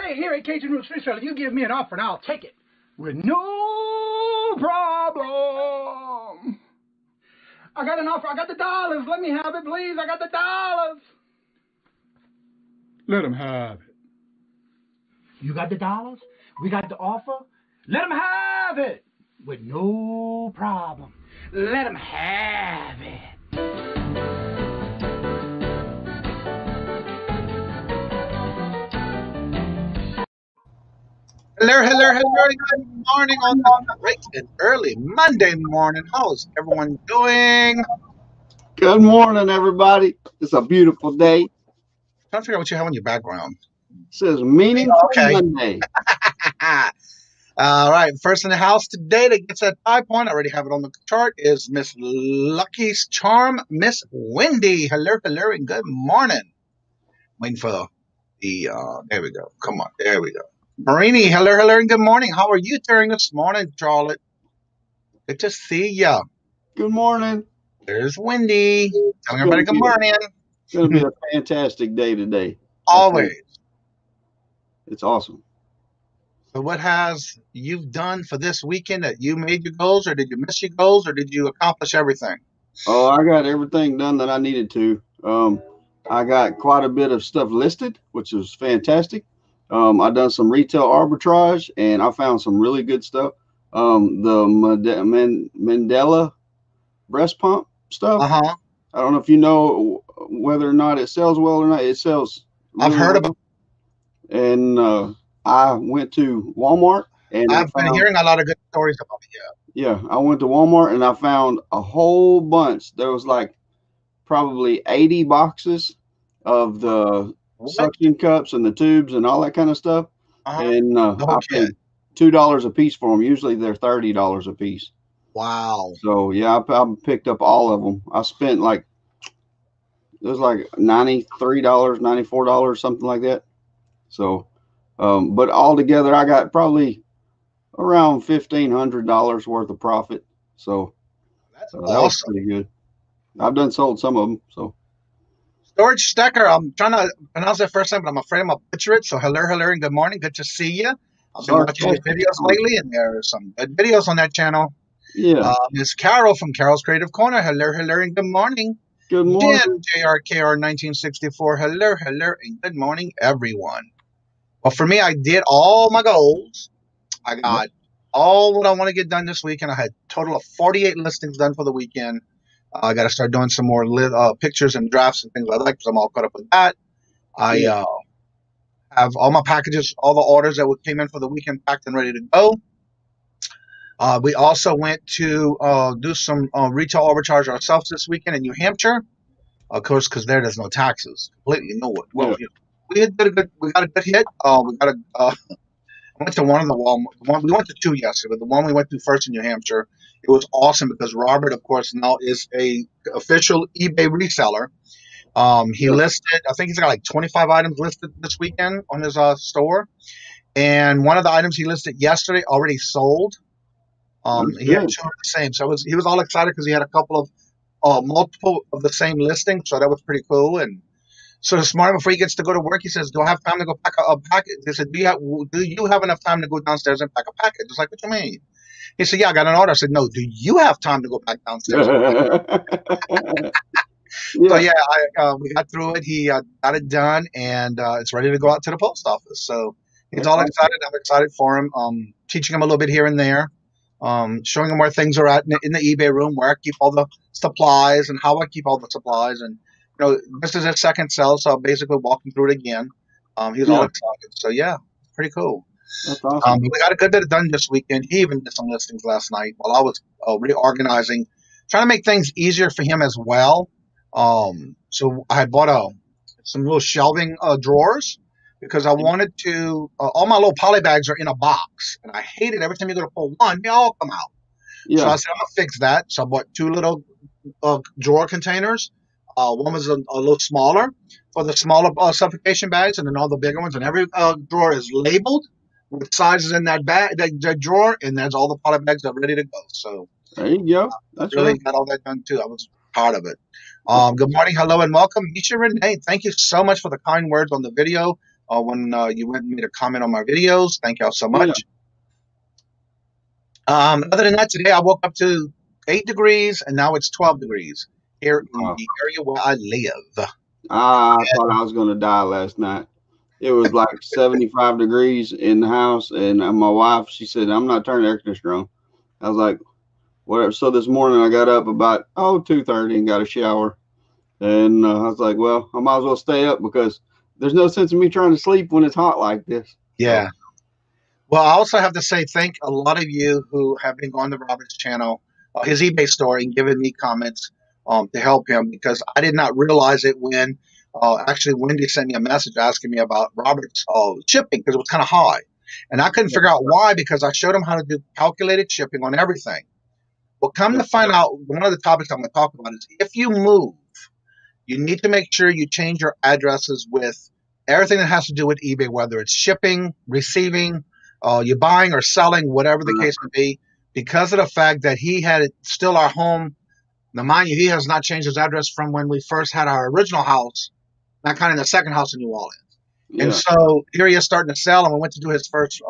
Hey, here at Kajun Reseller, you give me an offer and I'll take it with no problem. I got an offer. I got the dollars. Let me have it, please. I got the dollars. Let them have it. You got the dollars? We got the offer? Let them have it with no problem. Let them have it. Hello. Good morning on the bright and early Monday morning. How's everyone doing? Good morning, everybody. It's a beautiful day. I'm trying to figure out what you have on your background. It says Meaningful Monday. All right. First in the house today that gets that 5 point, I already have it on the chart, is Miss Lucky's Charm, Miss Wendy. Hello, and good morning. Waiting for the, there we go. Come on. There we go. Marini, hello, and good morning. How are you doing this morning, Charlotte? Good to see ya. Good morning. There's Wendy. Telling everybody good morning. It's going to be a fantastic day today. Always. It's awesome. So what has you done for this weekend that you made your goals, or did you miss your goals, or did you accomplish everything? Oh, I got everything done that I needed to. I got quite a bit of stuff listed, which was fantastic. I done some retail arbitrage, and I found some really good stuff. The Mandela breast pump stuff. I don't know if you know whether or not it sells well or not. It sells. I've heard about it. And I went to Walmart, and I've been hearing a lot of good stories about it. Yeah, I went to Walmart, and I found a whole bunch. There was like probably 80 boxes of the suction cups and the tubes and all that kind of stuff. And I paid $2 a piece for them. Usually they're $30 a piece. Wow. So yeah, I picked up all of them. I spent like, it was like $93, $94, something like that. So, but altogether I got probably around $1,500 worth of profit. So that's awesome. That was pretty good. I've done sold some of them. So. Storage Stacker, I'm trying to pronounce that first time, but I'm afraid I'm going to butcher it. So hello, and good morning. Good to see you. I've been watching your videos lately, and there are some good videos on that channel. Yeah. Miss Carol from Carol's Creative Corner. Hello, and good morning. Good morning. Jen, JRKR1964. Hello, and good morning, everyone. Well, for me, I did all my goals. I got all what I want to get done this weekend. I had a total of 48 listings done for the weekend. I got to start doing some more pictures and drafts and things like that because I'm all caught up with that. I have all my packages, all the orders that came in for the weekend packed and ready to go. We also went to do some retail arbitrage ourselves this weekend in New Hampshire, of course, because there's no taxes. Completely no one. Well, we got a good hit. I went to one of the Walmart. We went to two yesterday, but the one we went to first in New Hampshire, it was awesome because Robert, of course, now is a official eBay reseller. He listed, I think he's got like 25 items listed this weekend on his store, and one of the items he listed yesterday already sold. He had two of the same, so he was all excited because he had a couple of multiple of the same listing, so that was pretty cool. And so this morning before he gets to go to work, he says, "Do I have time to go pack a package?" They said, "Do you have enough time to go downstairs and pack a package?" It's like, "What you mean?" He said, "Yeah, I got an order." I said, "No, do you have time to go back downstairs?" So yeah, we got through it. He got it done, and it's ready to go out to the post office. So he's all excited. I'm excited for him. Teaching him a little bit here and there, showing him where things are at in the eBay room, where I keep all the supplies and how I keep all the supplies. And this is his second sell, so I'm basically walking through it again. He's all excited. So yeah, pretty cool. That's awesome. We got a good bit of done this weekend. He even did some listings last night while I was reorganizing, trying to make things easier for him as well. So I had bought some little shelving drawers because I wanted to. All my little poly bags are in a box, and I hate it every time you go to pull one, they all come out. Yeah. So I said I'm gonna fix that. So I bought two little drawer containers. One was a little smaller for the smaller suffocation bags, and then all the bigger ones. And every drawer is labeled with sizes in that bag, that drawer, and there's all the poly bags that are ready to go. So there you go. That's really got all that done too. I was proud of it. Good morning, hello, and welcome, Misha Renee. Thank you so much for the kind words on the video. when you went and made a comment on my videos. Thank y'all so much. Yeah. Other than that, today I woke up to 8 degrees, and now it's 12 degrees here in the area where I live. I thought I was going to die last night. It was like 75 degrees in the house, and my wife, she said, I'm not turning the air conditioner on. I was like, whatever. So this morning I got up about 2:30 and got a shower, and I was like, well, I might as well stay up because there's no sense in me trying to sleep when it's hot like this. Yeah. Well, I also have to say thank a lot of you who have been going to Robert's channel, his eBay store, and giving me comments to help him, because I did not realize it when actually Wendy sent me a message asking me about Robert's shipping, because it was kind of high. And I couldn't figure out why, because I showed him how to do calculated shipping on everything. Well, come to find out, one of the topics I'm going to talk about is if you move, you need to make sure you change your addresses with everything that has to do with eBay, whether it's shipping, receiving, you're buying or selling, whatever the case may be, because of the fact that he had still our home. Now, mind you, he has not changed his address from when we first had our original house, not counting the second house in New Orleans. Yeah. And so here he is starting to sell, and we went to do his first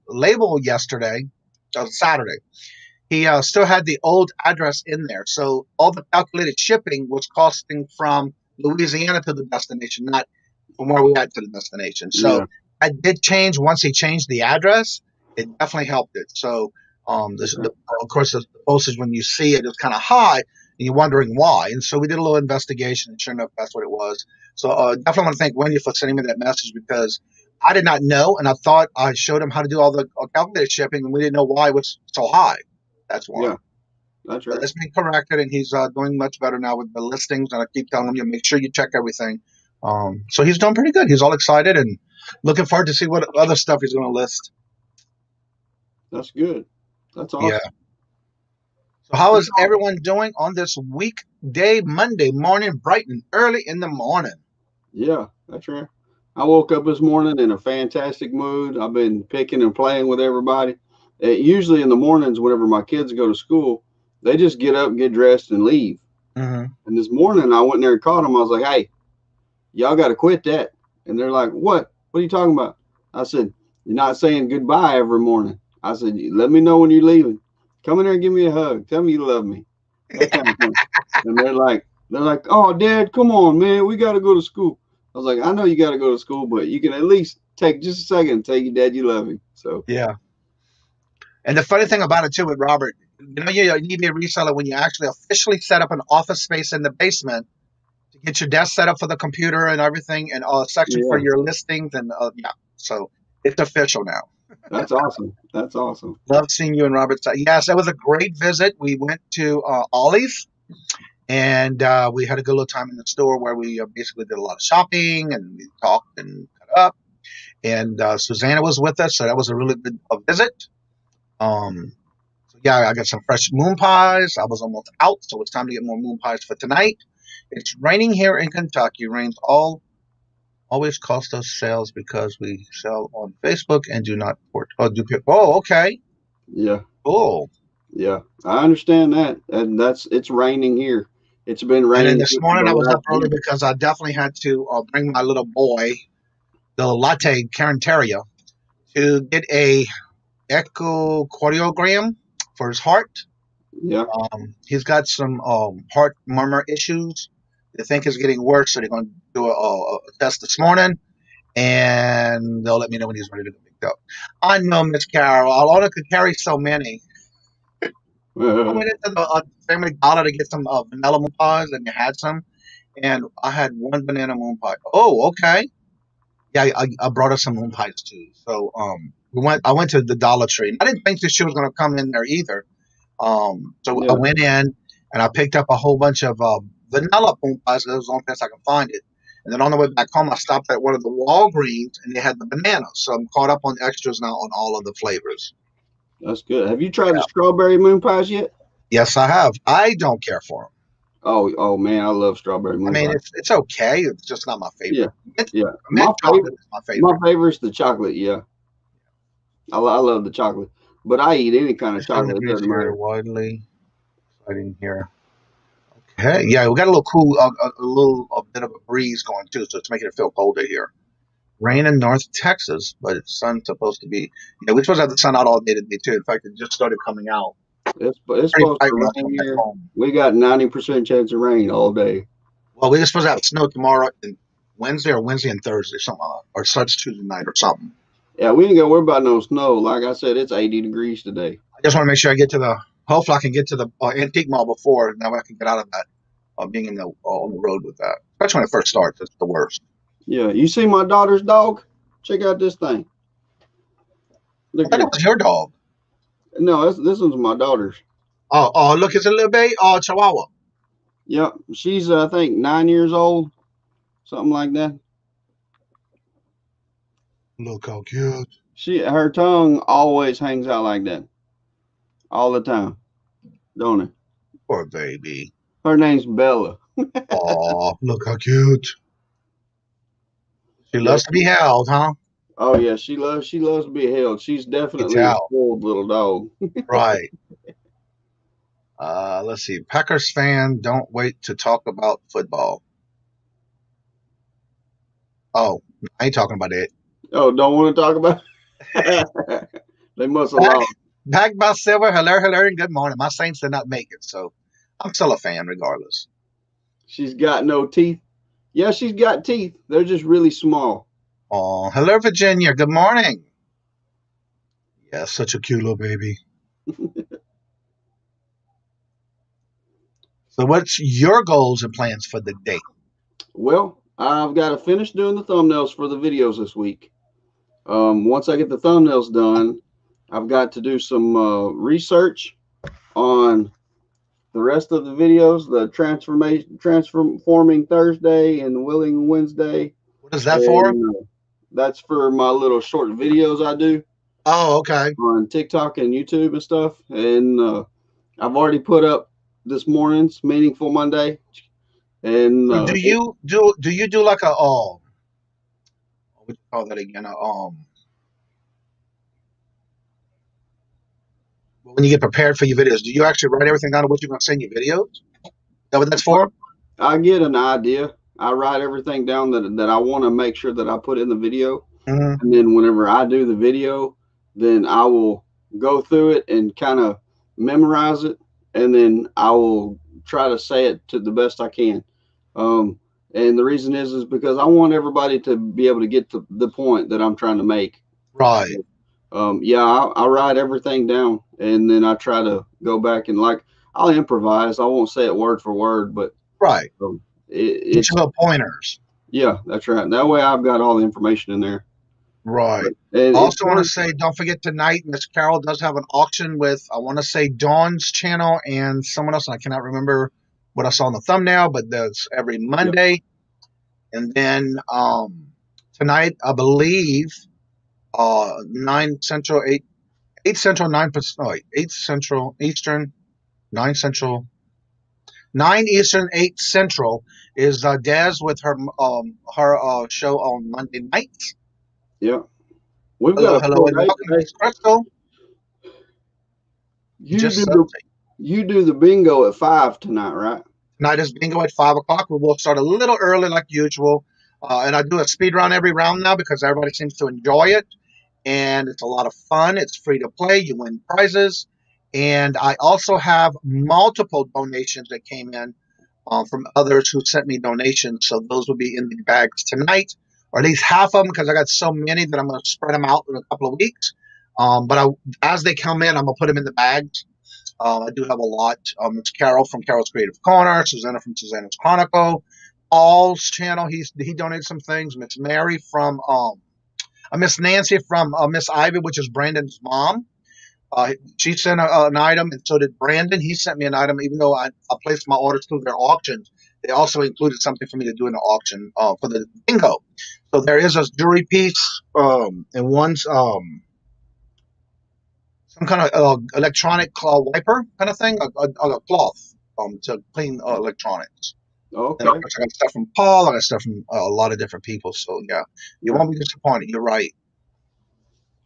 label yesterday, Saturday. He still had the old address in there. So all the calculated shipping was costing from Louisiana to the destination, not from where we got to the destination. So I did change once he changed the address. It definitely helped it. So of course, the postage, when you see it, is kind of high, and you're wondering why. And so we did a little investigation, and sure enough, that's what it was. So definitely want to thank Wendy for sending me that message, because I did not know, and I thought I showed him how to do all the calculated shipping, and we didn't know why it was so high. That's why. Yeah, that's right. But it's been corrected, and he's doing much better now with the listings. And I keep telling him, make sure you check everything. So he's doing pretty good. He's all excited and looking forward to see what other stuff he's going to list. That's good. That's awesome. Yeah. So how is everyone doing on this weekday, Monday morning, bright and early in the morning? Yeah, that's right. I woke up this morning in a fantastic mood. I've been picking and playing with everybody. Usually in the mornings, whenever my kids go to school, they just get up, get dressed, and leave. And this morning, I went in there and caught them. I was like, hey, y'all got to quit that. And they're like, what? What are you talking about? I said, you're not saying goodbye every morning. I said, let me know when you're leaving. Come in there and give me a hug. Tell me you love me. That kind of thing. And they're like, oh, Dad, come on, man. We got to go to school. I was like, I know you got to go to school, but you can at least take just a second and tell your dad you love him. So yeah. And the funny thing about it, too, with Robert, you need to be a reseller when you actually officially set up an office space in the basement to get your desk set up for the computer and everything, and a section for your listings. And so it's official now. That's awesome. That's awesome. Love seeing you and Robert. Yes, that was a great visit. We went to Ollie's, and we had a good little time in the store where we basically did a lot of shopping, and we talked and cut up. And Susanna was with us, so that was a really good visit. So yeah, I got some fresh moon pies. I was almost out, so it's time to get more moon pies for tonight. It's raining here in Kentucky. Rains always cost us sales because we sell on Facebook and do not port. Oh, okay. Yeah. Cool. Yeah, I understand that, and it's raining here. It's been raining. And then this morning I was up early because I definitely had to bring my little boy, the latte Karen Terrier, to get a echocardiogram for his heart. Yeah. He's got some heart murmur issues. They think it's getting worse, so they're going to do a test this morning, and they'll let me know when he's ready to go picked up. I know, Miss Carol. I only could carry so many. I went into the Family Dollar to get some vanilla moon pies, and they had some, and I had one banana moon pie. Oh, okay. Yeah, I brought us some moon pies too. So I went to the Dollar Tree. I didn't think that she was going to come in there either. I went in and I picked up a whole bunch of vanilla moon pies. It was the only place I could find it. And then on the way back home, I stopped at one of the Walgreens, and they had the bananas. So I'm caught up on extras now on all of the flavors. That's good. Have you tried the strawberry moon pies yet? Yes, I have. I don't care for them. Oh man, I love strawberry moon pies. It's okay. It's just not my favorite. Yeah. My favorite is my favorite. My favorite is the chocolate. Yeah. I love the chocolate, but I eat any kind of chocolate. It doesn't matter. Widely exciting here. Okay. Yeah, we got a little cool, a bit of a breeze going too, so it's making it feel colder here. Rain in North Texas, but it's sun's supposed to be. Yeah, we're supposed to have the sun out all day today too. In fact, it just started coming out. It's Pretty supposed bright to when I rain come back here. home. We got 90% chance of rain all day. Well, we're supposed to have snow tomorrow and Wednesday and Thursday, something like that. Or it starts Tuesday night or something. Yeah, we ain't got to worry about no snow. Like I said, it's 80 degrees today. I just want to make sure I get to the. Hopefully, I can get to the antique mall before. Now I can get out of that. Being in on the road with that, especially when it first starts, it's the worst. Yeah, you see my daughter's dog? Check out this thing. I thought it was your dog. No, this one's my daughter's. Oh, look, it's a little baby. Oh, Chihuahua. Yep, she's I think 9 years old, something like that. Look how cute. Her tongue always hangs out like that, all the time, don't it? Poor baby. Her name's Bella. Oh, look how cute. She loves to be held, huh? Oh yeah, she loves to be held. She's definitely a spoiled little dog. Right. Let's see. Packers fan, don't wait to talk about football. Oh, I ain't talking about it. Oh, don't want to talk about it? They must allow. Back by Silver, hello, and good morning. My Saints did not make it, so I'm still a fan regardless. She's got no teeth. Yeah, she's got teeth. They're just really small. Oh, hello, Virginia. Good morning. Yeah, such a cute little baby. So what's your goals and plans for the day? Well, I've got to finish doing the thumbnails for the videos this week. Once I get the thumbnails done, I've got to do some research on the rest of the videos, the transforming Thursday and willing Wednesday. What is that for? That's for my little short videos I do. Oh, okay. On TikTok and YouTube and stuff. And I've already put up this morning's Meaningful Monday. And do you do like a what do you call that again? When you get prepared for your videos, do you actually write everything down of what you're going to say in your videos? Is that what that's for? I get an idea. I write everything down that I want to make sure that I put in the video. Mm-hmm. And then whenever I do the video, then I will go through it and kind of memorize it. And then I will try to say it to the best I can. And the reason is because I want everybody to be able to get to the point that I'm trying to make. Right. Yeah, I write everything down, and then I try to go back and I'll improvise. I won't say it word for word, but right. It's little pointers. Yeah, that's right. That way I've got all the information in there. Right. I also want to say, don't forget tonight, Miss Carol does have an auction with, I want to say, Dawn's channel and someone else. And I cannot remember what I saw on the thumbnail, but that's every Monday. Yep. And then tonight, I believe, 9 Central, 8 Central, 9 8 Central, Eastern, 9 Central, 9 Eastern, 8 Central is Des with her show on Monday nights. Yeah. We've got hello, and welcome, Miss Crystal. You do the bingo at 5 tonight, right? Tonight is bingo at 5 o'clock. We will start a little early like usual. And I do a speed round every round now because everybody seems to enjoy it. And it's a lot of fun. It's free to play. You win prizes. And I also have multiple donations that came in from others who sent me donations. So those will be in the bags tonight, or at least half of them, because I got so many that I'm going to spread them out in a couple of weeks. But as they come in, I'm going to put them in the bags. I do have a lot. It's Carol from Carol's Creative Corner, Susanna from Susanna's Chronicle, Paul's channel. He donated some things. Miss Mary from Miss Nancy from Miss Ivy, which is Brandon's mom. She sent an item, and so did Brandon. He sent me an item, even though I placed my orders through their auctions. They also included something for me to do in the auction for the bingo. So there is a jewelry piece, and one's some kind of electronic wiper kind of thing, a cloth to clean electronics. Okay. And of course, I got stuff from Paul. I got stuff from a lot of different people. So yeah, you won't be disappointed. You're right.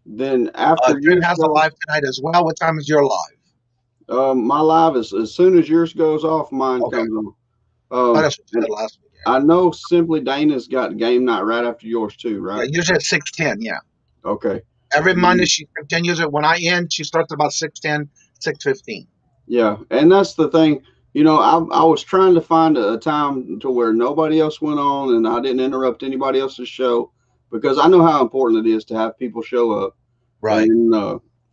Then after Trent has a live tonight as well. What time is your live? My live is as soon as yours goes off, mine comes on. That's what you said last week. I know Simply Dana's got game night right after yours too, Yeah, right? usually at 6:10. Yeah. Okay. Every Monday she continues it. When I end, she starts about 6:10, 6:15. Yeah, and that's the thing. You know, I was trying to find a time to where nobody else went on and I didn't interrupt anybody else's show because I know how important it is to have people show up. Right. And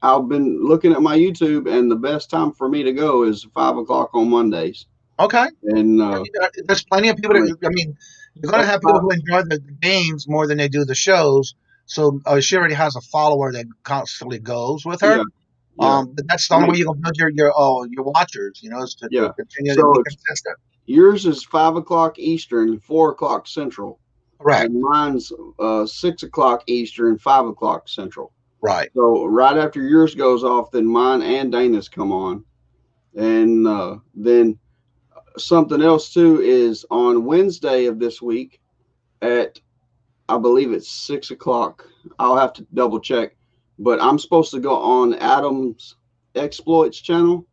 I've been looking at my YouTube, and the best time for me to go is 5 o'clock on Mondays. Okay. And there's plenty of people. I mean, you're going to have people who enjoy the games more than they do the shows. So she already has a follower that constantly goes with her. Yeah. But that's the only way you can build your watchers. You know, is to continue to be consistent. Yours is 5 o'clock Eastern, 4 o'clock Central. Correct. And mine's 6 o'clock Eastern, 5 o'clock Central. Right. So right after yours goes off, then mine and Dana's come on. And then something else too is on Wednesday of this week at, I believe it's 6 o'clock. I'll have to double check, but I'm supposed to go on Adam's Exploits channel.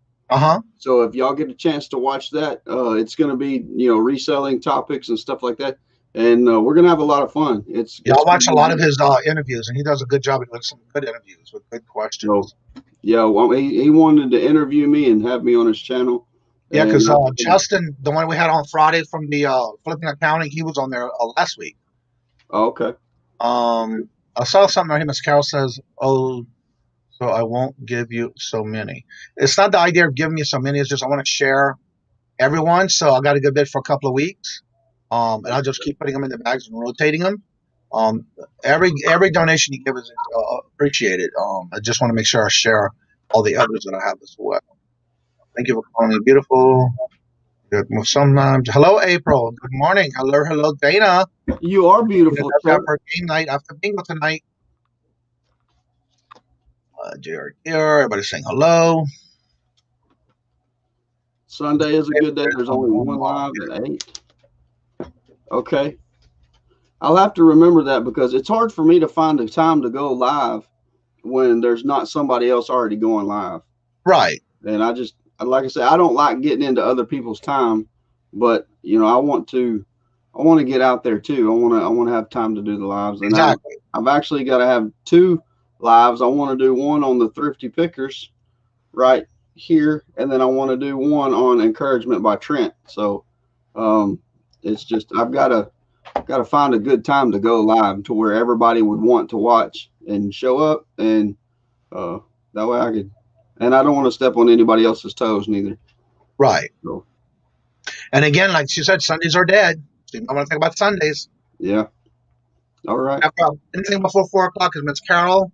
So if y'all get a chance to watch that, it's going to be, reselling topics and stuff like that. And we're going to have a lot of fun. I'll watch a lot of his interviews, and he does a good job of doing some good interviews with good questions. So, yeah, well, he wanted to interview me and have me on his channel. Yeah, because Justin, the one we had on Friday from the Flipping Accounting, he was on there last week. Oh, okay. I saw something on him. As Carol says, "Oh, so I won't give you so many." It's not the idea of giving you so many. It's just I want to share everyone. So I got a good bit for a couple of weeks. And I'll just keep putting them in the bags and rotating them. Every donation you give is appreciated. I just want to make sure I share all the others that I have as well. Thank you for calling me beautiful. Good. Sometimes. Hello, April. Good morning. Hello, Dana. You are beautiful. Have her game night after bingo tonight. JR here. Everybody's saying hello. Sunday is a good day. There's only one live at 8. Okay. I'll have to remember that because it's hard for me to find a time to go live when there's not somebody else already going live. Right. And I just, like I said, I don't like getting into other people's time, but I want to get out there too. I want to have time to do the lives. And exactly. I've actually got to have 2 lives. I want to do one on the Thrifty Pickerz right here, and then I want to do one on encouragement by Trent. So, it's just I've got to find a good time to go live to where everybody would want to watch and show up, and that way I could. And I don't want to step on anybody else's toes neither. Right. So. And again, like she said, Sundays are dead. So you don't want to think about Sundays. Yeah. All right. Anything before 4 o'clock is Miss Carol.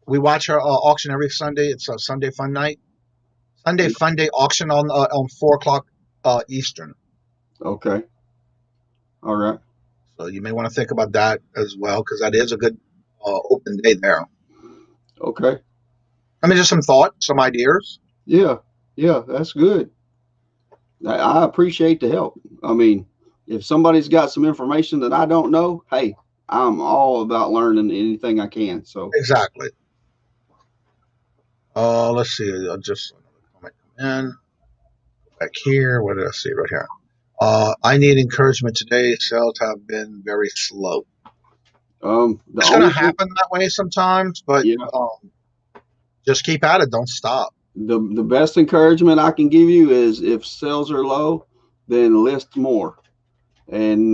We watch her auction every Sunday. It's a Sunday fun night. Sunday fun day auction on 4 o'clock Eastern. Okay. All right. So you may want to think about that as well, because that is a good open day there. Okay. I mean, just some thoughts, some ideas. Yeah, that's good. I appreciate the help. I mean, if somebody's got some information that I don't know, hey, I'm all about learning anything I can. So exactly. Let's see. I'll just come in back here. What did I see right here? I need encouragement today. Sales have been very slow. It's going to happen that way sometimes, but just keep at it. Don't stop. The best encouragement I can give you is if sales are low, then list more. And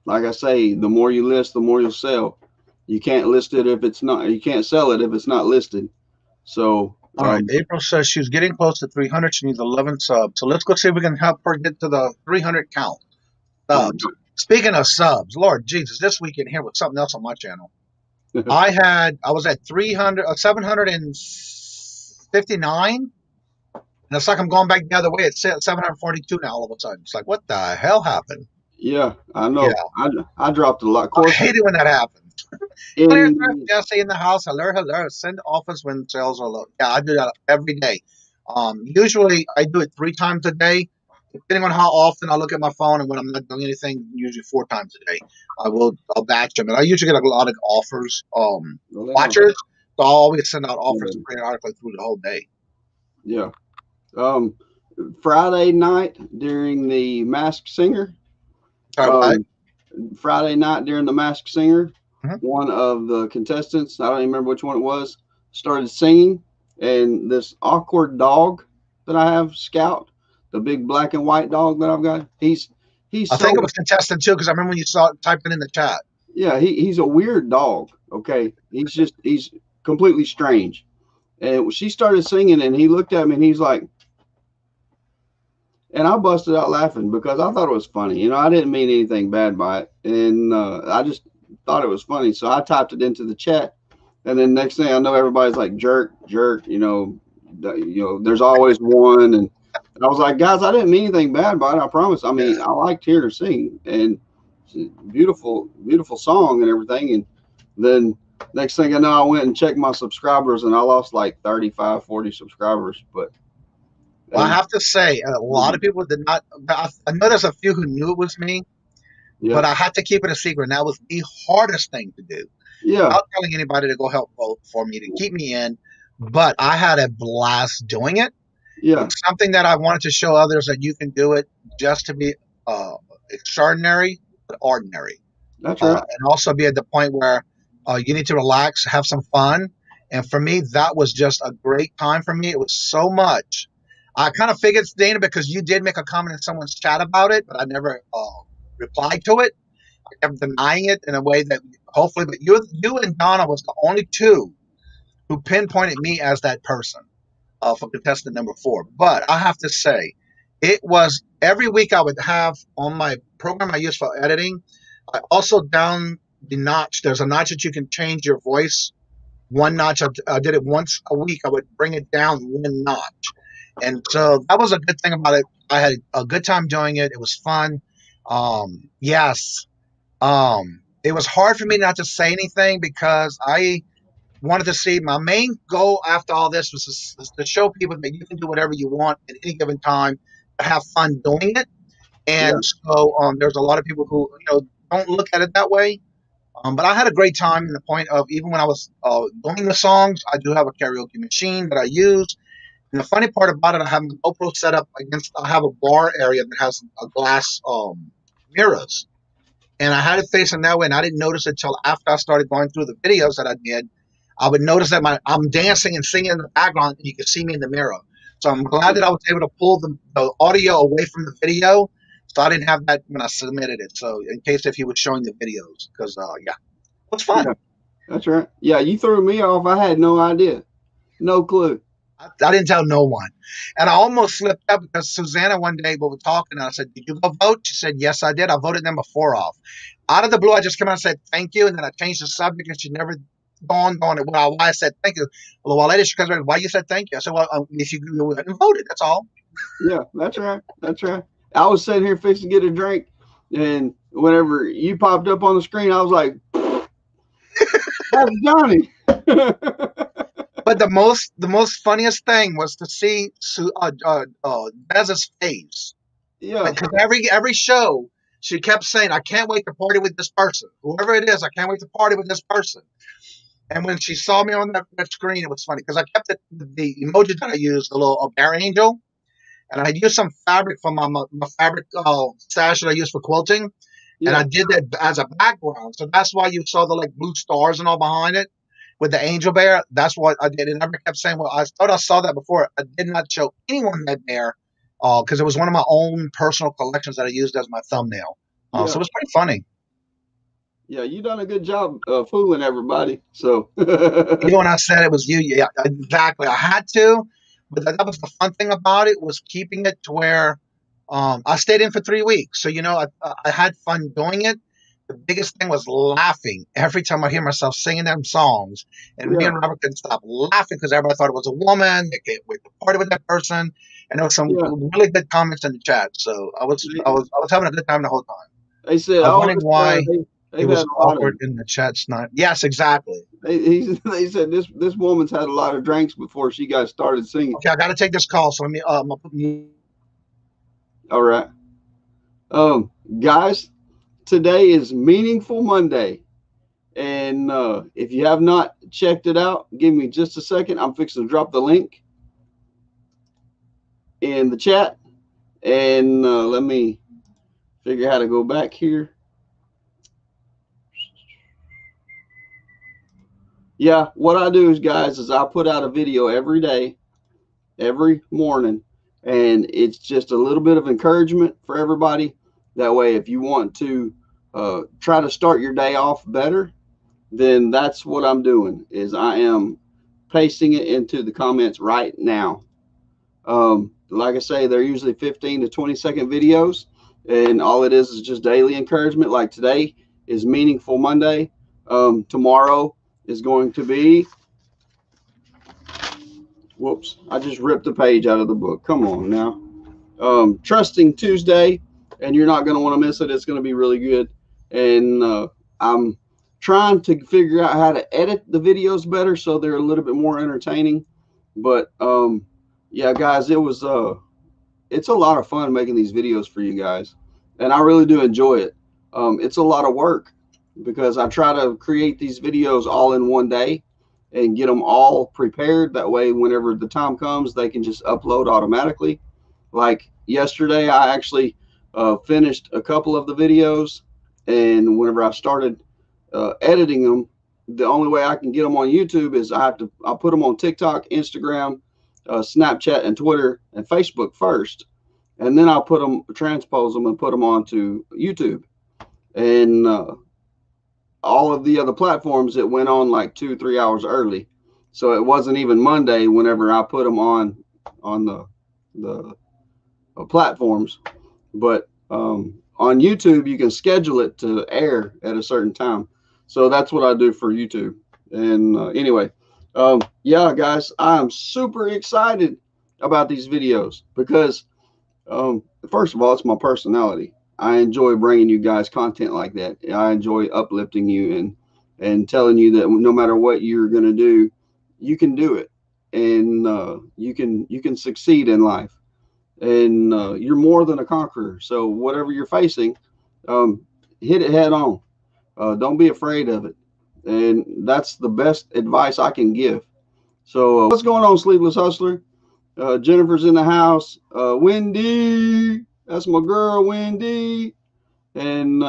like I say, the more you list, the more you'll sell. You can't list it if it's not. You can't sell it if it's not listed. So. All right. April says she's getting close to 300. She needs 11 subs. So let's go see if we can help her get to the 300 count. Subs. Speaking of subs, Lord Jesus, this weekend here was something else on my channel. I was at 759, and it's like I'm going back the other way. It's 742 now. All of a sudden, it's like, what the hell happened? Yeah, I know. Yeah. I dropped a lot. Of course, I hate it when that happens. Clear Jesse in the house. Hello. Send office when sales are low. Yeah, I do that every day. Usually I do it 3 times a day. Depending on how often I look at my phone, and when I'm not doing anything, usually 4 times a day. I'll batch them, and I usually get a lot of offers, watchers. So I'll always send out offers periodically through the whole day. Yeah. Friday night during the Masked Singer. Sorry, Friday night during the Masked Singer, Mhm. one of the contestants, I don't even remember which one it was, started singing, and this awkward dog that I have, Scout, the big black and white dog that I've got, he's I so, think it was contestant too, because I remember when you saw it typing in the chat. yeah, he's a weird dog. Okay, he's completely strange. And she started singing, and he looked at me, and he's like, and I busted out laughing because I thought it was funny. You know, I didn't mean anything bad by it, and I just thought it was funny. So I typed it into the chat, and then next thing I know, everybody's like, "Jerk, jerk." There's always one, and I was like, guys, I didn't mean anything bad by it. I promise. I mean, I liked hearing her sing, and beautiful, beautiful song and everything. And then next thing I know, I went and checked my subscribers, and I lost like 35, 40 subscribers. But Well, I have to say, a lot of people did not. I know there's a few who knew it was me, but I had to keep it a secret. And that was the hardest thing to do. Yeah. Without telling anybody to go help vote for me to keep me in. But I had a blast doing it. Yeah. It's something that I wanted to show others that you can do it just to be extraordinary, but ordinary. That's right. And also be at the point where you need to relax, have some fun. And for me, that was just a great time for me. It was so much. I kind of figured, Dana, because you did make a comment in someone's chat about it, but I never replied to it. I kept denying it in a way that hopefully, but you and Donna was the only two who pinpointed me as that person for contestant number 4. But I have to say, it was every week I would have on my program I use for editing. I also down the notch. There's a notch that you can change your voice. One notch. I did it once a week. I would bring it down one notch. And so that was a good thing about it. I had a good time doing it. It was fun. Yes. It was hard for me not to say anything because I wanted to see my main goal after all this was to show people that you can do whatever you want at any given time, have fun doing it. And so there's a lot of people who don't look at it that way. But I had a great time in the point of even when I was doing the songs, I do have a karaoke machine that I use. And the funny part about it, I have my GoPro set up I have a bar area that has a glass mirrors. And I had it facing that way, and I didn't notice it until after I started going through the videos that I did. I would notice that I'm dancing and singing in the background, and you can see me in the mirror. So I'm glad that I was able to pull the audio away from the video, so I didn't have that when I submitted it. So in case if he was showing the videos, because it was fun. Yeah, that's right. Yeah, you threw me off. I had no idea, no clue. I didn't tell no one. And I almost slipped up because Susanna one day we were talking, and I said, "Did you go vote?" She said, "Yes, I did. I voted number 4 off." Out of the blue, I just came out and said, "Thank you." And then I changed the subject, and she never dawned on it. Why I said thank you. Well, a while later, she comes back, "Why you said thank you?" I said, "Well, if you went and voted, that's all." Yeah, that's right. That's right. I was sitting here fixing to get a drink, and whenever you popped up on the screen, I was like, "That's Johnny." But the most funniest thing was to see Bez's face. Yeah. Because every show she kept saying, "I can't wait to party with this person. Whoever it is, I can't wait to party with this person." And when she saw me on that screen, it was funny because I kept the emoji that I used, the little bear angel, and I used some fabric from my fabric stash that I use for quilting, and I did that as a background. So that's why you saw the blue stars and all behind it. With the angel bear, that's what I did. And I kept saying, well, I thought I saw that before. I did not show anyone that bear because it was one of my own personal collections that I used as my thumbnail. So it was pretty funny. Yeah, you done a good job fooling everybody. So even when I said it was you, yeah, exactly. I had to, but that was the fun thing about it was keeping it to where I stayed in for 3 weeks. So I had fun doing it. The biggest thing was laughing every time I hear myself singing them songs. And me and Robert couldn't stop laughing because everybody thought it was a woman. They can't wait to party with that person. And there was some really good comments in the chat. So I was having a good time the whole time. They said, I wondering why it was awkward in the chat tonight. Yes, exactly. They said this woman's had a lot of drinks before she got started singing. Okay, I got to take this call. So let me put me. All right. Guys, today is Meaningful Monday. And if you have not checked it out, give me just a second. I'm fixing to drop the link. in the chat. And let me figure out how to go back here. Yeah, what I do is, guys, is I put out a video every day, every morning, and it's just a little bit of encouragement for everybody. That way, if you want to try to start your day off better, then that's what I'm doing, is I am pasting it into the comments right now. Like I say, they're usually 15 to 20-second videos, and all it is just daily encouragement. Like today is Meaningful Monday. Tomorrow is going to be, whoops, I just ripped the page out of the book. Come on now. Trusting Tuesday, and you're not going to want to miss it. It's going to be really good. And I'm trying to figure out how to edit the videos better so they're a little bit more entertaining. But yeah, guys, it's a lot of fun making these videos for you guys, and I really do enjoy it. It's a lot of work because I try to create these videos all in one day and get them all prepared. That way, whenever the time comes, they can just upload automatically. Like yesterday, I actually finished a couple of the videos, and whenever I started editing them, the only way I can get them on YouTube is I'll put them on TikTok, Instagram, Snapchat, and Twitter and Facebook first, and then I'll transpose them and put them onto YouTube. And all of the other platforms, it went on like 2-3 hours early, so it wasn't even Monday whenever I put them on the platforms. But on YouTube, you can schedule it to air at a certain time. So that's what I do for YouTube. And anyway, yeah, guys, I'm super excited about these videos because, first of all, it's my personality. I enjoy bringing you guys content like that. I enjoy uplifting you and telling you that no matter what you're going to do, you can do it, and you can succeed in life, and you're more than a conqueror. So whatever you're facing, hit it head on. Don't be afraid of it. And that's the best advice I can give. So what's going on, Sleepless Hustler? Jennifer's in the house. Wendy, that's my girl, Wendy. And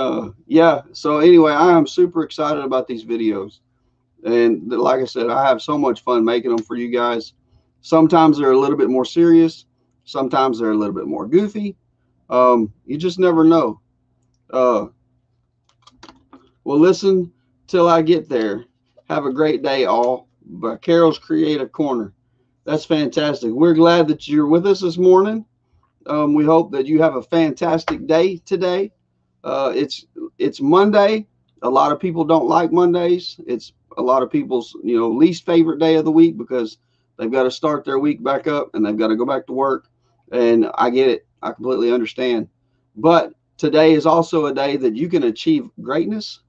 yeah, so anyway, I am super excited about these videos. And like I said, I have so much fun making them for you guys. Sometimes they're a little bit more serious. Sometimes they're a little bit more goofy. You just never know. Well, listen till I get there. Have a great day, all. By Carol's Creative Corner. That's fantastic. We're glad that you're with us this morning. We hope that you have a fantastic day today. It's Monday. A lot of people don't like Mondays. It's a lot of people's least favorite day of the week because they've got to start their week back up and they've got to go back to work. And I get it. I completely understand. But today is also a day that you can achieve greatness.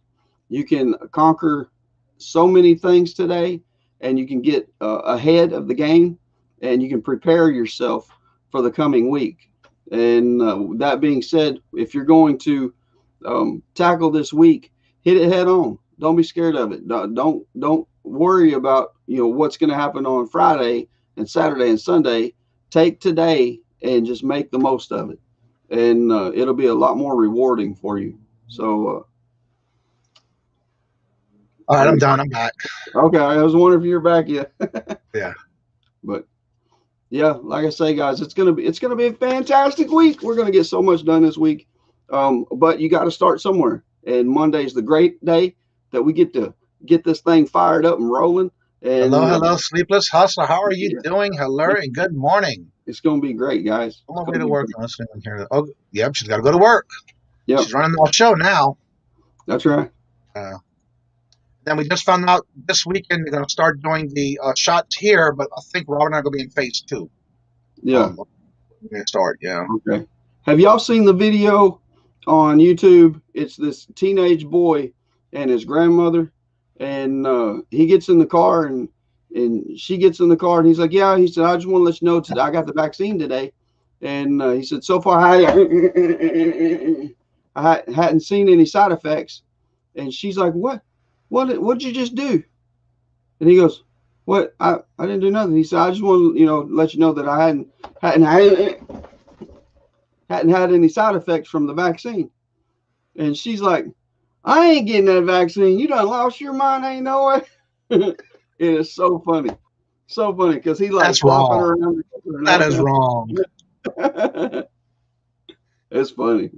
You can conquer so many things today, and you can get ahead of the game, and you can prepare yourself for the coming week. And that being said, if you're going to tackle this week, hit it head on. Don't be scared of it. Don't worry about what's going to happen on Friday and Saturday and Sunday. Take today and just make the most of it, and it'll be a lot more rewarding for you. So all right, I'm done. I'm back. Okay, I was wondering if you're back yet. Yeah. But yeah, like I say, guys, it's gonna be a fantastic week. We're gonna get so much done this week. But you got to start somewhere. And Monday's the great day that we get to get this thing fired up and rolling. And hello, Sleepless Hustler. How are you doing? Hello and good morning. It's gonna be great, guys. I'm on my way to work. I'm listening here. Oh, yep, she's got to go to work. Yep. She's running the show now. That's right. Then we just found out this weekend they're going to start doing the shots here, but I think Rob and I are going to be in phase 2. Yeah. We're going to start, yeah. Okay. Have y'all seen the video on YouTube? It's this teenage boy and his grandmother, and he gets in the car, and she gets in the car, and he's like, yeah, he said, I just want to let you know today I got the vaccine today. And he said, so far I hadn't seen any side effects. And she's like, what'd you just do? And he goes, What? I didn't do nothing. He said, I just want to, let you know that I hadn't had any side effects from the vaccine. And she's like, I ain't getting that vaccine. You done lost your mind, ain't no way. It is so funny. So funny because he like That's flopping wrong. around. That is wrong. It's funny.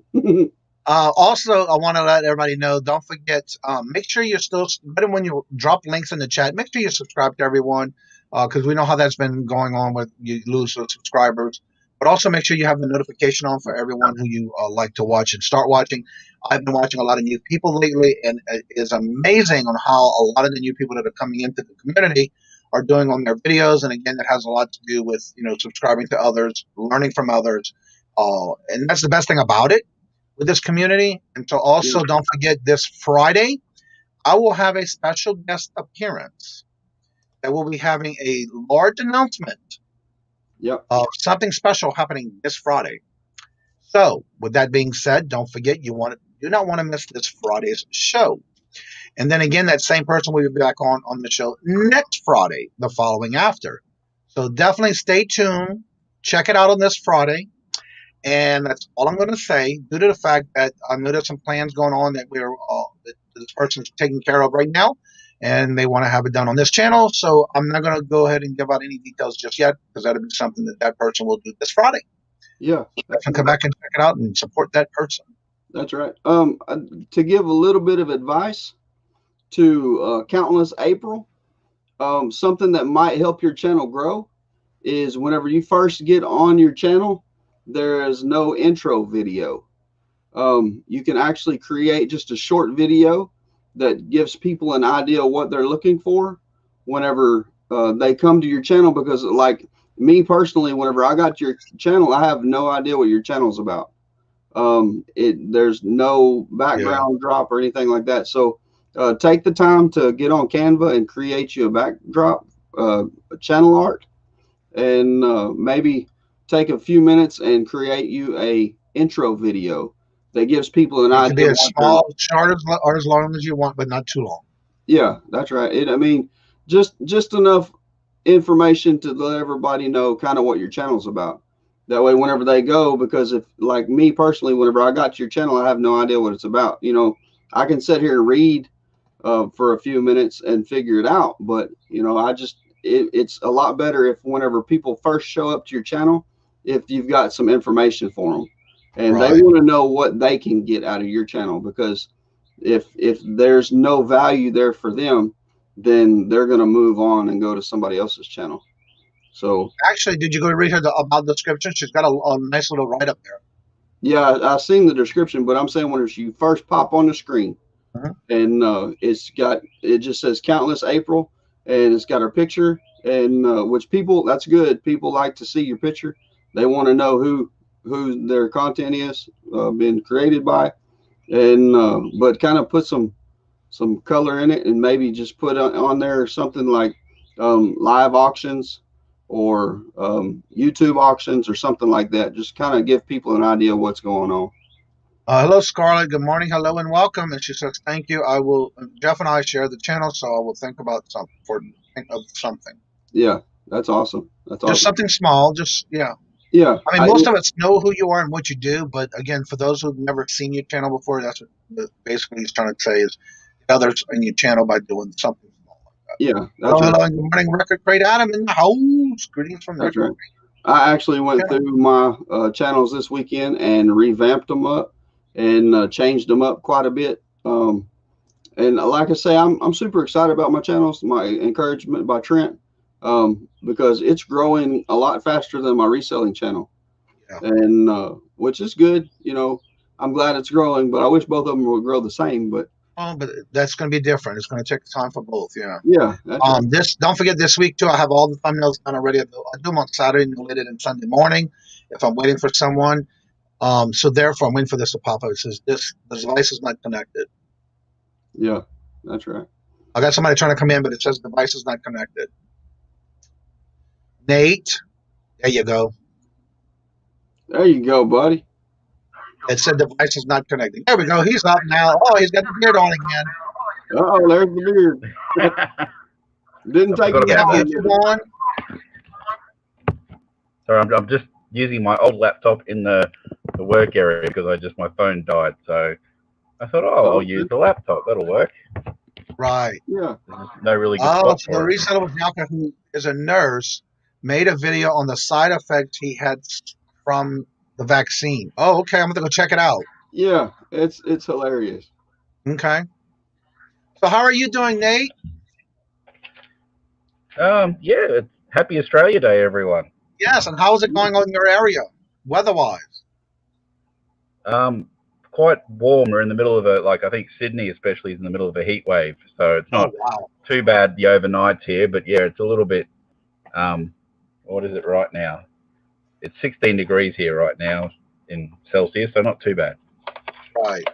Also, I want to let everybody know, don't forget, make sure you're still, when you drop links in the chat, make sure you subscribe to everyone, because we know how that's been going on with you lose subscribers. But also make sure you have the notification on for everyone who you like to watch and start watching. I've been watching a lot of new people lately, and it is amazing on how a lot of the new people that are coming into the community are doing on their videos. And again, that has a lot to do with, subscribing to others, learning from others. And that's the best thing about it with this community. And so also don't forget, this Friday, I will have a special guest appearance that will be having a large announcement of something special happening this Friday. So with that being said, don't forget, do not want to miss this Friday's show. And then again, that same person will be back on the show next Friday, the following after. So definitely stay tuned. Check it out on this Friday. And that's all I'm going to say, due to the fact that I know there's some plans going on that that this person's taking care of right now, and they want to have it done on this channel. So I'm not going to go ahead and give out any details just yet, because that'll be something that person will do this Friday. Yeah. So come back and check it out and support that person. That's right. To give a little bit of advice to Countless April, something that might help your channel grow is whenever you first get on your channel, there is no intro video. You can actually create just a short video that gives people an idea of what they're looking for whenever they come to your channel. Because like me personally, whenever I got your channel, I have no idea what your channel's about. There's no background drop or anything like that. So take the time to get on Canva and create you a backdrop, channel art, and maybe take a few minutes and create you a intro video that gives people an idea. It can be as small, short, or as long as you want, but not too long. Yeah, that's right. I mean, just enough information to let everybody know kind of what your channel's about. That way, whenever they go, because if, like me personally, whenever I got your channel, I have no idea what it's about. I can sit here and read for a few minutes and figure it out. But, it's a lot better if whenever people first show up to your channel, if you've got some information for them and they want to know what they can get out of your channel, because if there's no value there for them, then they're going to move on and go to somebody else's channel. So actually, did you go read her about the description? She's got a nice little write up there. Yeah, I've seen the description, but I'm saying when you first pop on the screen, and it just says Countless April, and it's got her picture, and which people, that's good. People like to see your picture. They want to know who their content is been created by, and but kind of put some color in it, and maybe just put on there something like live auctions or YouTube auctions or something like that. Just kind of give people an idea of what's going on. Hello, Scarlett. Good morning. Hello and welcome. And she says, thank you. Jeff and I share the channel, so I will think about something. Yeah, that's awesome. That's awesome. Just something small. Yeah. I mean, most of us know who you are and what you do, but again, for those who've never seen your channel before, that's what basically he's trying to say is others in your channel by doing something small like that. Yeah, that's right. Hello, good morning, Record Crate Adam in the house. Greetings from That's right. I actually went through my channels this weekend and revamped them up and changed them up quite a bit. And like I say, I'm super excited about my channels. My encouragement by Trent, because it's growing a lot faster than my reselling channel, and which is good. I'm glad it's growing, but I wish both of them would grow the same. But that's going to be different. It's going to take time for both. Yeah. Yeah. That's right. Don't forget this week too. I have all the thumbnails done already. I do them on Saturday, no later than Sunday morning if I'm waiting for someone. So therefore, I'm waiting for this to pop up. It says the device is not connected. Yeah, that's right. I got somebody trying to come in, but it says device is not connected. Nate, there you go. There you go, buddy. It said device is not connected. There we go. He's up now. Oh, he's got the beard on again. Oh, there's the beard. Didn't take forgot me about long. that. YouTube on? Sorry, I'm just using my old laptop in the work area because my phone died. So I thought, I'll Okay. use the laptop. That'll work. Right. Yeah. There's no really good Oh, spot so the for it. reseller was Bianca, who is a nurse, made a video on the side effects he had from the vaccine. Oh, okay. I'm going to go check it out. Yeah. It's hilarious. Okay. So how are you doing, Nate? Yeah, it's Happy Australia Day, everyone. Yes. And how is it going on in your area, weather-wise? Quite warm. We're in the middle of I think Sydney especially is in the middle of a heat wave, so it's not too bad the overnights here, but yeah, it's a little bit, what is it right now? It's 16 degrees here right now in Celsius, so not too bad. Right.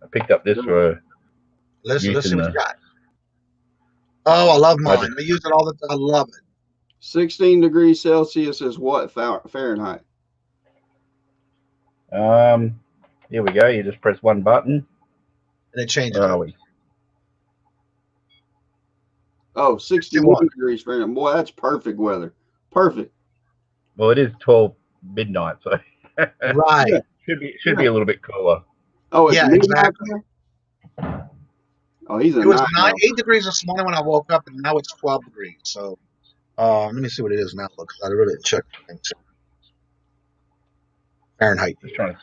I picked up this for Let's see what in you the, got. Oh, I love mine. I use it all the time. I love it. 16 degrees Celsius is what Fahrenheit? here we go. You just press one button. And it changes. Where are we? Oh, 61 degrees Fahrenheit. Boy, that's perfect weather. Perfect. Well, it is 12 midnight, so right. Yeah. Should be a little bit cooler. Oh, it's midnight. Exactly. Oh, he's a It was 8 degrees this morning when I woke up, and now it's 12 degrees. So, let me see what it is now. Look, I really checked Fahrenheit. Just trying to.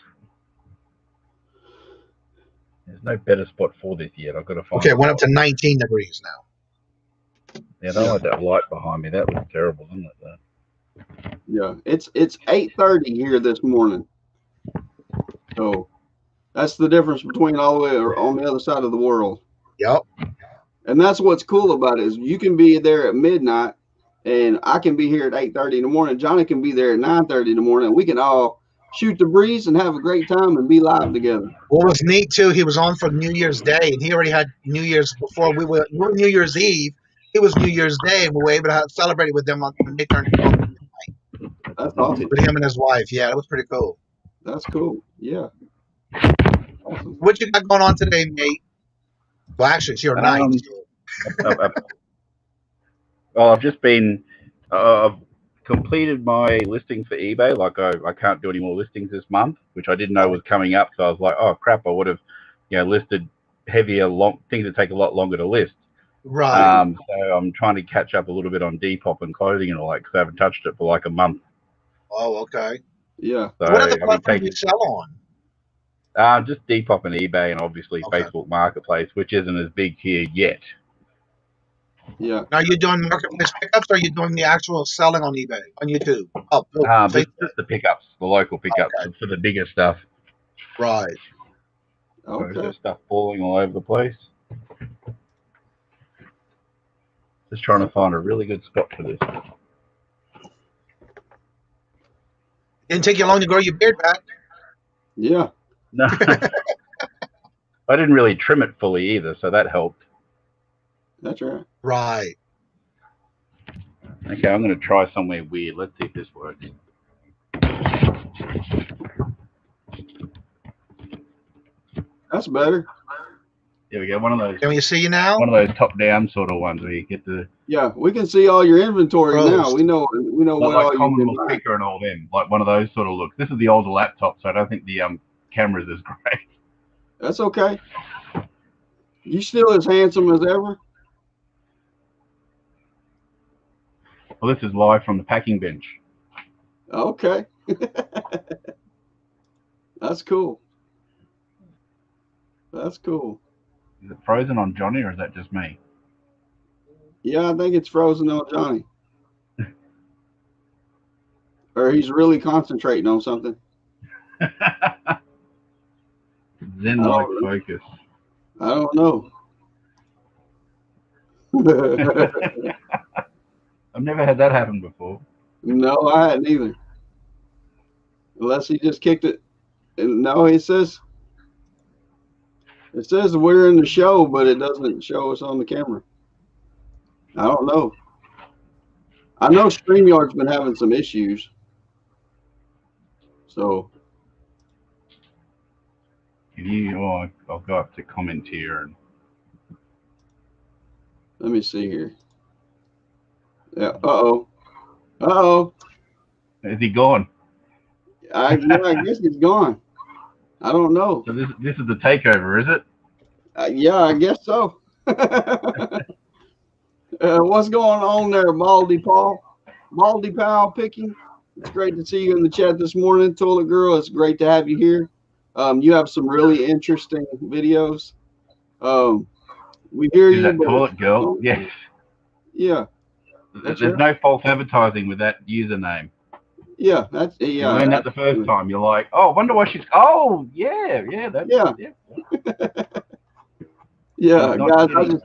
There's no better spot for this yet. I've got to find. Okay, it went up to 19 degrees now. Yeah, I don't like that light behind me. That looks terrible, doesn't it? Yeah, it's 8:30 here this morning. So that's the difference between all the way on the other side of the world. Yep. And that's what's cool about it is you can be there at midnight, and I can be here at 8:30 in the morning. Johnny can be there at 9:30 in the morning. And we can all shoot the breeze and have a great time and be live together. What was neat too, he was on for New Year's Day, and he already had New Year's before we were New Year's Eve. It was New Year's Day, and we were able to celebrate with them on they turned midnight. That's awesome. With him and his wife. Yeah, it was pretty cool. That's cool. Yeah. Awesome. What you got going on today, Nate? Well, actually, it's your night. I've just been. I've completed my listing for eBay. Like I can't do any more listings this month, which I didn't know was coming up. So I was like, oh crap! I would have, listed heavier, things that take a lot longer to list. Right. So I'm trying to catch up a little bit on Depop and clothing and all that because I haven't touched it for like a month. Oh, okay. Yeah. So, what other platforms do you sell on? Just Depop and eBay and obviously Facebook Marketplace, which isn't as big here yet. Yeah. Now, are you doing marketplace pickups, or are you doing the actual selling on eBay, on YouTube? Oh, just the pickups, the local pickups for the bigger stuff. Right. Okay. So there's stuff falling all over the place. Just trying to find a really good spot for this. Didn't take you long to grow your beard back. Yeah. No. I didn't really trim it fully either, so that helped. That's right. Right. Okay, I'm going to try somewhere weird. Let's see if this works. That's better. There we go. One of those. Can we see you now? One of those top-down sort of ones where you get the. Yeah, we can see all your inventory now. We know what all common you little picker and all them, like one of those sort of looks. This is the older laptop, so I don't think the camera's as great. That's okay. You still as handsome as ever. Well, this is live from the packing bench. Okay. That's cool. That's cool. Is it frozen on Johnny, or is that just me? Yeah, I think it's frozen on Johnny. Or he's really concentrating on something. Zen-like focus. I don't know. I've never had that happen before. No, I hadn't either. Unless he just kicked it. No, it says we're in the show, but it doesn't show us on the camera. I don't know. I know StreamYard's been having some issues. So I'll go up to comment here and Let me see here. Yeah. Uh-oh. Uh-oh. Is he gone? I guess he's gone. I don't know. So this is the takeover, is it? Yeah, I guess so. What's going on there, Baldy Paul? Baldy Pal Picking. It's great to see you in the chat this morning, Toilet Girl. It's great to have you here. You have some really interesting videos. We hear Is you. that Toilet Girl? Yes. Yeah. There's no false advertising with that username. Yeah, that's yeah. You learned that the first time. You're like, oh, I wonder why she's. Oh, yeah. Yeah, guys.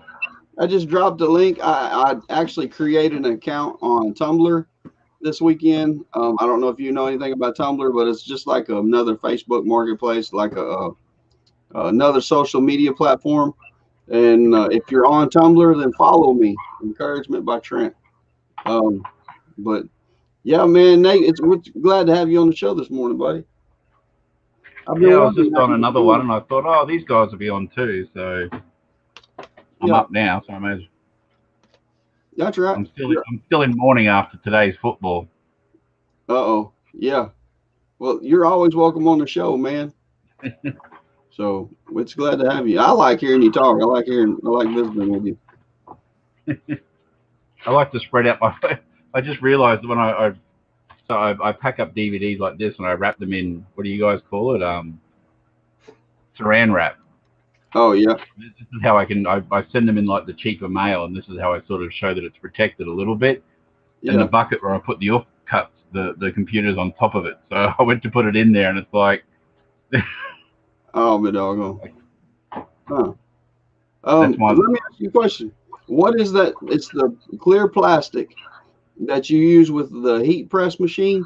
I just dropped a link. I actually created an account on Tumblr this weekend. I don't know if you know anything about Tumblr, but it's just like another Facebook marketplace, like another social media platform. And if you're on Tumblr, then follow me. Encouragement by Trent. But yeah, man, Nate, we're glad to have you on the show this morning, buddy. I was just on another one, and I thought, oh, these guys will be on too. So I'm up now. So I imagine. That's right. I'm still in mourning after today's football. Uh-oh. Yeah. Well, you're always welcome on the show, man. So it's glad to have you. I like hearing you talk. I like visiting with you. I like to spread out my. I just realized when I pack up DVDs like this and I wrap them in, what do you guys call it? Saran wrap. Oh yeah. This is how I send them in like the cheaper mail, and this is how I sort of show that it's protected a little bit. Yeah. And the bucket where I put the cuts, the computer's on top of it. So I went to put it in there, and it's like. Oh, my doggone. Huh. Let me ask you a question. What is that? It's the clear plastic that you use with the heat press machine.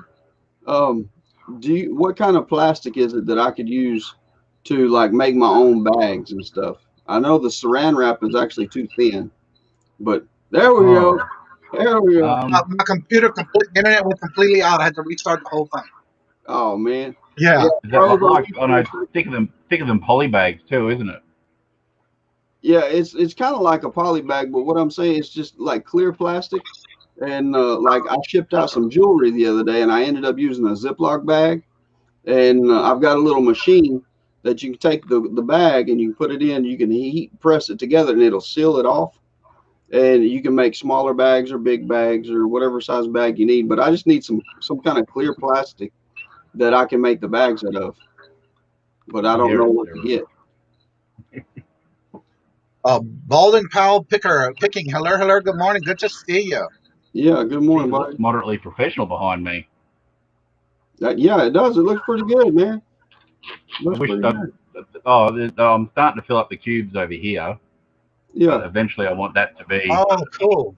What kind of plastic is it that I could use to like make my own bags and stuff? I know the saran wrap is actually too thin, but there we go. There we go. My computer, internet went completely out. I had to restart the whole thing. Oh man. Yeah. Is that like thicker than poly bags too, isn't it? Yeah, it's kind of like a poly bag, but what I'm saying is just like clear plastic. And like I shipped out some jewelry the other day, and I ended up using a Ziploc bag. And I've got a little machine that you can take the bag and you can put it in. You can heat press it together, and it'll seal it off. And you can make smaller bags or big bags or whatever size bag you need. But I just need some kind of clear plastic that I can make the bags out of. But I don't know what to get. Balding Powell Picking. Hello. Good morning. Good to see you. Yeah, good morning, buddy. Moderately professional behind me. Yeah, it does. It looks pretty good, man. I'm starting to fill up the cubes over here. Yeah. Eventually, I want that to be. Oh, cool.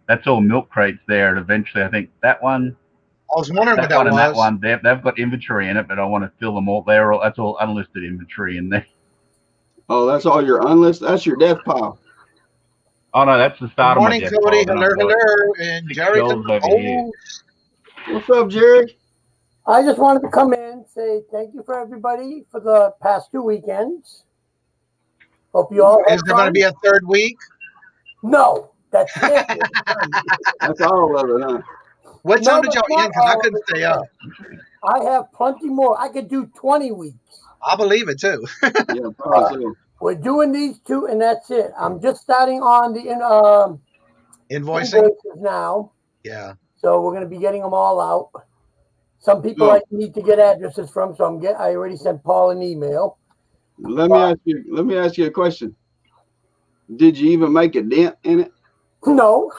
That's all milk crates there, and eventually, I think that one. I was wondering what that was. And that one, they've got inventory in it, but I want to fill them all. That's all unlisted inventory in there. Oh, that's all your unlisted. That's your death pile. Oh no, that's the start of my death Cody. pile. Hello, and Jerry. What's up, Jerry? I just wanted to come in and say thank you for everybody for the past 2 weekends. Hope you all. Is there going to be a third week? No, that's it. That's all of it, huh? What time did y'all end? Because I couldn't stay up. I have plenty more. I could do 20 weeks. I believe it too. Yeah, probably. We're doing these 2, and that's it. I'm just starting on the invoicing now. Yeah. So we're going to be getting them all out. Some people I need to get addresses from, so I already sent Paul an email. Let me ask you a question. Did you even make a dent in it? No.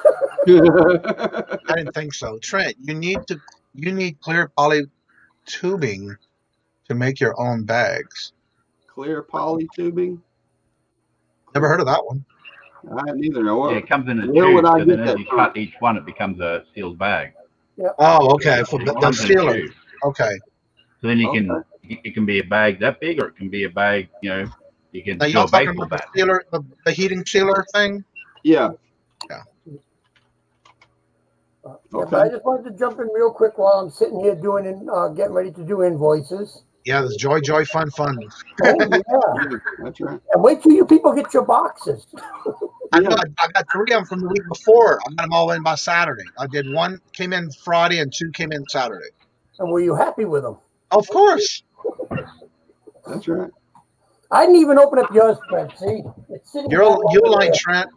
I didn't think so. Trent, you need clear poly tubing to make your own bags. Clear poly tubing? Never heard of that one. I hadn't either. Yeah, it comes in a tube, so then as you cut each one, it becomes a sealed bag. Yep. Oh, okay. For the sealer. Okay. So then it can be a bag that big, or it can be a bag, you can now, still bake the bag. The heating sealer thing? Yeah. Yeah. But I just wanted to jump in real quick while I'm sitting here getting ready to do invoices. Yeah, there's joy, fun. Oh, yeah. That's right. And wait till you people get your boxes. I know. I got 3 of them from the week before. I got them all in by Saturday. I did 1 came in Friday and 2 came in Saturday. And were you happy with them? Of course. That's right. I didn't even open up yours, Trent. See, it's sitting. Uline, Trent.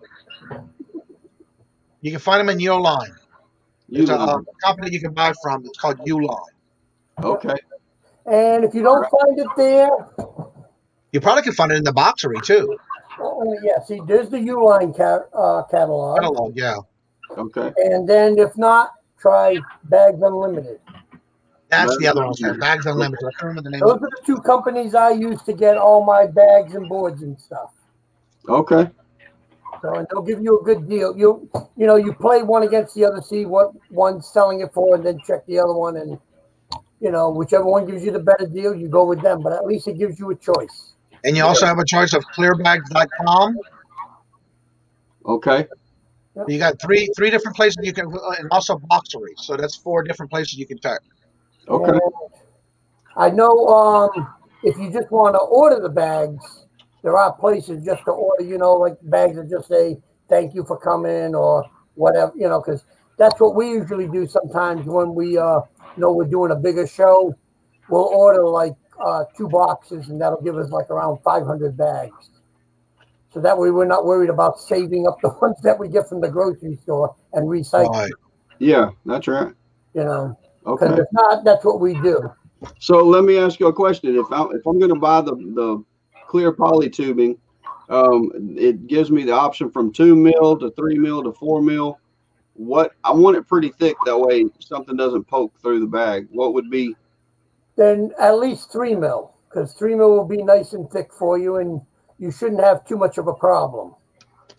You can find them in Uline. There's a company you can buy from. It's called Uline. Okay. And if you don't find it there, you probably can find it in the Boxery too. Yeah. See, there's the Uline catalog. Catalog, yeah. Okay. And then if not, try Bags Unlimited. That's the other one. Bags Unlimited. I can't remember the name. Those are the 2 companies I use to get all my bags and boards and stuff. Okay. So, and they'll give you a good deal. You play one against the other, see what one's selling it for, and then check the other one, and whichever one gives you the better deal, you go with them. But at least it gives you a choice. And you also have a choice of clearbags.com. Okay. You got three different places you can, and also Boxery. So that's 4 different places you can check. Okay. And I know if you just want to order the bags, there are places just to order, like bags that just say, thank you for coming or whatever, because that's what we usually do sometimes when we, we're doing a bigger show. We'll order like 2 boxes, and that'll give us like around 500 bags. So that way we're not worried about saving up the ones that we get from the grocery store and recycle. Right. Yeah, that's right. Because Okay. if not, that's what we do. So let me ask you a question. If I'm going to buy the clear poly tubing, it gives me the option from 2 mil to 3 mil to 4 mil. What I want it pretty thick, that way something doesn't poke through the bag. What would be? Then at least 3 mil, because 3 mil will be nice and thick for you, and you shouldn't have too much of a problem.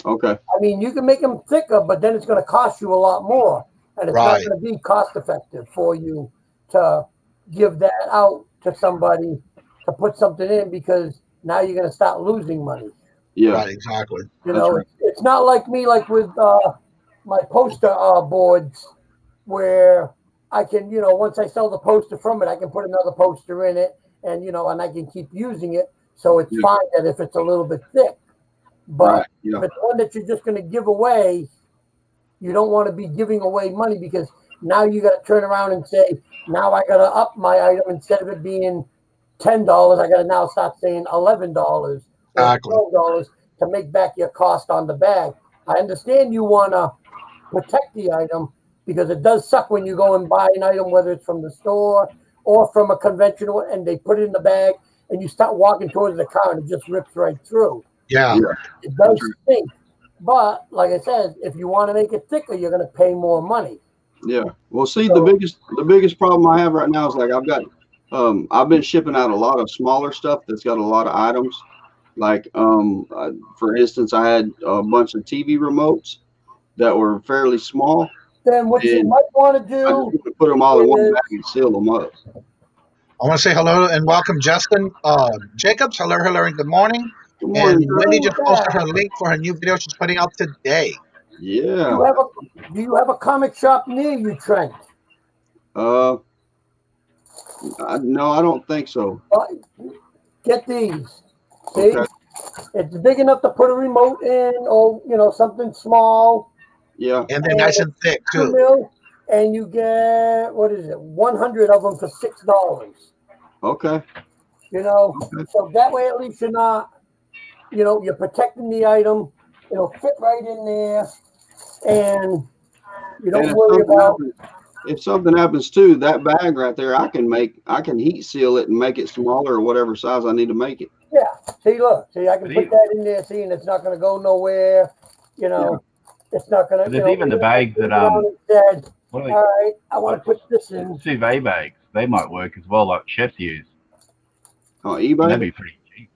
Okay. I mean, you can make them thicker, but then it's going to cost you a lot more, and it's not going to be cost effective for you to give that out to somebody to put something in, because now you're going to start losing money. Yeah. Right, exactly. Right. It's not like me, like with my poster boards, where I can, once I sell the poster from it, I can put another poster in it, and and I can keep using it. So it's fine that if it's a little bit thick. But if it's one that you're just going to give away, you don't want to be giving away money, because now you got to turn around and say, now I got to up my item. Instead of it being $10, I got to now start saying $11 or $12 to make back your cost on the bag. I understand you want to protect the item, because it does suck when you go and buy an item, whether it's from the store or from a conventional, and they put it in the bag and you start walking towards the car and it just rips right through. Yeah. It does stink. But like I said, if you want to make it thicker, you're going to pay more money. Yeah. Well, see, the biggest problem I have right now is like I've been shipping out a lot of smaller stuff that's got a lot of items. Like, for instance, I had a bunch of TV remotes that were fairly small. Then what you might want to do, I just put them all in one bag and seal them up. I want to say hello and welcome Justin Jacobs. Hello, and good morning. Good morning. And Wendy just posted her link for her new video she's putting out today. Yeah. Do you have a comic shop near you, Trent? No, I don't think so. Get these. See, it's big enough to put a remote in, or something small. Yeah, and they're nice and thick too. And you get 100 of them for $6. Okay. So that way at least you're not, you're protecting the item. It'll fit right in there, and you don't worry about. If something happens to that bag right there, I can heat seal it and make it smaller or whatever size I need to make it. Yeah. See, I can put that in there. See, and it's not going to go nowhere. It's not going to. There's even the bags that all right, I want to put this in. Suvet bags. They might work as well, like chefs use. Oh, eBay. That'd be pretty cheap.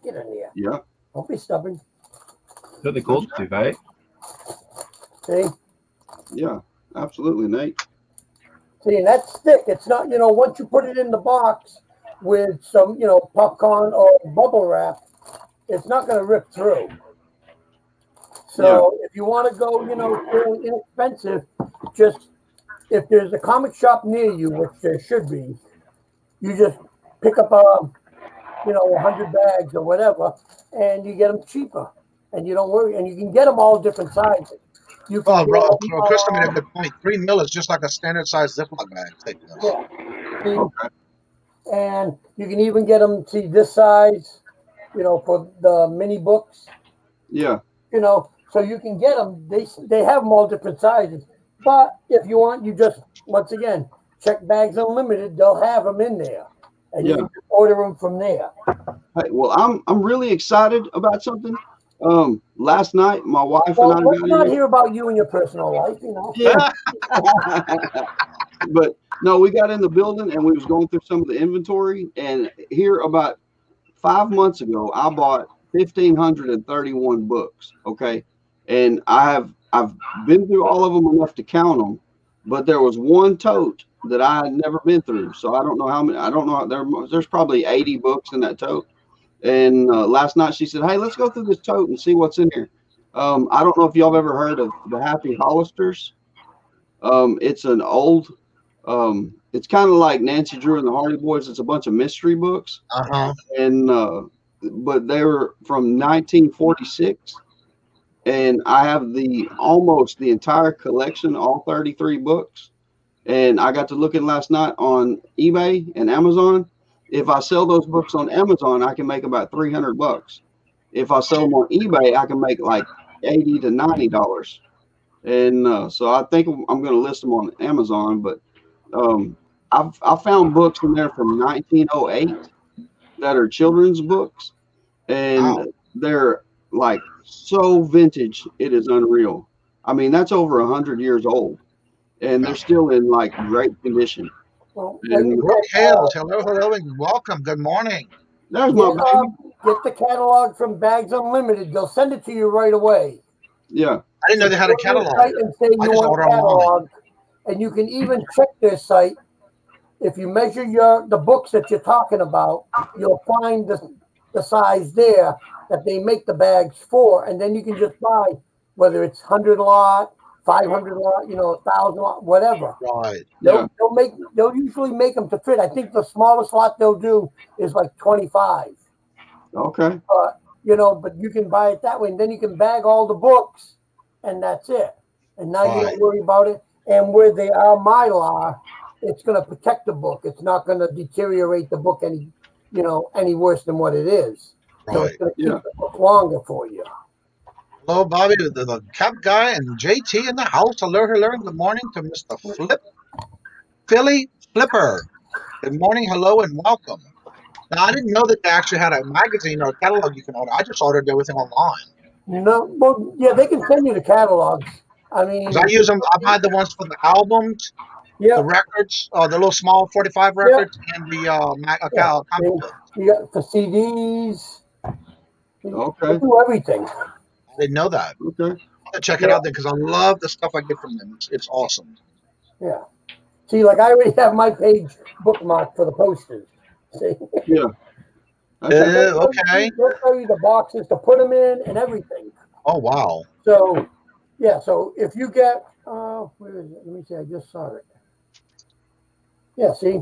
Get in there. Yeah. Don't be stubborn. What they called, Suvet? See? Yeah, absolutely, Nate. See, and that's thick. It's not, once you put it in the box with some, popcorn or bubble wrap, it's not going to rip through. So if you want to go, fairly inexpensive, just if there's a comic shop near you, which there should be, you just pick up 100 bags or whatever, and you get them cheaper, and you don't worry, and you can get them all different sizes. You can Chris made a good point. 3 mil is just like a standard size Ziploc bag. Yeah. Okay. And you can even get them this size, for the mini books. Yeah. So you can get them. They have them all different sizes. But if you want, you just once again check Bags Unlimited. They'll have them in there, and you can just order them from there. Hey, well, I'm really excited about something. Last night, my wife and I. Let's not hear about you and your personal life, Yeah. But no, we got in the building and we was going through some of the inventory. And here, about 5 months ago, I bought 1,531 books. Okay, and I've been through all of them enough to count them, but there was one tote that I had never been through. So I don't know how many. I don't know. There's probably 80 books in that tote. And last night she said, "Hey, let's go through this tote and see what's in here." I don't know if y'all have ever heard of the Happy Hollisters. It's an old, it's kind of like Nancy Drew and the Hardy Boys. It's a bunch of mystery books. And but they were from 1946, and I have almost the entire collection, all 33 books. And I got to looking last night on eBay and Amazon. If I sell those books on Amazon, I can make about $300. If I sell them on eBay, I can make like $80 to $90. And so I think I'm going to list them on Amazon. But I found books in there from 1908 that are children's books, and they're like so vintage, it is unreal. I mean, that's over 100 years old, and they're still in like great condition. And Brooke Hales, hello, and welcome. Good morning. There's my baby. Get the catalog from Bags Unlimited. They'll send it to you right away. Yeah, I didn't know they had a catalog. And say you want a catalog, and you can even check their site. If you measure the books that you're talking about, you'll find the size there that they make the bags for, and then you can just buy whether it's 100 lot, 500 lot, 1,000 lot, whatever. Right. They'll usually make them to fit. I think the smallest lot they'll do is like 25. Okay. But you can buy it that way, and then you can bag all the books, and that's it. And now you don't worry about it. And where they are Mylar, it's going to protect the book. It's not going to deteriorate the book any worse than what it is. So it's going to keep the book longer for you. Hello, Bobby, the Cap Guy, and JT in the house. Hello, and good morning to Mr. Philly Flipper. Good morning, hello, and welcome. Now, I didn't know that they actually had a magazine or a catalog you can order. I just ordered everything online. No, well, yeah, they can send you the catalogs. I mean, I use them. I buy the ones for the albums, the records, the little small 45 records, and the you got the CDs. Okay. They do everything. I didn't know that. Okay. I'll check it out there because I love the stuff I get from them. It's awesome. Yeah. See, like I already have my page bookmarked for the posters. See? Yeah. Okay. They'll tell you the boxes to put them in and everything. Oh, wow. So, yeah. So if you get, where is it? Let me see. I just saw it. Yeah. See.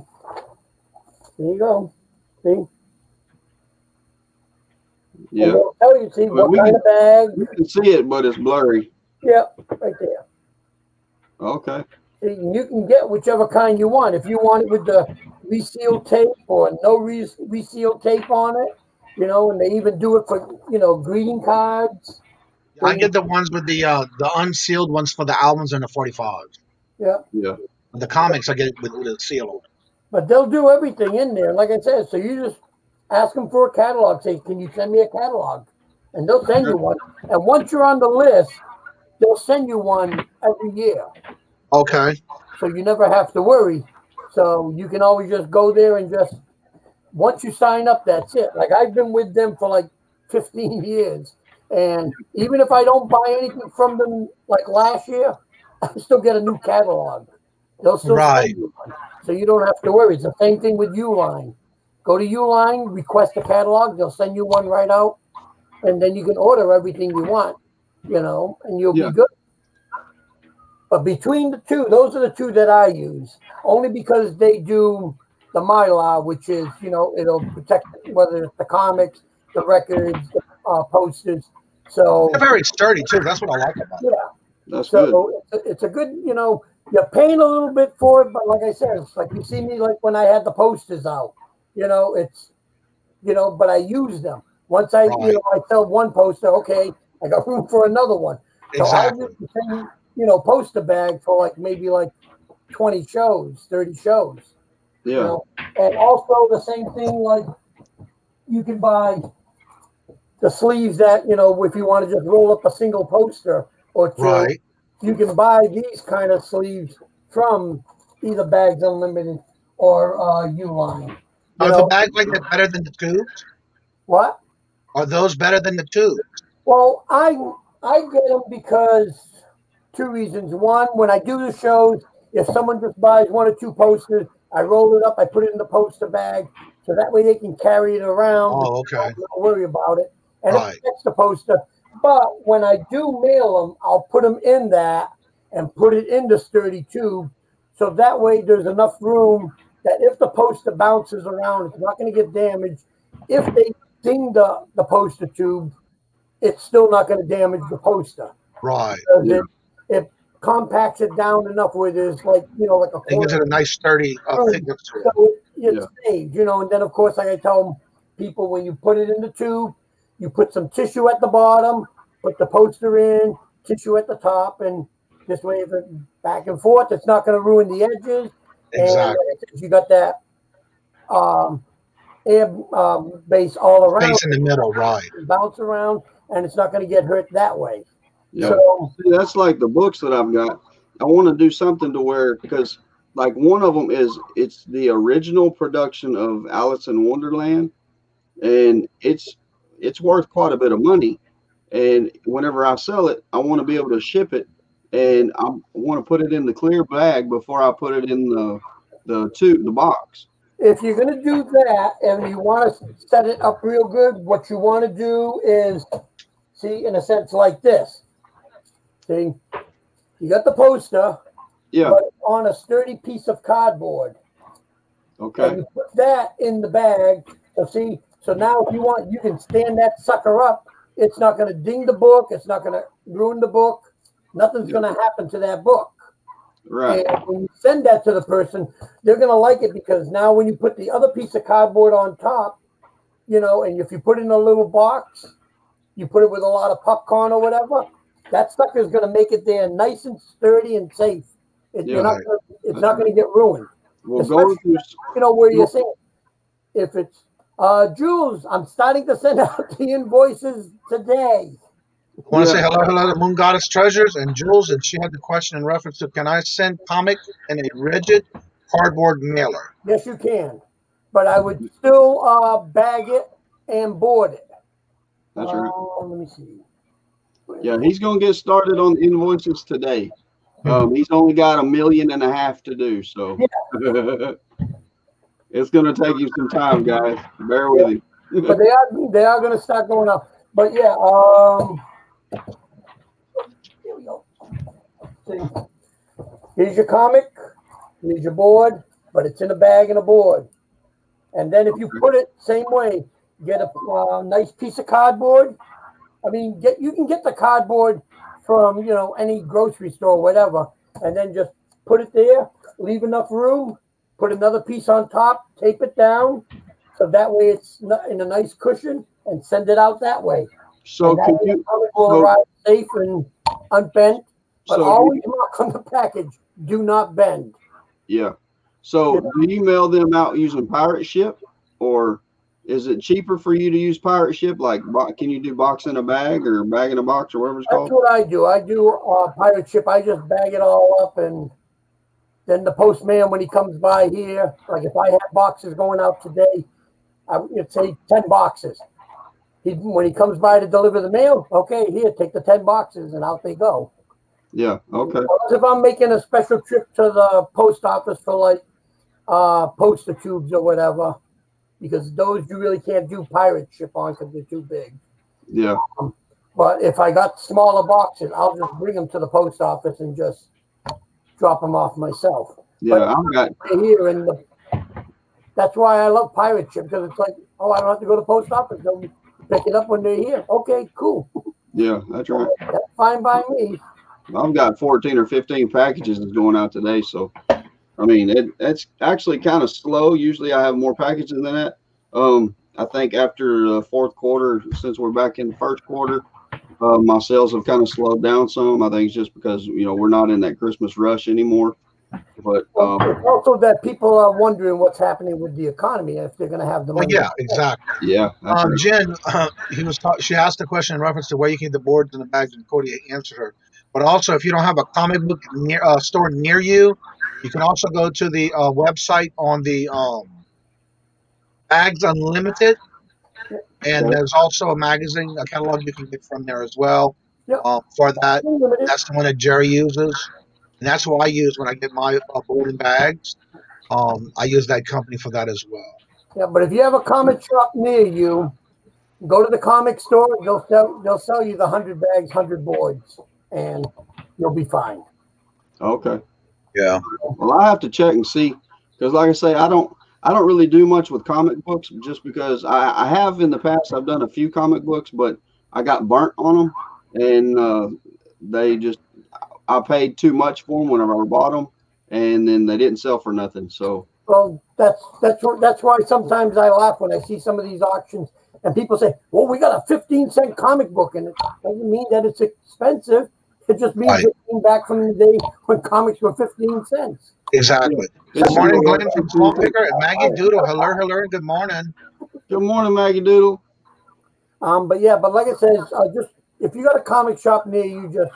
There you go. See. Yeah. And they'll tell you, see, what kind of bag. You can see it, but it's blurry. Yeah, right there. Okay. See, you can get whichever kind you want. If you want it with the reseal tape or no reseal tape on it, and they even do it for, greeting cards. I get the ones with the unsealed ones for the albums and the 45s. Yeah. Yeah. The comics, I get it with the seal on it. But they'll do everything in there. Like I said, so you just ask them for a catalog. Say, can you send me a catalog? And they'll send you one. And once you're on the list, they'll send you one every year. Okay. So you never have to worry. So you can always just go there and just, once you sign up, that's it. Like I've been with them for like 15 years. And even if I don't buy anything from them like last year, I still get a new catalog. They'll still send you one. So you don't have to worry. It's the same thing with Uline. Go to Uline, request a catalog. They'll send you one right out. And then you can order everything you want, and you'll be good. But between the two, those are the two that I use. Only because they do the Mylar, which is, you know, it'll protect whether it's the comics, the records, posters. So they're very sturdy too. That's what I like about it. yeah, That's so it's a good, you know, you're paying a little bit for it, but like I said, it's like you see me like when I had the posters out, you know, it's, you know, but I use them. Once I, you know, I sell one poster, okay, I got room for another one. So Exactly. I'll use the same, you know, poster bag for like maybe like 20 shows, 30 shows. Yeah. You know? And also the same thing, like you can buy the sleeves that, you know, if you want to just roll up a single poster or two, Right. you can buy these kind of sleeves from either Bags Unlimited or Uline. Are the bags like that better than the tubes? What? Are those better than the tubes? Well, I get them because two reasons. One, when I do the shows, if someone just buys one or two posters, I roll it up, I put it in the poster bag, so that way they can carry it around. Oh, okay. Don't worry about it. And Right. it protects the poster. But when I do mail them, I'll put them in that and put it in the sturdy tube, so that way there's enough room that if the poster bounces around, it's not going to get damaged. If they ding the poster tube, it's still not going to damage the poster. Right. Yeah. It compacts it down enough where there's like, you know, like a It gives it a nice sturdy thickness to it. so it's saved, you know. And then of course, like I tell people, when you put it in the tube, you put some tissue at the bottom, put the poster in, tissue at the top, and this way if it's back and forth, it's not going to ruin the edges. Exactly. And you got that air base all around. Space in the middle, right. Bounce around, and it's not going to get hurt that way. Yeah. So, see, that's like the books that I've got. I want to do something to where, because like one of them is, it's the original production of Alice in Wonderland, and it's worth quite a bit of money. And whenever I sell it, I want to be able to ship it, and I want to put it in the clear bag before I put it in the box. if you're going to do that and you want to set it up real good, what you want to do is, see, in a sense like this. See, you got the poster, Yeah. but on a sturdy piece of cardboard. Okay. And you put that in the bag. So see, so now if you want, you can stand that sucker up. It's not going to ding the book. It's not going to ruin the book. Nothing's going to happen to that book. Right. And when you send that to the person, they're going to like it, because now when you put the other piece of cardboard on top, you know, and if you put it in a little box, you put it with a lot of popcorn or whatever, that sucker is going to make it there nice and sturdy and safe. You're not gonna, it's not going to get ruined. We'll go through. You know, where you're saying, if it's Jules, I'm starting to send out the invoices today. I want to say hello to Moon Goddess Treasures and Jules, and she had the question in reference to, can I send comics in a rigid cardboard mailer? Yes, you can, but I would still bag it and board it. That's right. Let me see. Yeah, he's going to get started on invoices today. He's only got 1.5 million to do, so it's going to take you some time, guys. Bear with him. But they are going to start going up. But yeah, here we go. See, here's your comic, here's your board, but it's in a bag and a board. And then if you put it same way, get a nice piece of cardboard. I mean, you can get the cardboard from, you know, any grocery store or whatever, and then just put it there, leave enough room, put another piece on top, tape it down, so that way it's in a nice cushion, and send it out that way. So and could you will arrive safe and unbent, but So always mark on the package, do not bend. Yeah. So do you mail them out using pirate ship, or is it cheaper for you to use pirate ship? Like, can you do box in a bag or bag in a box or whatever it's called? That's what I do. I do pirate ship. I just bag it all up, and then the postman, when he comes by here, like if I have boxes going out today, I would say 10 boxes. When he comes by to deliver the mail, okay, here, take the 10 boxes, and out they go. Yeah. Okay. If I'm making a special trip to the post office for like poster tubes or whatever, because those you really can't do pirate ship on because they're too big. Yeah. But if I got smaller boxes, I'll just bring them to the post office and just drop them off myself. Yeah. But I've got. here in the That's why I love pirate ship, because it's like, oh, I don't have to go to the post office. They'll pick it up when they're here. Okay, cool. Yeah, that's right. That's fine by me. I've got 14 or 15 packages that's going out today. So, I mean, it's actually kind of slow. Usually I have more packages than that. I think after the fourth quarter, since we're back in the first quarter, my sales have kind of slowed down some. I think it's just because, we're not in that Christmas rush anymore. But it's also that people are wondering what's happening with the economy, if they're going to have the money. Yeah, exactly. Yeah. That's right. Jen, she asked a question in reference to where you can get the boards and the bags, and Cody answered her. But also, if you don't have a comic book store near you, you can also go to the website on the Bags Unlimited, and there's also a magazine, a catalog you can get from there as well. Yep. For that, that's the one that Jerry uses, and that's what I use when I get my board and bags. I use that company for that as well. Yeah, but if you have a comic shop near you, go to the comic store. They'll sell you the 100 bags, 100 boards, and you'll be fine. Okay. Yeah. Well, I have to check and see, because like I say, I don't really do much with comic books, just because I have in the past. I've done a few comic books, but I got burnt on them, and I paid too much for them whenever I bought them, and then they didn't sell for nothing. So. Well, that's why sometimes I laugh when I see some of these auctions and people say, "Well, we got a 15-cent comic book," and it doesn't mean that it's expensive. It just means it came back from the day when comics were 15 cents. Exactly. Good morning, Glenn from Small Picker, and Maggie Doodle. Hello. Good morning. Good morning, Maggie Doodle. But like I said, just if you got a comic shop near you, just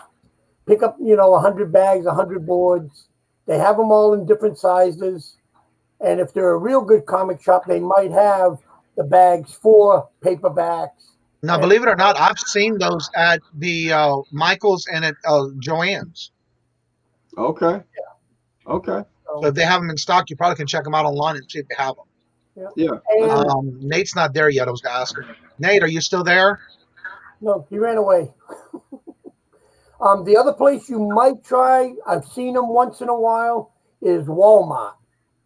pick up 100 bags, 100 boards. They have them all in different sizes. And if they're a real good comic shop, they might have the bags for paperbacks. Now, believe it or not, I've seen those at the Michael's and at Joann's. Okay. Yeah. Okay. So if they have them in stock, you probably can check them out online and see if they have them. Yeah. Nate's not there yet. I was asking. Nate, are you still there? No, he ran away. The other place you might try, I've seen them once in a while, is Walmart.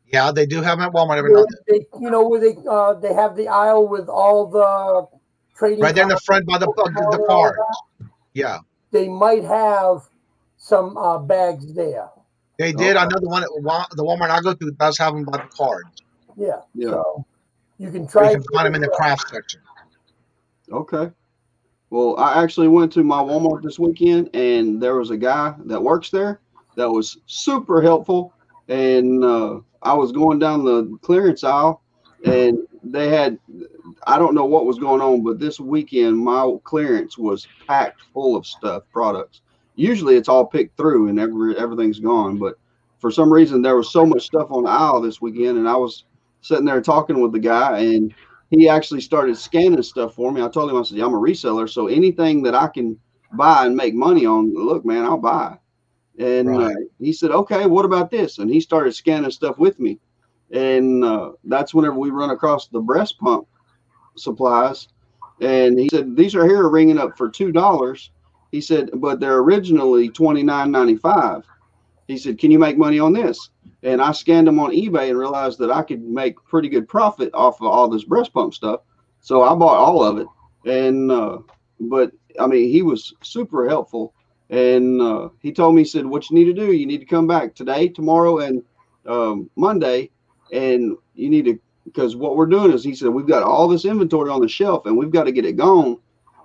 Yeah, they do have them at Walmart every now and then. Where they have the aisle with all the trading. Right there in the front by the cards. Yeah. They might have some bags there. They did. I know the one at the Walmart I go to does have them by the cards. Yeah. Yeah. So you can try. You can find them in the craft section. Okay. Well, I actually went to my Walmart this weekend, and there was a guy that works there that was super helpful. And I was going down the clearance aisle, and they had, I don't know what was going on, but this weekend my clearance was packed full of stuff, products. Usually it's all picked through and everything's gone, but for some reason there was so much stuff on the aisle this weekend, and I was sitting there talking with the guy, and he actually started scanning stuff for me. I told him, I said, I'm a reseller, so anything that I can buy and make money on, look, man, I'll buy. And he said, okay, what about this? And he started scanning stuff with me. And that's whenever we run across the breast pump supplies. And he said, these are here ringing up for $2. He said, but they're originally $29.95. He said, can you make money on this? And I scanned them on eBay and realized that I could make pretty good profit off of all this breast pump stuff. So I bought all of it. And, but I mean, he was super helpful. And he told me, he said, what you need to do, you need to come back today, tomorrow, and Monday. And you need to, because what we're doing is, he said, we've got all this inventory on the shelf and we've got to get it gone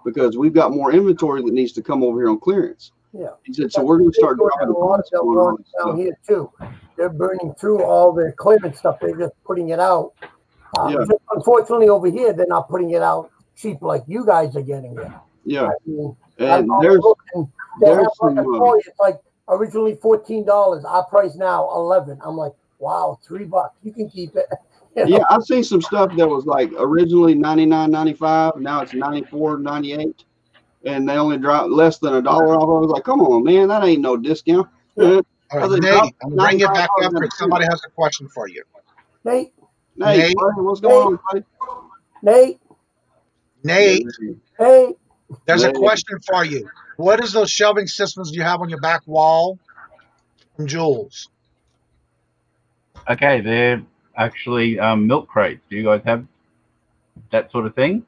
because we've got more inventory that needs to come over here on clearance. Yeah. He said, so we're going to start dropping a lot of stuff down here too. They're burning through all their clearance stuff. They're just putting it out. Unfortunately, over here, they're not putting it out cheap like you guys are getting it. Yeah. I mean, and there's like a toy. It's like originally $14. Our price now $11. I'm like, wow, $3. You can keep it. Yeah, I've seen some stuff that was like originally $99.95. Now it's $94.98, and they only dropped less than $1 off. I was like, come on, man, that ain't no discount. All right, Nate, I'm bringing it back up because somebody has a question for you. Nate, buddy, what's going on, buddy? Nate. Hey. There's a question for you. What is those shelving systems you have on your back wall from Jules? Okay, they're actually milk crates. Do you guys have that sort of thing?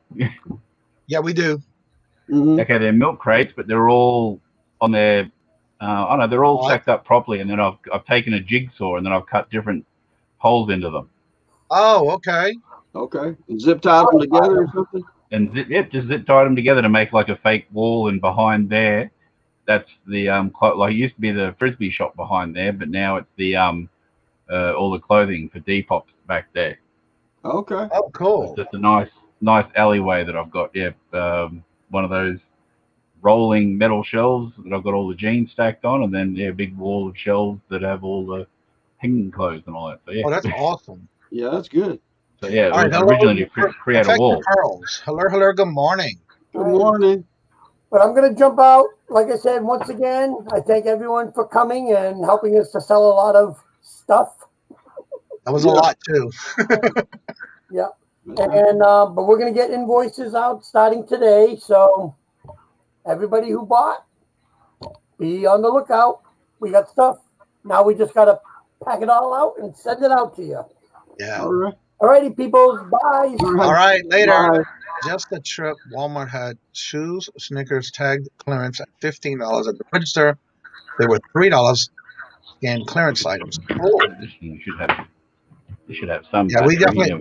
Yeah, we do. Mm-hmm. Okay, they're milk crates, but they're all on their, I don't know, they're all stacked up properly, and then I've taken a jigsaw and then I've cut different holes into them. Oh, okay. Okay. And zip tied them together or something? And just zip tied them together to make like a fake wall, and behind there, that's the like it used to be the frisbee shop behind there, but now it's the all the clothing for Depop's back there. Okay. Oh, cool. It's just a nice alleyway that I've got. Yeah, one of those rolling metal shelves that I've got all the jeans stacked on, and then a big wall of shelves that have all the hanging clothes and all that. So yeah. Oh, that's awesome. Yeah, that's good. So yeah, it All was right, originally to create a wall. Hello, good morning. Good morning. But I'm going to jump out. Like I said, once again, I thank everyone for coming and helping us to sell a lot of stuff. That was a lot too. Yeah. And but we're going to get invoices out starting today. So everybody who bought, be on the lookout. We got stuff. Now we just got to pack it all out and send it out to you. Yeah. All right. All righty, people. Bye. All right, later. Bye. Just a trip. Walmart had shoes, Snickers tagged clearance at $15 at the register. They were $3 in clearance items. Cool. You should have some. Yeah, we definitely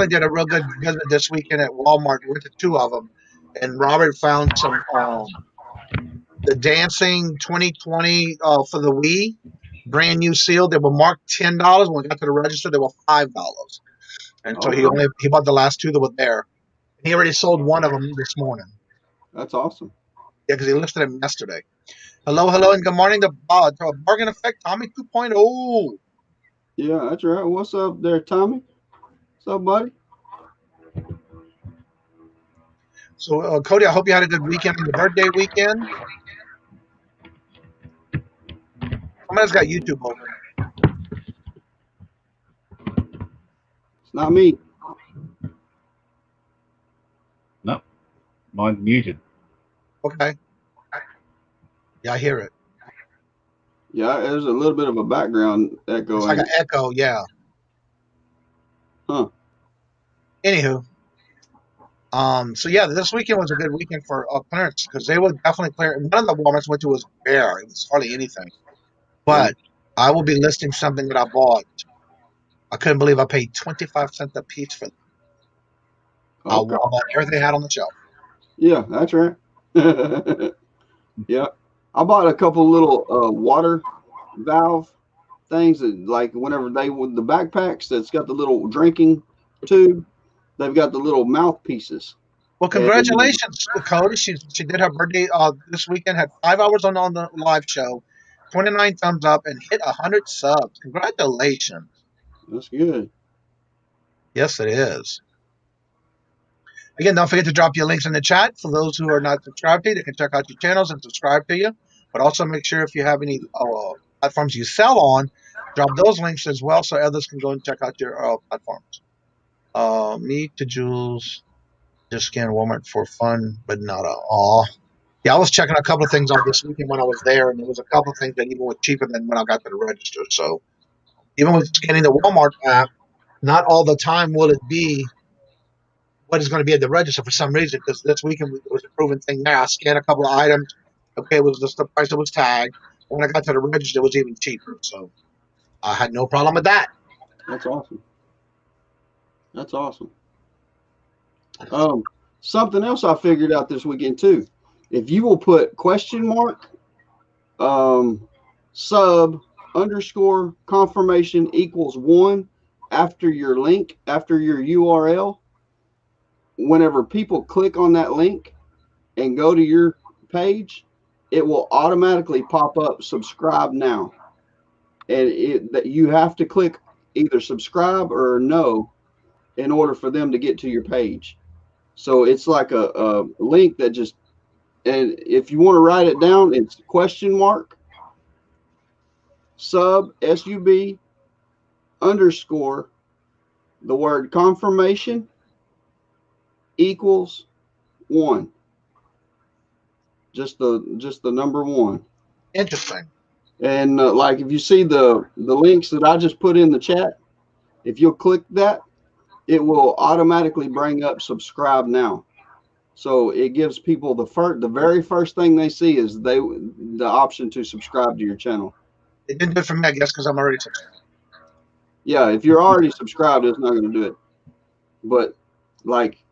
did a real good visit this weekend at Walmart. We went to 2 of them, and Robert found some the Dancing 2020 for the Wii, brand new seal. They were marked $10. When we got to the register, they were $5. And so he bought the last 2 that were there. He already sold one of them this morning. That's awesome. Yeah, because he listed them yesterday. Hello, and good morning to Bargain Effect Tommy 2.0. Yeah, that's right. What's up there, Tommy? What's up, buddy? So, Cody, I hope you had a good weekend on the birthday weekend. Somebody's got YouTube open. It's not me. No, mine's muted. Okay. Yeah, I hear it. Yeah, there's a little bit of a background echo. It's like an echo, yeah. Huh. Anywho. So yeah, this weekend was a good weekend for clearance because they will definitely clear. One of the Walmarts went to was bare. It was hardly anything. But I will be listing something that I bought. I couldn't believe I paid 25 cents a piece for them. Okay. I bought everything they had on the shelf. Yeah, that's right. Yeah. I bought a couple little water valve things that, like, whenever they with the backpacks that's got the little drinking tube, they've got the little mouthpieces. Well, congratulations to Cody. She did her birthday this weekend, had 5 hours on the live show, 29 thumbs up, and hit 100 subs. Congratulations. That's good. Yes, it is. Again, don't forget to drop your links in the chat. For those who are not subscribed to you, they can check out your channels and subscribe to you. But also make sure if you have any platforms you sell on, drop those links as well so others can go and check out your platforms. Me to Jules, just scanned Walmart for fun, but not all. Yeah, I was checking a couple of things out this weekend when I was there, and there was a couple of things that even were cheaper than when I got to the register. So even with scanning the Walmart app, not all the time will it be what is going to be at the register for some reason, because this weekend it was a proven thing there. I scanned a couple of items. Okay, it was just the price that was tagged. When I got to the register, it was even cheaper. So I had no problem with that. That's awesome. That's awesome. Something else I figured out this weekend too. If you will put !, sub _ confirmation = 1 after your link, after your URL, whenever people click on that link and go to your page, it will automatically pop up subscribe now. And that you have to click either subscribe or no in order for them to get to your page. So it's like a link that just, and if you want to write it down, it's !, sub, SUB, _ the word confirmation = 1. Just the number 1. Interesting. And like if you see the links that I just put in the chat, If you'll click that, it will automatically bring up subscribe now. So it gives people the very first thing they see is the option to subscribe to your channel. It didn't do it for me, I guess, because I'm already subscribed. Yeah, if you're already subscribed, it's not going to do it. But like,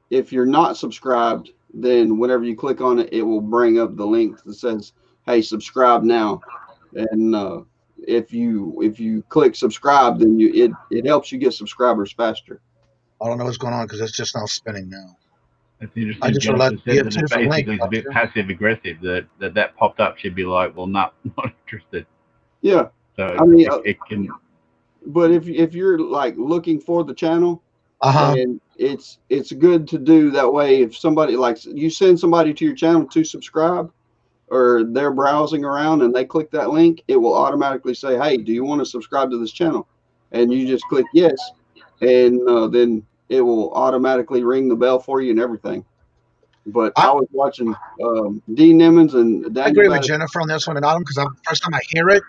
if you're not subscribed, then whenever you click on it, it will bring up the link that says, "Hey, subscribe now." And if you click subscribe, then it helps you get subscribers faster. I don't know what's going on because it's just now spinning now. It's interesting. I just Jennifer said that it basically link, is a bit passive aggressive. That popped up should be like, well, not interested. Yeah. So I mean, it can. But if you're like looking for the channel, and it's good to do that way. If somebody you send somebody to your channel to subscribe, or they're browsing around and they click that link, it will automatically say, "Hey, do you want to subscribe to this channel?" And you just click yes, and then it will automatically ring the bell for you and everything. But I was watching D. Nimmons and Daniel. I agree with Jennifer on this one, and Adam, because the first time I hear it,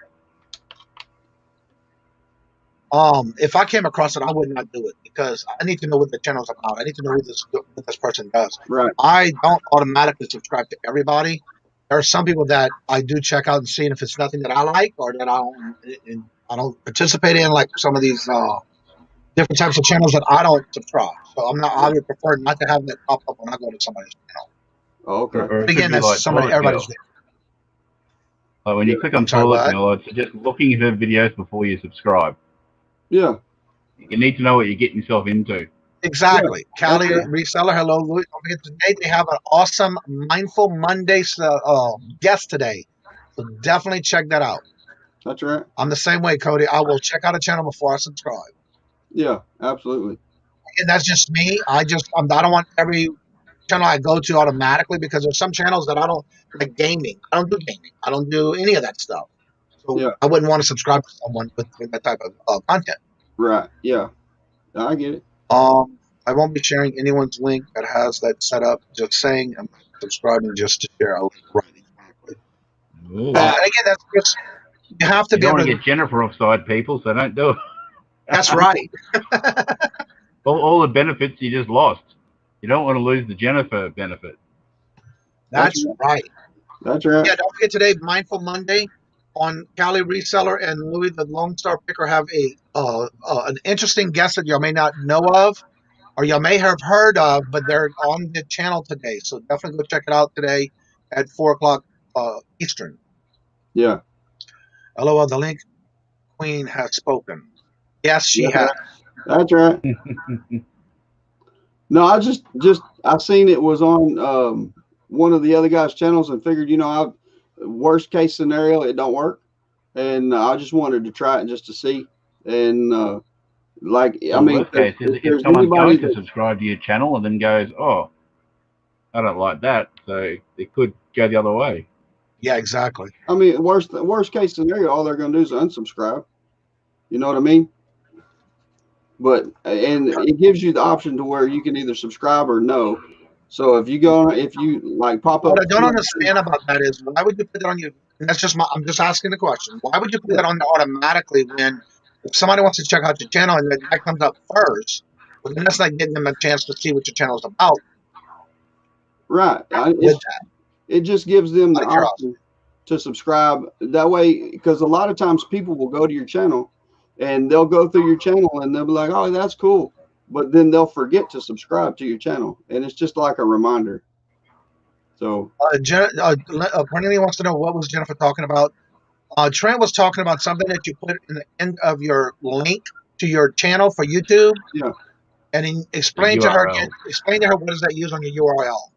if I came across it, I would not do it because I need to know what the channel's about. I need to know what this person does. Right. I don't automatically subscribe to everybody. There are some people that I do check out and see, and if it's nothing that I like or that I don't participate in, like some of these different types of channels that I don't subscribe. So I would prefer not to have that pop up when I go to somebody's channel. Oh, okay. But again, that's like everybody's there. Like when you click on Toilet Girl, it's just looking at her videos before you subscribe. Yeah. You need to know what you're getting yourself into. Exactly. Yeah. Callie, Reseller, hello. Don't forget, today they have an awesome Mindful Monday guest today. So definitely check that out. That's right. I'm the same way, Cody. I will check out a channel before I subscribe. Yeah, absolutely. And that's just me. I don't want every channel I go to automatically because there's some channels that I don't like gaming. I don't do gaming. I don't do any of that stuff. So yeah. I wouldn't want to subscribe to someone with that type of content. Right. Yeah. I get it. I won't be sharing anyone's link that has that set up. Just saying I'm subscribing just to share out right exactly. Again, that's just you have to be able to get Jennifer offside, people. So don't do it. That's right. all the benefits you just lost. You don't want to lose the Jennifer benefit. That's right. That's right. Yeah, don't forget today, Mindful Monday, on Callie Reseller and Louis the Lone Star Picker have an interesting guest that you may not know of, or you may have heard of, but they're on the channel today. So definitely go check it out today at 4:00 Eastern. Yeah. LOL, the link queen has spoken. Yes, she has. That's right. No, I seen it was on one of the other guys' channels and figured, worst case scenario, it don't work. And I just wanted to try it just to see. And worst case is if someone's going to subscribe to your channel and then goes, "Oh, I don't like that," so it could go the other way. Yeah, exactly. I mean, worst case scenario, all they're going to do is unsubscribe. You know what I mean? And it gives you the option to where you can either subscribe or no. So if you pop up. What I don't understand about that is why would you put that on you? That's just I'm just asking the question. Why would you put that on automatically when if somebody wants to check out your channel and that comes up first? Well, then that's not getting them a chance to see what your channel is about. Right. It just gives them the option to subscribe that way, because a lot of times people will go to your channel and they'll go through your channel and they'll be like, "Oh, that's cool," but then they'll forget to subscribe to your channel, and it's just like a reminder. So Cornelia wants to know what was Jennifer talking about. Trent was talking about something that you put in the end of your link to your channel for YouTube. Yeah. And he explain to her what does that use on your URL.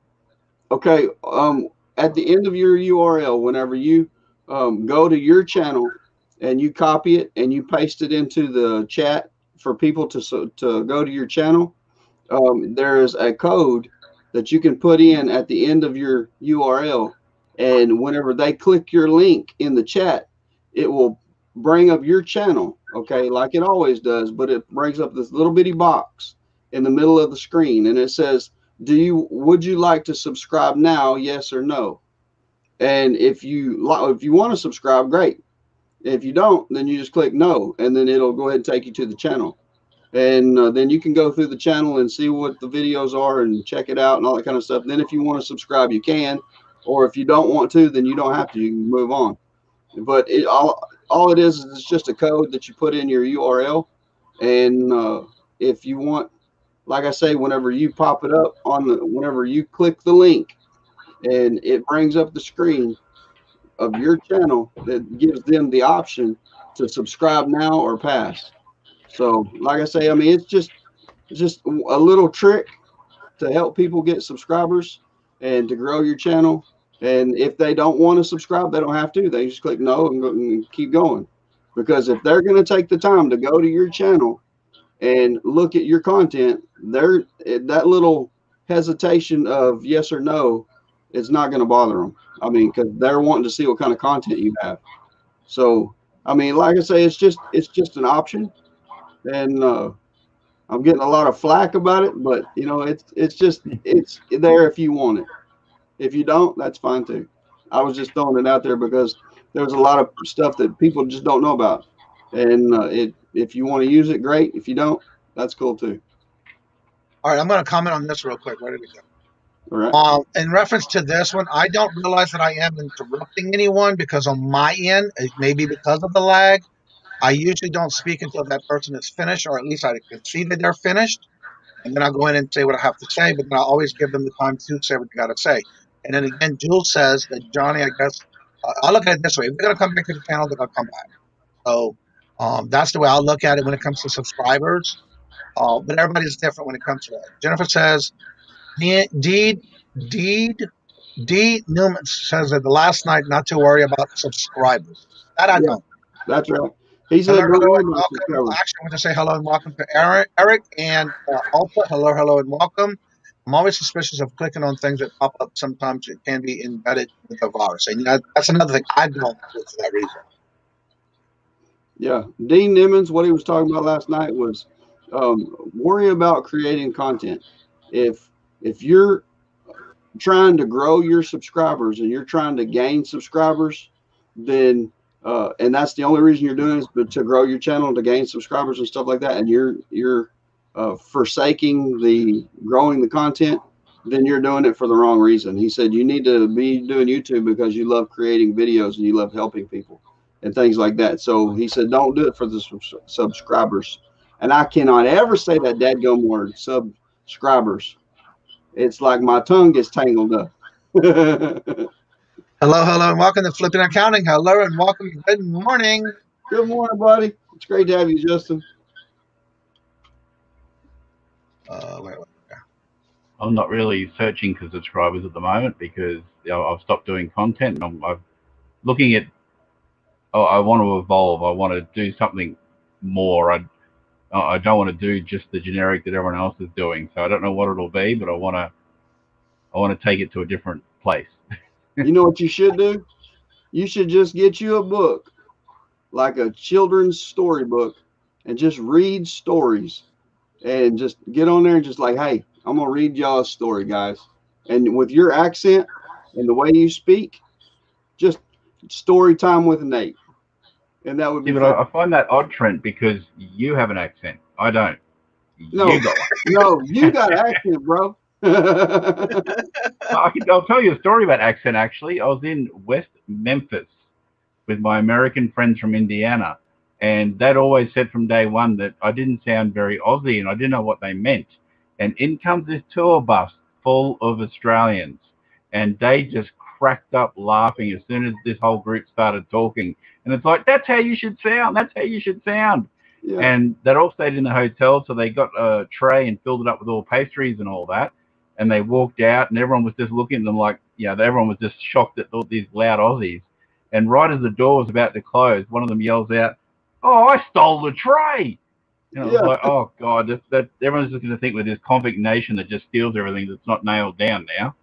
Okay. At the end of your URL, whenever you go to your channel and you copy it and you paste it into the chat for people to go to your channel, there is a code that you can put in at the end of your URL, and whenever they click your link in the chat, it will bring up your channel, okay, like it always does, but it brings up this little bitty box in the middle of the screen, and it says, would you like to subscribe now, yes or no? And if you want to subscribe, great. If you don't, then you just click no, and then it'll go ahead and take you to the channel. And then you can go through the channel and see what the videos are and check it out and all that kind of stuff. Then if you want to subscribe, you can. Or if you don't want to, then you don't have to. You can move on. But all it is it's just a code that you put in your URL. And if you want, like I say, whenever you pop it up whenever you click the link and it brings up the screen of your channel, that gives them the option to subscribe now or pass. So like I say, I mean, it's just a little trick to help people get subscribers and to grow your channel. And if they don't want to subscribe, they don't have to. They just click no and keep going. Because if they're going to take the time to go to your channel and look at your content, that little hesitation of yes or no is not going to bother them. I mean, because they're wanting to see what kind of content you have. So, I mean, like I say, it's just an option. And I'm getting a lot of flack about it, but you know, it's there if you want it. If you don't, that's fine too. I was just throwing it out there because there's a lot of stuff that people just don't know about, and if you want to use it, great. If you don't, that's cool too. All right, I'm going to comment on this real quick. Where did it go? All right. In reference to this one, I don't realize that I am interrupting anyone because on my end, it may be because of the lag. I usually don't speak until that person is finished, or at least I can see that they're finished. And then I'll go in and say what I have to say, but then I'll always give them the time to say what they got to say. And then again, Jules says that Johnny, I guess, I'll look at it this way. If they're going to come back to the channel, they're going to come back. So that's the way I'll look at it when it comes to subscribers. But everybody's different when it comes to that. Jennifer says, D. Newman says that the last night not to worry about subscribers. That I don't. That's right. He said, hello, and welcome. Actually, I want to say hello and welcome to Eric and Alpha. Hello, and welcome. I'm always suspicious of clicking on things that pop up. Sometimes it can be embedded with a virus. And that's another thing I don't do for that reason. Yeah. Dean Nimmons, what he was talking about last night was worry about creating content. If you're trying to grow your subscribers and you're trying to gain subscribers, then and that's the only reason you're doing it is to grow your channel, to gain subscribers and stuff like that, and you're forsaking growing the content, then you're doing it for the wrong reason. He said you need to be doing YouTube because you love creating videos and you love helping people and things like that. So he said don't do it for the subscribers. And I cannot ever say that dadgum word, subscribers. It's like my tongue gets tangled up. Hello, and welcome to Flipping Accounting. Hello, and welcome. Good morning. Good morning, buddy. It's great to have you, Justin. I'm not really searching for subscribers at the moment because I've stopped doing content. I'm looking at, I want to evolve. I want to do something more. I don't want to do just the generic that everyone else is doing. So I don't know what it'll be, but I want to take it to a different place. You know what you should do? You should just get you a book, like a children's storybook, and just read stories. And just get on there and just like, hey, I'm going to read y'all a story, guys. And with your accent and the way you speak, just story time with Nate. And that would be but I find that odd, Trent, because you have an accent. I don't. No, you got one. No, you got an accent, bro. I'll tell you a story about accent, actually. I was in West Memphis with my American friends from Indiana, and they'd always said from day one that I didn't sound very Aussie, and I didn't know what they meant. And in comes this tour bus full of Australians, and they just cracked up laughing as soon as this whole group started talking. And it's like, that's how you should sound. That's how you should sound. Yeah. And they'd all stayed in the hotel, so they got a tray and filled it up with all pastries and all that. And they walked out, and everyone was just looking at them like, everyone was just shocked at all these loud Aussies. And right as the door was about to close, one of them yells out, "Oh, I stole the tray!" And I was like, "Oh God, that everyone's just going to think we're this convict nation that just steals everything that's not nailed down now."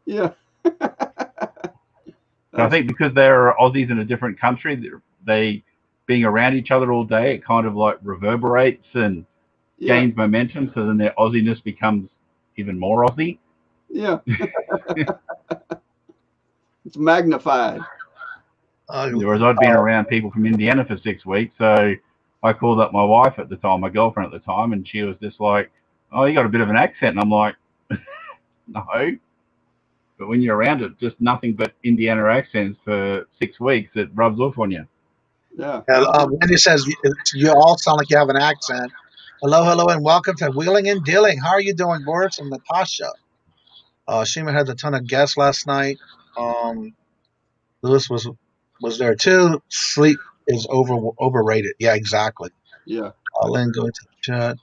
Yeah. So I think because they're Aussies in a different country, they being around each other all day, it kind of like reverberates and gains momentum. So then their Aussiness becomes even more Aussie. Yeah. It's magnified. Whereas I'd been around people from Indiana for 6 weeks, so I called up my wife at the time, my girlfriend at the time, and she was just like, "Oh, you got a bit of an accent," and I'm like, "No." But when you're around it, just nothing but Indiana accents for 6 weeks, it rubs off on you. Yeah. Wendy says you all sound like you have an accent. Hello, hello, and welcome to Wheeling and Dealing. How are you doing, Boris and Natasha? Shima had a ton of guests last night. Lewis was there too. Sleep is overrated. Yeah, exactly. Yeah. Lynn, go into the chat.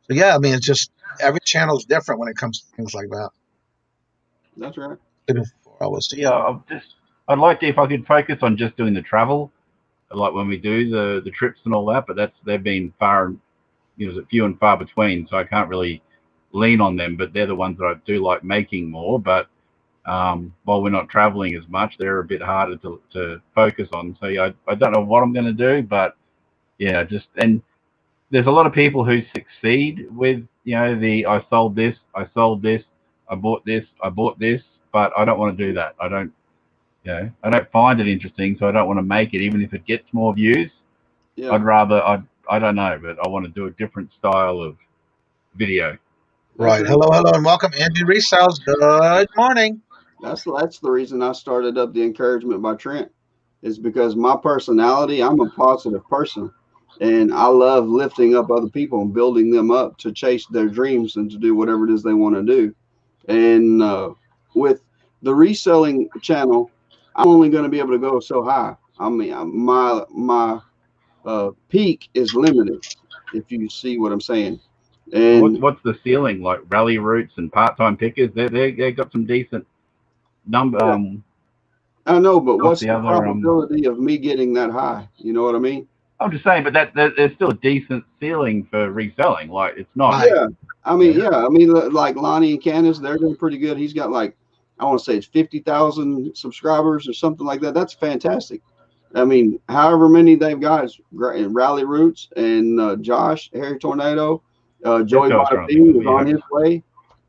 So yeah, I mean, it's just every channel is different when it comes to things like that. That's right. Yeah, I'd like to, if I could focus on just doing the travel, like when we do the trips and all that, but they've been few and far between, so I can't really lean on them, but they're the ones that I do like making more. But while we're not traveling as much, they're a bit harder to focus on. So yeah, I don't know what I'm going to do, but yeah, and there's a lot of people who succeed with, I sold this, I bought this, but I don't want to do that. I don't find it interesting, so I don't want to make it, even if it gets more views. Yeah. I'd rather, I don't know, but I want to do a different style of video. Right. Hello, and welcome, Andy Resells. Good morning. That's the reason I started up the Encouragement by Trent, is because my personality, I'm a positive person, and I love lifting up other people and building them up to chase their dreams and to do whatever it is they want to do. And with the reselling channel, I'm only going to be able to go so high. I mean, my peak is limited, if you see what I'm saying. And what's the ceiling? Like Rally Roots and Part-Time Pickers, they got some decent number. Yeah. I know, but what's the probability of me getting that high? You know what I mean? I'm just saying, but there's still a decent ceiling for reselling. Like, it's not. Yeah, I mean, like Lonnie and Candace, they're doing pretty good. He's got like, I want to say it's 50,000 subscribers or something like that. That's fantastic. I mean, however many they've got is great. Rally Roots and Josh, Harry Tornado, Joey Bonafide is on his way.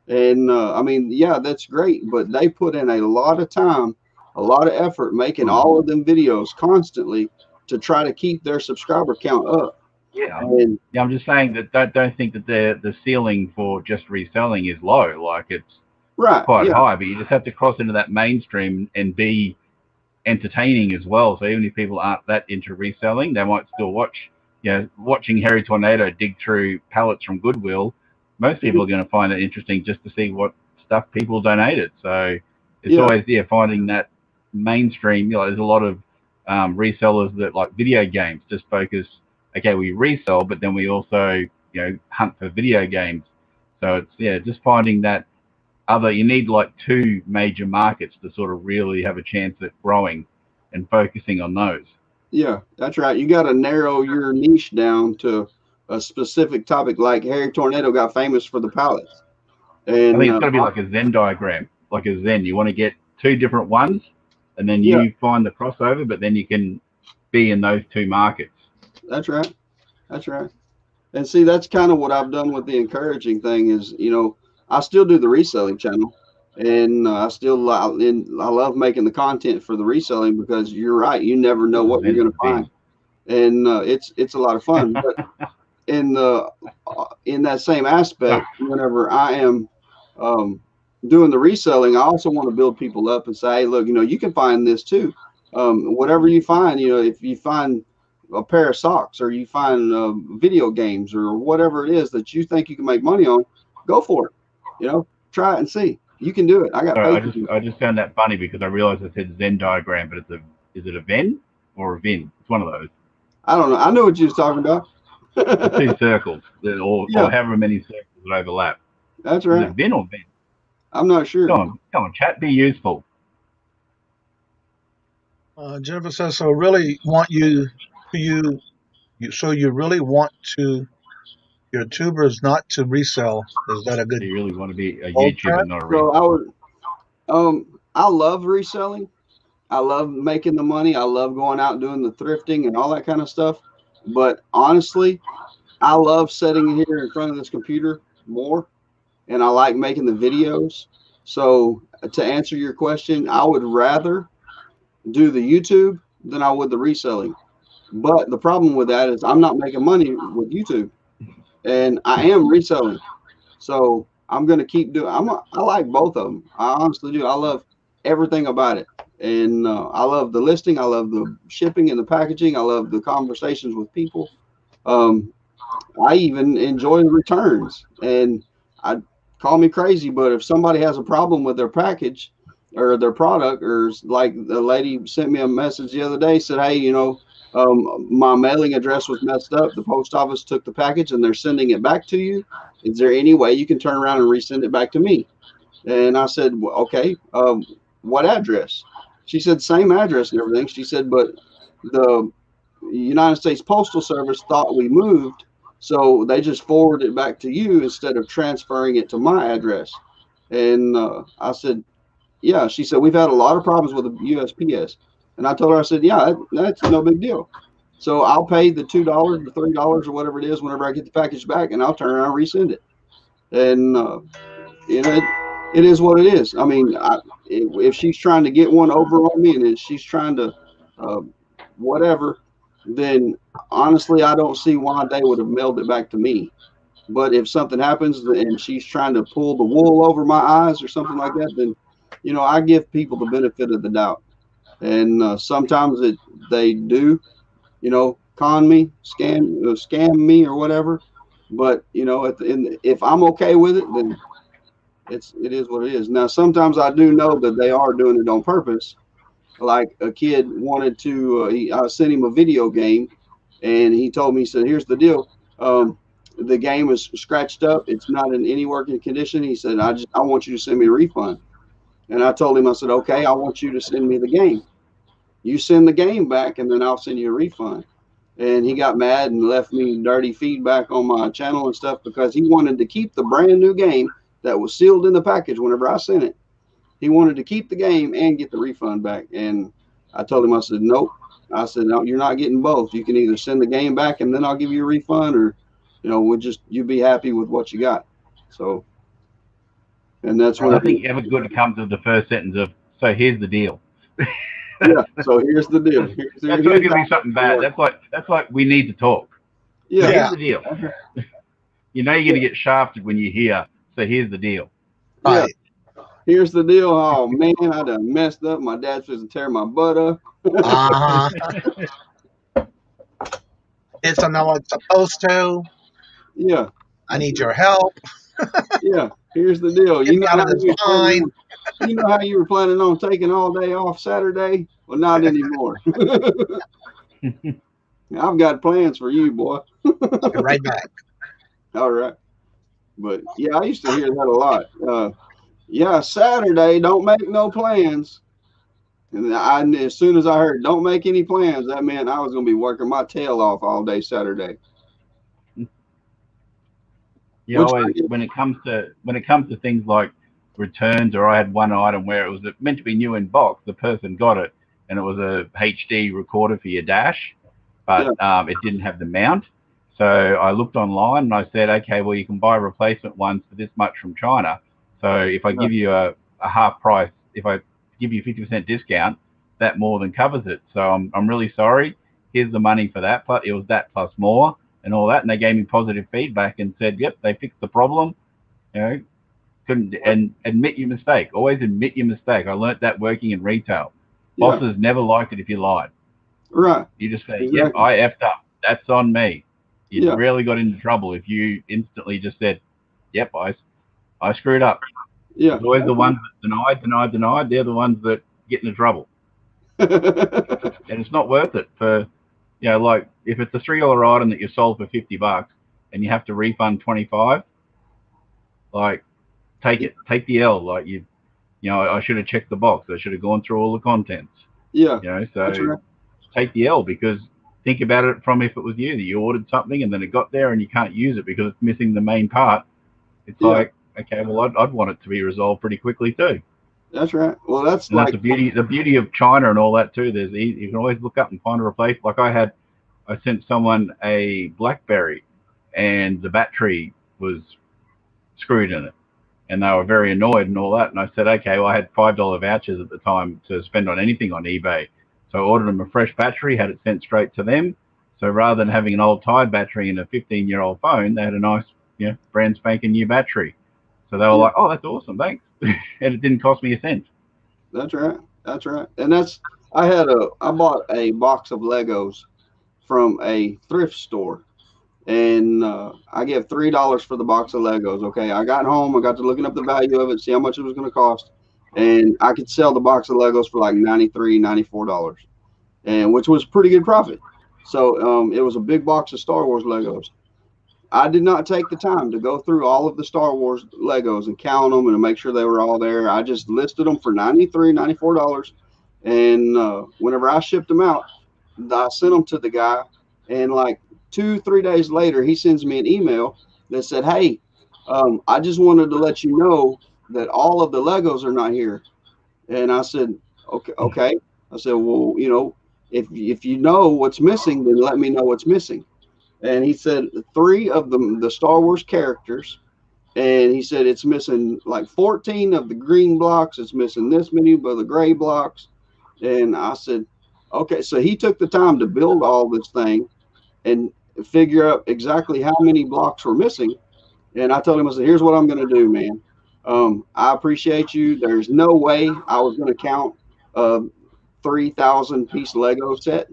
And I mean, yeah, that's great. But they put in a lot of time, a lot of effort making all of them videos constantly to try to keep their subscriber count up. Yeah, I'm just saying that don't think that the ceiling for just reselling is low. Like, it's quite high, but you just have to cross into that mainstream and be entertaining as well. So even if people aren't that into reselling, they might still watch. Watching Harry Tornado dig through pallets from Goodwill, most people are going to find it interesting just to see what stuff people donated. So it's always finding that mainstream. There's a lot of resellers that like video games, just focus. Okay, we resell, but then we also hunt for video games. So it's just finding that you need like two major markets to sort of really have a chance at growing and focusing on those. Yeah, that's right. You got to narrow your niche down to a specific topic. Like Harry Tornado got famous for the pallets. And I think it's got to be like a Venn diagram, like a Zen. You want to get two different ones, and then you find the crossover, but then you can be in those two markets. That's right. That's right. And see, that's kind of what I've done with the encouraging thing is, I still do the reselling channel, and I love making the content for the reselling, because you're right. You never know what you're going to find. And it's a lot of fun. But in that same aspect, whenever I am doing the reselling, I also want to build people up and say, hey, look, you can find this too. Whatever you find, if you find a pair of socks, or you find video games, or whatever it is that you think you can make money on, go for it. Try it and see. You can do it. I just found that funny because I realized it said Venn diagram, but is it a Venn or a Vin? It's one of those. I don't know. I know what you was talking about. Two circles, or however many circles that overlap. That's right. Is it Vin or Vin? I'm not sure. Come on, chat. Be useful. Jennifer says, so really want you really want your tubers not to resell. Is that a good? You really want to be a YouTuber, not a reseller? So I love reselling. I love making the money. I love going out doing the thrifting and all that kind of stuff. But honestly, I love sitting here in front of this computer more, and I like making the videos. So to answer your question, I would rather do the YouTube than I would the reselling. But the problem with that is I'm not making money with YouTube, and I am reselling. So I'm going to keep doing. I like both of them. I honestly do. I love everything about it, and I love the listing. I love the shipping and the packaging. I love the conversations with people. Um, I even enjoy the returns. And I call me crazy, but if somebody has a problem with their package or their product, or like the lady sent me a message the other day, said, "Hey, my mailing address was messed up. The post office took the package and they're sending it back to you. Is there any way you can turn around and resend it back to me?" And I said, well, "Okay, what address?" She said, "Same address and everything." She said, "But the United States Postal Service thought we moved, so they just forwarded it back to you instead of transferring it to my address." And I said, "Yeah." She said, "We've had a lot of problems with the USPS." And I told her, I said, "Yeah, that's no big deal. So I'll pay the $2 or $3 or whatever it is whenever I get the package back, and I'll turn around and resend it." And it is what it is. I mean, if she's trying to get one over on me, and if she's trying to uh, whatever, then honestly, I don't see why they would have mailed it back to me. But if something happens and she's trying to pull the wool over my eyes or something like that, then I give people the benefit of the doubt. And sometimes they do, con me, scam me or whatever. But if I'm okay with it, then it is what it is. Now, sometimes I do know that they are doing it on purpose. Like a kid wanted to, I sent him a video game, and he told me, he said, "Here's the deal. The game is scratched up. It's not in any working condition." He said, I want you to send me a refund." And I told him, I said, "Okay, I want you to send me the game. You send the game back, and then I'll send you a refund." And he got mad and left me dirty feedback on my channel and stuff because he wanted to keep the brand new game that was sealed in the package whenever I sent it. He wanted to keep the game and get the refund back. And I told him, I said, "Nope." I said, "No, you're not getting both. You can either send the game back and then I'll give you a refund, or, you be happy with what you got." So, and that's I think ever good to come to the first sentence of, "So here's the deal." Yeah. So here's the deal. That's not going to be something bad. That's like we need to talk. Yeah. So here's the deal. You're going to get shafted when you hear, "So here's the deal." Right. Yeah. Here's the deal. Oh man, I done messed up. My dad's supposed to tear my butt up. It's not what it's supposed to. Yeah. I need your help. Yeah. Here's the deal. Get me out of this bind. You know how you were planning on taking all day off Saturday? Well, not anymore. I've got plans for you, boy. I'll be right back. All right. But yeah, I used to hear that a lot. Yeah, Saturday, don't make no plans. And as soon as I heard "don't make any plans," that meant I was going to be working my tail off all day Saturday. Yeah, always when it comes to things like returns, or I had one item where it was meant to be new in box, the person got it and it was a HD recorder for your dash, but it didn't have the mount. So I looked online and I said, "Okay, well, you can buy replacement ones for this much from China. So if I give you a half price, if I give you 50% discount, that more than covers it. So I'm really sorry. Here's the money for that. But it was that plus more and all that." And they gave me positive feedback and said, "Yep, they fixed the problem. And admit your mistake. Always admit your mistake." I learned that working in retail. Yeah. Bosses never liked it if you lied. Right. You just say, "Yep, I effed up. That's on me." You rarely got into trouble if you instantly just said, "Yep, I screwed up." Yeah. It's always the ones that denied. They're the ones that get into trouble. And it's not worth it for, like if it's a $3 item that you sold for $50 and you have to refund $25, like take it, take the L. Like I should have checked the box. I should have gone through all the contents. Yeah. So take the L, because think about it from if it was you that you ordered something and then it got there and you can't use it because it's missing the main part. It's like, okay, well, I'd want it to be resolved pretty quickly too. That's right. Well, that's the beauty of China and all that too. You can always look up and find a replacement. Like I sent someone a BlackBerry and the battery was screwed in it, and they were very annoyed and all that. And I said, okay, well, I had $5 vouchers at the time to spend on anything on eBay, So I ordered them a fresh battery, had it sent straight to them. So rather than having an old tired battery in a 15-year-old phone, they had a nice, brand spanking new battery. So they were like, "Oh, that's awesome, thanks," and it didn't cost me a cent. That's right. That's right. And I bought a box of Legos from a thrift store, and I gave $3 for the box of Legos. Okay, I got home, I got to looking up the value of it, see how much it was going to cost, and I could sell the box of Legos for like $93, $94, and which was pretty good profit. So it was a big box of Star Wars Legos. I did not take the time to go through all of the Star Wars Legos and count them and to make sure they were all there. I just listed them for $93, $94, and whenever I shipped them out, I sent them to the guy, and like 2-3 days later, he sends me an email that said, "Hey, I just wanted to let you know that all of the Legos are not here." And I said, "Okay." I said, "Well, if you know what's missing, then let me know what's missing." And he said 3 of the Star Wars characters, and he said it's missing like 14 of the green blocks. It's missing this many of the gray blocks. And I said, okay. So he took the time to build all this thing and figure out exactly how many blocks were missing. And I told him, I said, "Here's what I'm going to do, man. I appreciate you. There's no way I was going to count a 3,000 piece Lego set.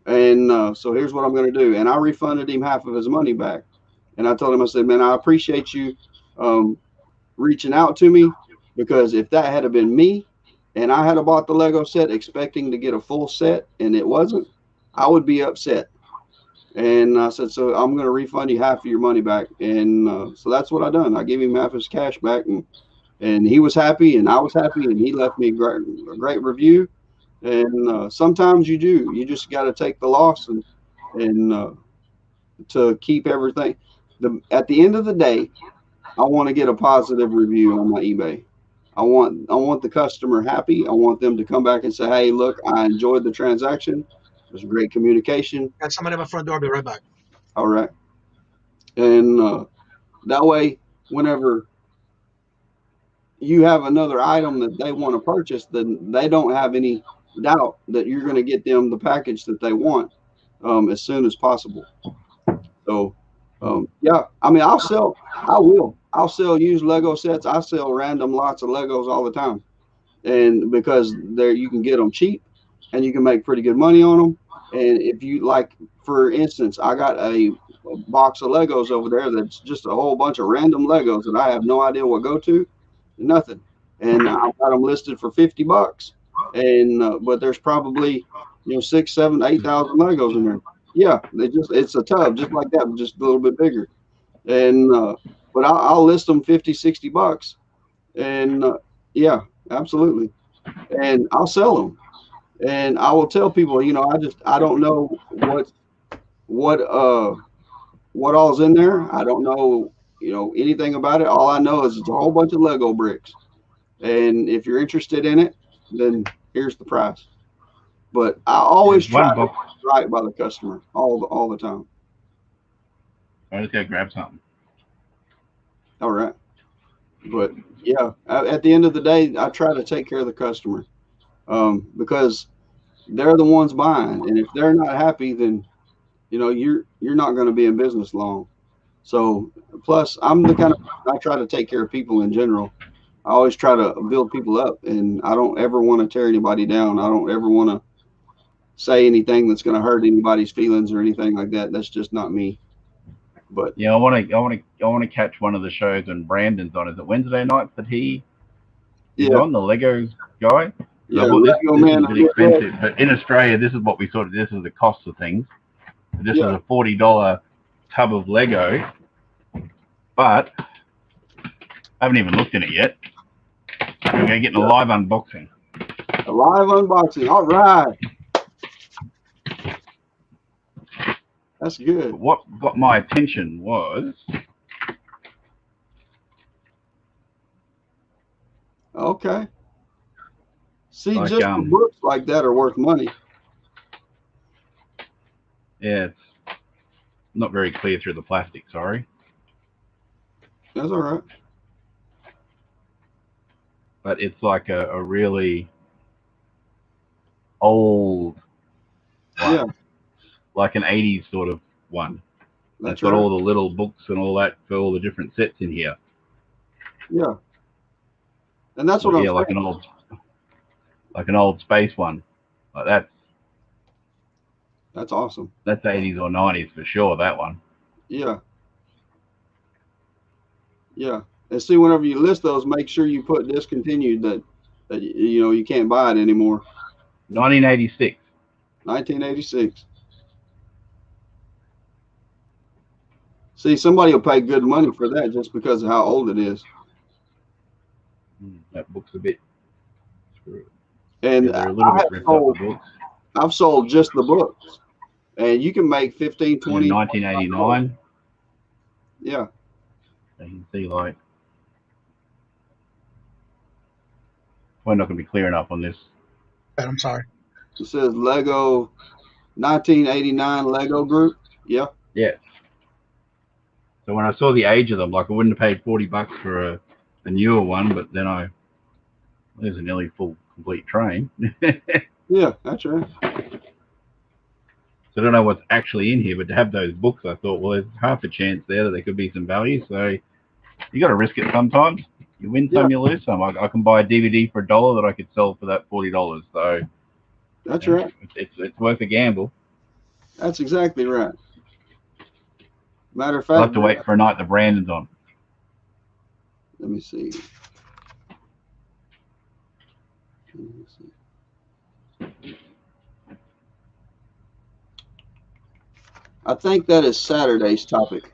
And so here's what I'm going to do." And I refunded him half of his money back. And I told him, I said, "Man, I appreciate you reaching out to me, because if that had been me and I had bought the Lego set expecting to get a full set and it wasn't, I would be upset." And I said, "So I'm going to refund you half of your money back." And so that's what I done. I gave him half his cash back, and he was happy and I was happy, and he left me a great review. And sometimes you just got to take the loss and to keep everything. At the end of the day, I want to get a positive review on my eBay. I want the customer happy. I want them to come back and say, "Hey, look, I enjoyed the transaction. There's great communication." Got somebody at my front door. I'll be right back. All right. And that way, whenever you have another item that they want to purchase, then they don't have any doubt that you're going to get them the package that they want as soon as possible. So yeah, I mean, I'll sell used Lego sets. I sell random lots of Legos all the time, and because you can get them cheap and you can make pretty good money on them. And if you like, for instance, I got a box of Legos over there that's just a whole bunch of random Legos that I have no idea what go to, nothing. And I've got them listed for $50, and but there's probably 6, 7, 8,000 Legos in there. Yeah, it's a tub just like that, but just a little bit bigger. And but I'll list them $50, $60, and yeah, absolutely. And I'll sell them. And I will tell people, I don't know what all's in there. I don't know, anything about it. All I know is it's a whole bunch of Lego bricks. And if you're interested in it, then here's the price. But I always try to be right by the customer all the time. I just gotta grab something. All right. But yeah, at the end of the day, I try to take care of the customer, because they're the ones buying, and if they're not happy, then you're not going to be in business long. So plus, I'm the kind of, I try to take care of people in general. I always try to build people up, and I don't ever want to tear anybody down. I don't ever want to say anything that's going to hurt anybody's feelings or anything like that. That's just not me. But yeah, I want to catch one of the shows when Brandon's on. Is it Wednesday nights that he's on, the Lego guy? Yeah, Lego man. This is a bit expensive, but in Australia, this is what we sort of. This is the cost of things. This is a $40 tub of Lego, but I haven't even looked in it yet. We're going to get a live unboxing. A live unboxing. All right. That's good. But what got my attention was... Okay. See, like, just the books like that are worth money. Yeah, it's not very clear through the plastic, sorry. That's all right. But it's like a really old one. Yeah. Like an 80s sort of one. That's It's got right. all the little books and all that for all the different sets in here. Yeah. And that's what I'm saying. Like an old space one. Like that's awesome. That's 80s or 90s for sure, that one. Yeah. Yeah. And see, whenever you list those, make sure you put discontinued that you know you can't buy it anymore. 1986. 1986. See, somebody will pay good money for that just because of how old it is. That book's a bit screwed. And they're a little bit ripped up, the books. I've sold just the books. And you can make 15, 20. In 1989. Yeah. You can see, like, we're not going to be clear enough on this. I'm sorry. It says Lego 1989 Lego Group. Yeah. Yeah. So when I saw the age of them, like, I wouldn't have paid $40 for a newer one, but then there's a nearly full complete train. Yeah, that's right. So I don't know what's actually in here, but to have those books, I thought, well, there's half a chance there that there could be some value. So you got to risk it sometimes. You win some, you lose some. I can buy a DVD for $1 that I could sell for that $40. So that's right. It's worth a gamble. That's exactly right. Matter of fact, I'll have to wait for a night the Brandon's on. Let me see. I think that is Saturday's topic.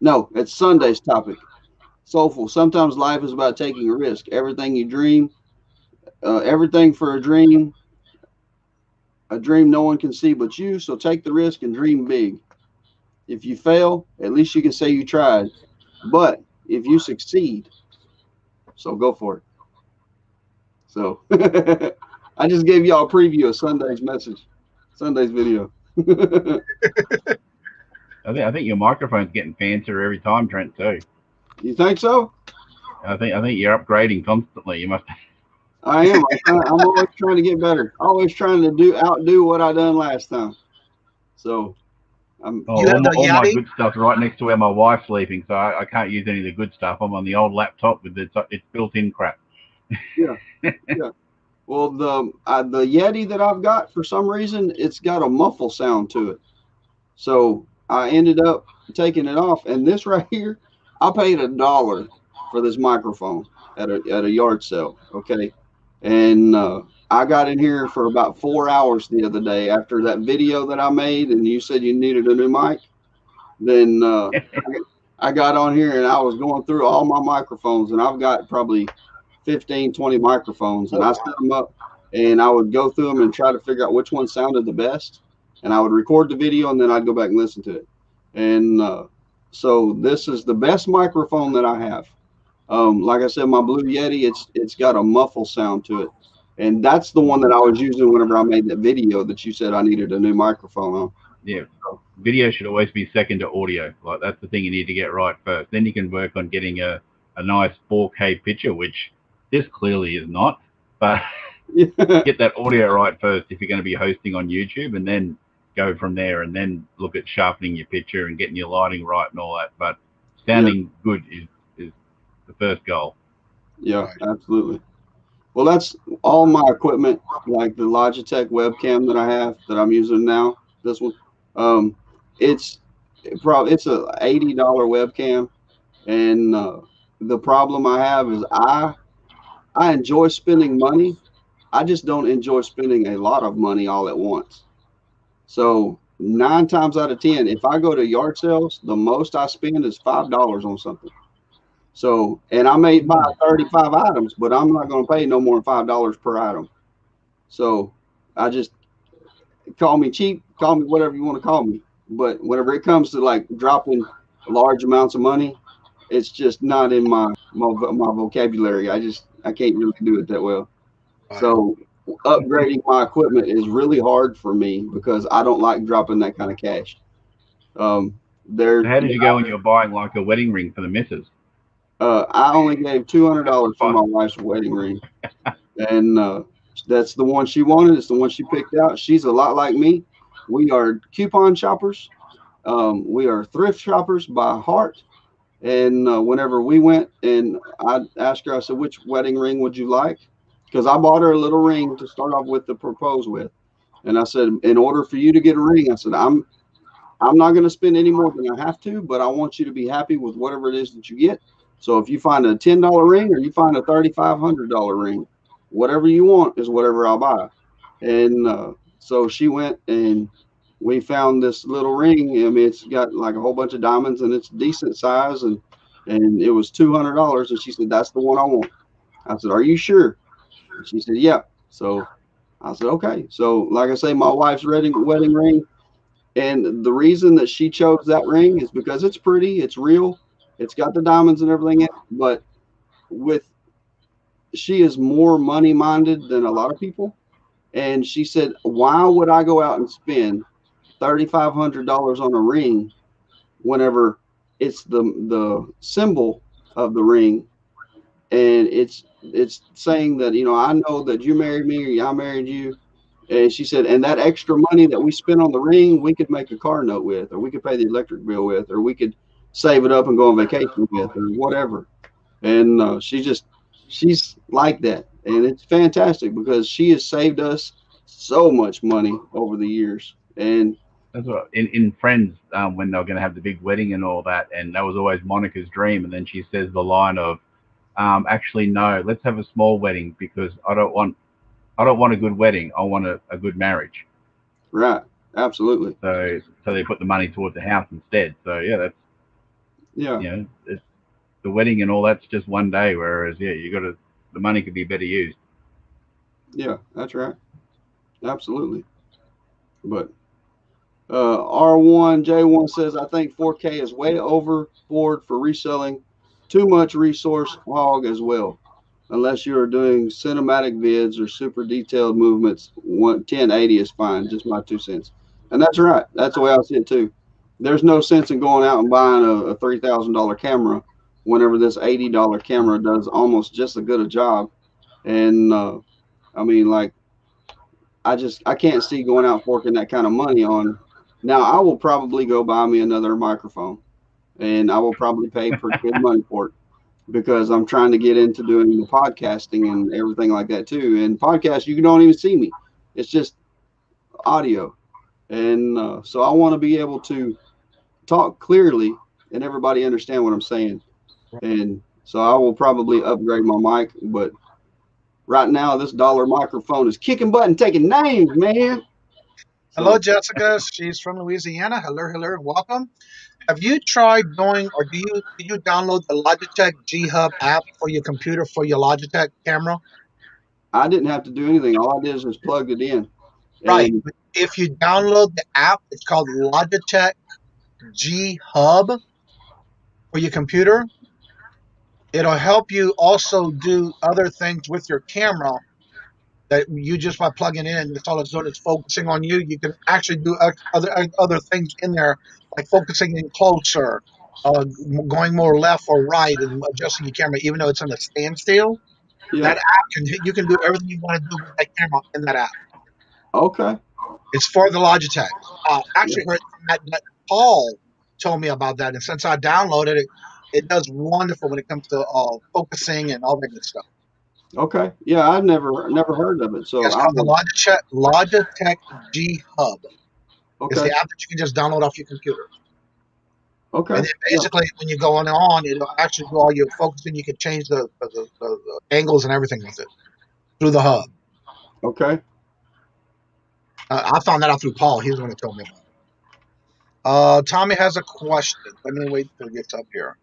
No, it's Sunday's topic. Soulful. Sometimes life is about taking a risk. Everything you dream, everything for a dream no one can see but you. So take the risk and dream big. If you fail, at least you can say you tried. But if you succeed, so go for it. So I just gave y'all a preview of Sunday's message, Sunday's video. I think your microphone's getting fancier every time, Trent, too. You think so? I think you're upgrading constantly. You must. I am. I'm always trying to get better. Always trying to outdo what I done last time. So all my good stuff's right next to where my wife's sleeping, so I can't use any of the good stuff. I'm on the old laptop with its built-in crap. Yeah, yeah. Well, the Yeti that I've got, for some reason, it's got a muffle sound to it. So I ended up taking it off, and this right here, I paid $1 for this microphone at a yard sale. Okay, and I got in here for about 4 hours the other day after that video that I made, and you said you needed a new mic. Then I got on here and I was going through all my microphones, and I've got probably 15, 20 microphones, and I set them up, and I would go through them and try to figure out which one sounded the best, and I would record the video, and then I'd go back and listen to it. And so this is the best microphone that I have. Like I said, my Blue Yeti, it's got a muffle sound to it, and that's the one that I was using whenever I made that video that you said I needed a new microphone on. Yeah, video should always be second to audio. Like, that's the thing you need to get right first. Then you can work on getting a nice 4K picture, which this clearly is not, but get that audio right first if you're going to be hosting on YouTube, and then go from there, and then look at sharpening your picture and getting your lighting right and all that. But sounding good is the first goal. Yeah, absolutely. Well, that's all my equipment, like the Logitech webcam that I have that I'm using now. This one, it's a $80 webcam, and the problem I have is I enjoy spending money. I just don't enjoy spending a lot of money all at once. So 9 times out of 10, if I go to yard sales, the most I spend is $5 on something. So, and I may buy 35 items, but I'm not going to pay no more than $5 per item. So I just, call me cheap, call me whatever you want to call me. But whenever it comes to like dropping large amounts of money, it's just not in my vocabulary. I can't really do it that well. So upgrading my equipment is really hard for me because I don't like dropping that kind of cash. So how did you go when you were buying like a wedding ring for the missus? I only gave $200 for my wife's wedding ring, and That's the one she wanted. It's the one she picked out. She's a lot like me. We are coupon shoppers. We are thrift shoppers by heart. And whenever we went and I asked her, I said, which wedding ring would you like? Because I bought her a little ring to start off with, to propose with. And I said, in order for you to get a ring, I said, I'm not going to spend any more than I have to, but I want you to be happy with whatever it is that you get. So if you find a $10 ring or you find a $3,500 ring, whatever you want is whatever I'll buy. And so she went and we found this little ring. I mean, it's got like a whole bunch of diamonds and it's decent size, and it was $200. And she said, that's the one I want. I said, are you sure? And she said, yeah. So I said, okay. So like I say, my wife's wedding ring. And the reason that she chose that ring is because it's pretty, it's real, it's got the diamonds and everything in it, but she is more money minded than a lot of people. And she said, why would I go out and spend $3,500 on a ring whenever it's the symbol of the ring, and it's saying that, you know, I know that you married me or I married you. And she said, and that extra money that we spent on the ring, we could make a car note with, or we could pay the electric bill with, or we could save it up and go on vacation with, or whatever. And she's like that. And it's fantastic because she has saved us so much money over the years. And that's what in Friends, when they were going to have the big wedding and all that, and that was always Monica's dream. And then she says the line of, actually, no, let's have a small wedding because I don't want a good wedding. I want a good marriage. Right. Absolutely. So they put the money towards the house instead. So yeah, you know, it's the wedding and all that's just one day. Whereas the money could be better used. Yeah, that's right. Absolutely. But R1J1 says, I think 4K is way overboard for reselling. Too much resource hog as well. Unless you're doing cinematic vids or super detailed movements, 1080 is fine. Just my 2 cents. And that's right. That's the way I see it too. There's no sense in going out and buying a $3,000 camera whenever this $80 camera does almost just as good a job. And I mean, like, I can't see going out forking that kind of money on. Now, I will probably go buy me another microphone, and I will probably pay pretty good money for it, because I'm trying to get into doing the podcasting and everything like that too. And podcasts, you don't even see me. It's just audio. And so I want to be able to talk clearly and everybody understand what I'm saying. And so I will probably upgrade my mic. But right now, this dollar microphone is kicking butt and taking names, man. Hello, Jessica. She's from Louisiana. Hello, hello, welcome. Have you tried doing, or do you download the Logitech G Hub app for your computer for your Logitech camera? I didn't have to do anything. All I did is just plug it in. Right. If you download the app, it's called Logitech G Hub for your computer. It'll help you also do other things with your camera that you just by plugging in, it's all it's doing is focusing on you. You can actually do other things in there, like focusing in closer, going more left or right, and adjusting your camera, even though it's in a standstill. Yeah. That app you can do everything you want to do with that camera in that app. Okay. It's for the Logitech. Actually, heard that Paul told me about that, and since I downloaded it, it does wonderful when it comes to focusing and all that good stuff. Okay. Yeah, I've never heard of it. So it's called the Logitech G Hub. Okay. It's the app that you can just download off your computer. Okay. And then basically, when you go on, it'll actually do all your focusing. You can change the angles and everything with it through the hub. Okay. I found that out through Paul. He's the one who told me about it. Tommy has a question. Let me wait till he gets up here.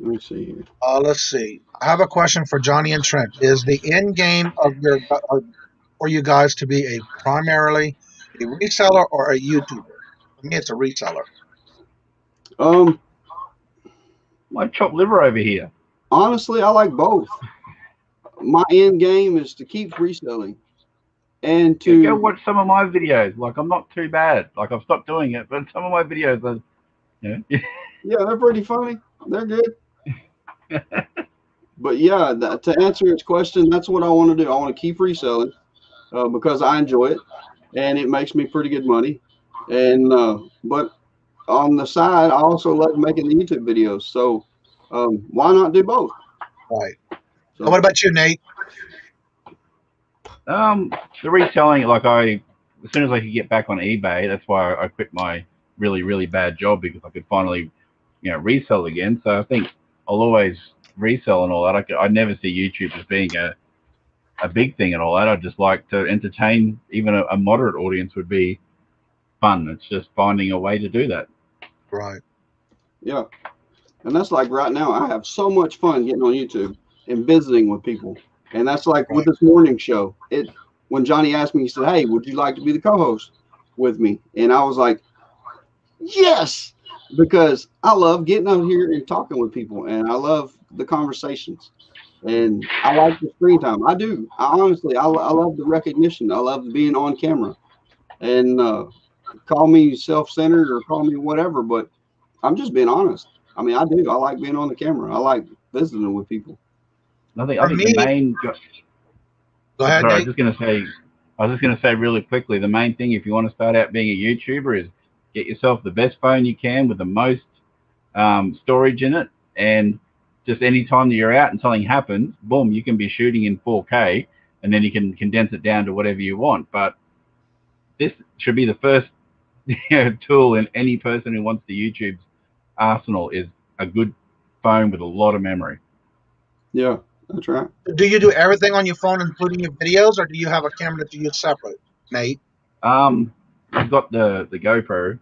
Let me see here. Let's see. I have a question for Johnny and Trent. Is the end game of for you guys to be primarily a reseller or a YouTuber? For me, it's a reseller. My chopped liver over here. Honestly, I like both. My end game is to keep reselling and to go watch some of my videos. Like, I'm not too bad. Like, I've stopped doing it, but some of my videos are Yeah. Yeah, they're pretty funny. They're good. But yeah, to answer its question, that's what I want to do. I want to keep reselling because I enjoy it and it makes me pretty good money. And but on the side, I also love making the YouTube videos. So why not do both? Right. So, What about you, Nate? The reselling, like as soon as I could get back on eBay, that's why I quit my really, really bad job, because I could finally, resell again. So I think I'll always resell and all that. I never see YouTube as being a big thing and all that. I just like to entertain. Even a moderate audience would be fun. It's just finding a way to do that. Right. yeah. And that's like right now, I have so much fun getting on YouTube and visiting with people. And that's like with this morning show. When Johnny asked me, he said, "Hey, would you like to be the co-host with me?" And I was like, yes, because I love getting out here and talking with people, and I love the conversations, and I like the screen time. I do. I honestly, I love the recognition. I love being on camera, and call me self-centered or call me whatever, but I'm just being honest. I mean, I do. I like being on the camera. I like visiting with people. I think the main. Go ahead, sorry, Nate. I was just going to say really quickly, the main thing if you want to start out being a YouTuber is get yourself the best phone you can with the most storage in it, and just any time that you're out and something happens, boom, you can be shooting in 4K, and then you can condense it down to whatever you want. But this should be the first tool in any person who wants the YouTube's arsenal, is a good phone with a lot of memory. Yeah, that's right. Do you do everything on your phone, including your videos, or do you have a camera that you use separate, Nate? I've got the GoPro,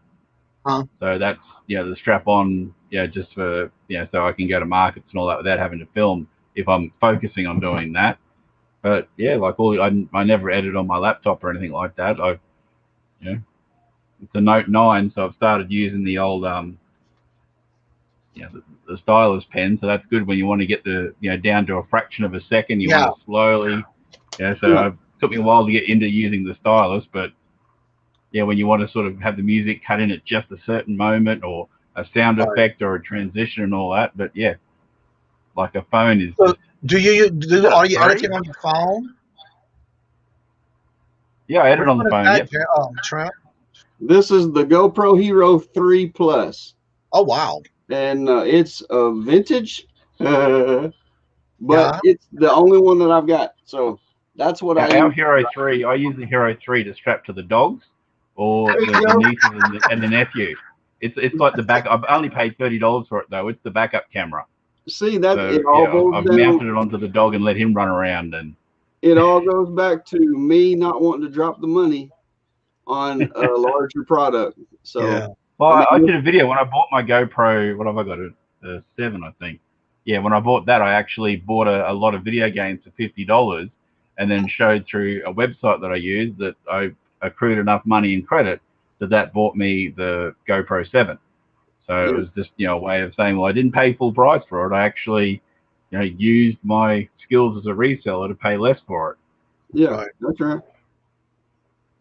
Huh? so that's the strap on, just for so I can go to markets and all that without having to film if I'm focusing on doing that. But yeah, like I never edit on my laptop or anything like that. It's a Note 9, so I've started using the old the stylus pen, so that's good when you want to get the down to a fraction of a second. You want to slowly, so it took me a while to get into using the stylus, but when you want to sort of have the music cut in at just a certain moment, or a sound effect or a transition and all that. But like a phone is. So are you editing on your phone? Yeah, I edit on the phone. Yep. Trent? This is the GoPro Hero 3 Plus. Oh, wow. And it's a vintage, but it's the only one that I've got. So that's what I use. Hero 3, I use the Hero 3 to strap to the dogs or the nieces and the nephew. It's like the back. I've only paid $30 for it though. It's the backup camera. See that it all goes I've down. mounted it onto the dog and let him run around, and it all goes back to me not wanting to drop the money on a larger product. So well, I did a video when I bought my GoPro. What have I got? A 7, I think. Yeah, when I bought that, I actually bought a lot of video games for $50, and then showed through a website that I used that I accrued enough money in credit that bought me the GoPro 7. So it was just a way of saying, well, I didn't pay full price for it. I actually used my skills as a reseller to pay less for it. Yeah, that's right.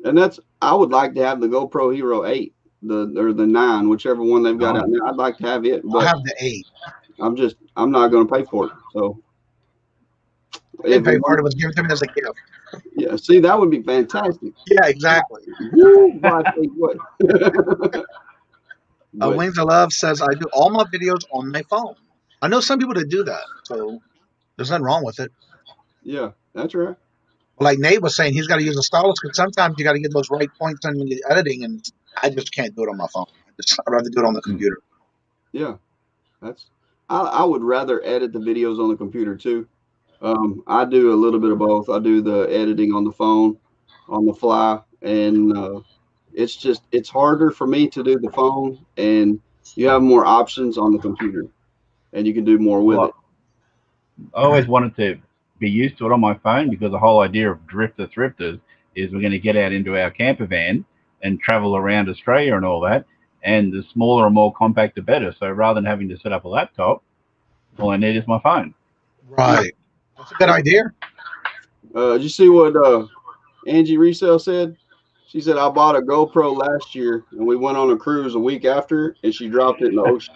And I would like to have the GoPro Hero 8, or the 9, whichever one they've got out there. I'd like to have it, but I have the 8. I'm not going to pay for it. So I didn't pay for it. It was given to me as a gift. Yeah, see, that would be fantastic. Yeah, exactly. Wings of Love says, I do all my videos on my phone. I know some people that do that, so there's nothing wrong with it. Yeah, that's right. Like Nate was saying, he's got to use a stylus because sometimes you got to get those right points in when you're editing, and I just can't do it on my phone. I'd rather do it on the computer. Yeah, I would rather edit the videos on the computer too. I do a little bit of both. I do the editing on the phone, on the fly, and it's harder for me to do the phone, and you have more options on the computer, and you can do more with it. I always wanted to be used to it on my phone, because the whole idea of Drifter Thrifters is we're going to get out into our camper van and travel around Australia and all that, and the smaller and more compact the better. So rather than having to set up a laptop, all I need is my phone. Right. That's a good idea. Did you see what Angie Resale said? She said, I bought a GoPro last year and we went on a cruise a week after and she dropped it in the ocean.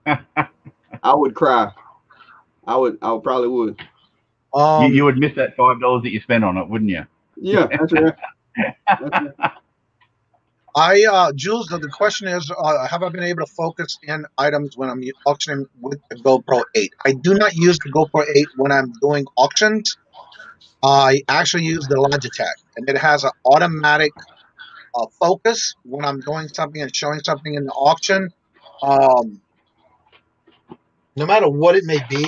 I would cry. I probably would. You would miss that $5 that you spent on it, wouldn't you? Yeah, that's right. That's right. Jules, the question is, have I been able to focus in items when I'm auctioning with the GoPro 8? I do not use the GoPro 8 when I'm doing auctions. I actually use the Logitech, and it has an automatic focus when I'm doing something and showing something in the auction. No matter what it may be,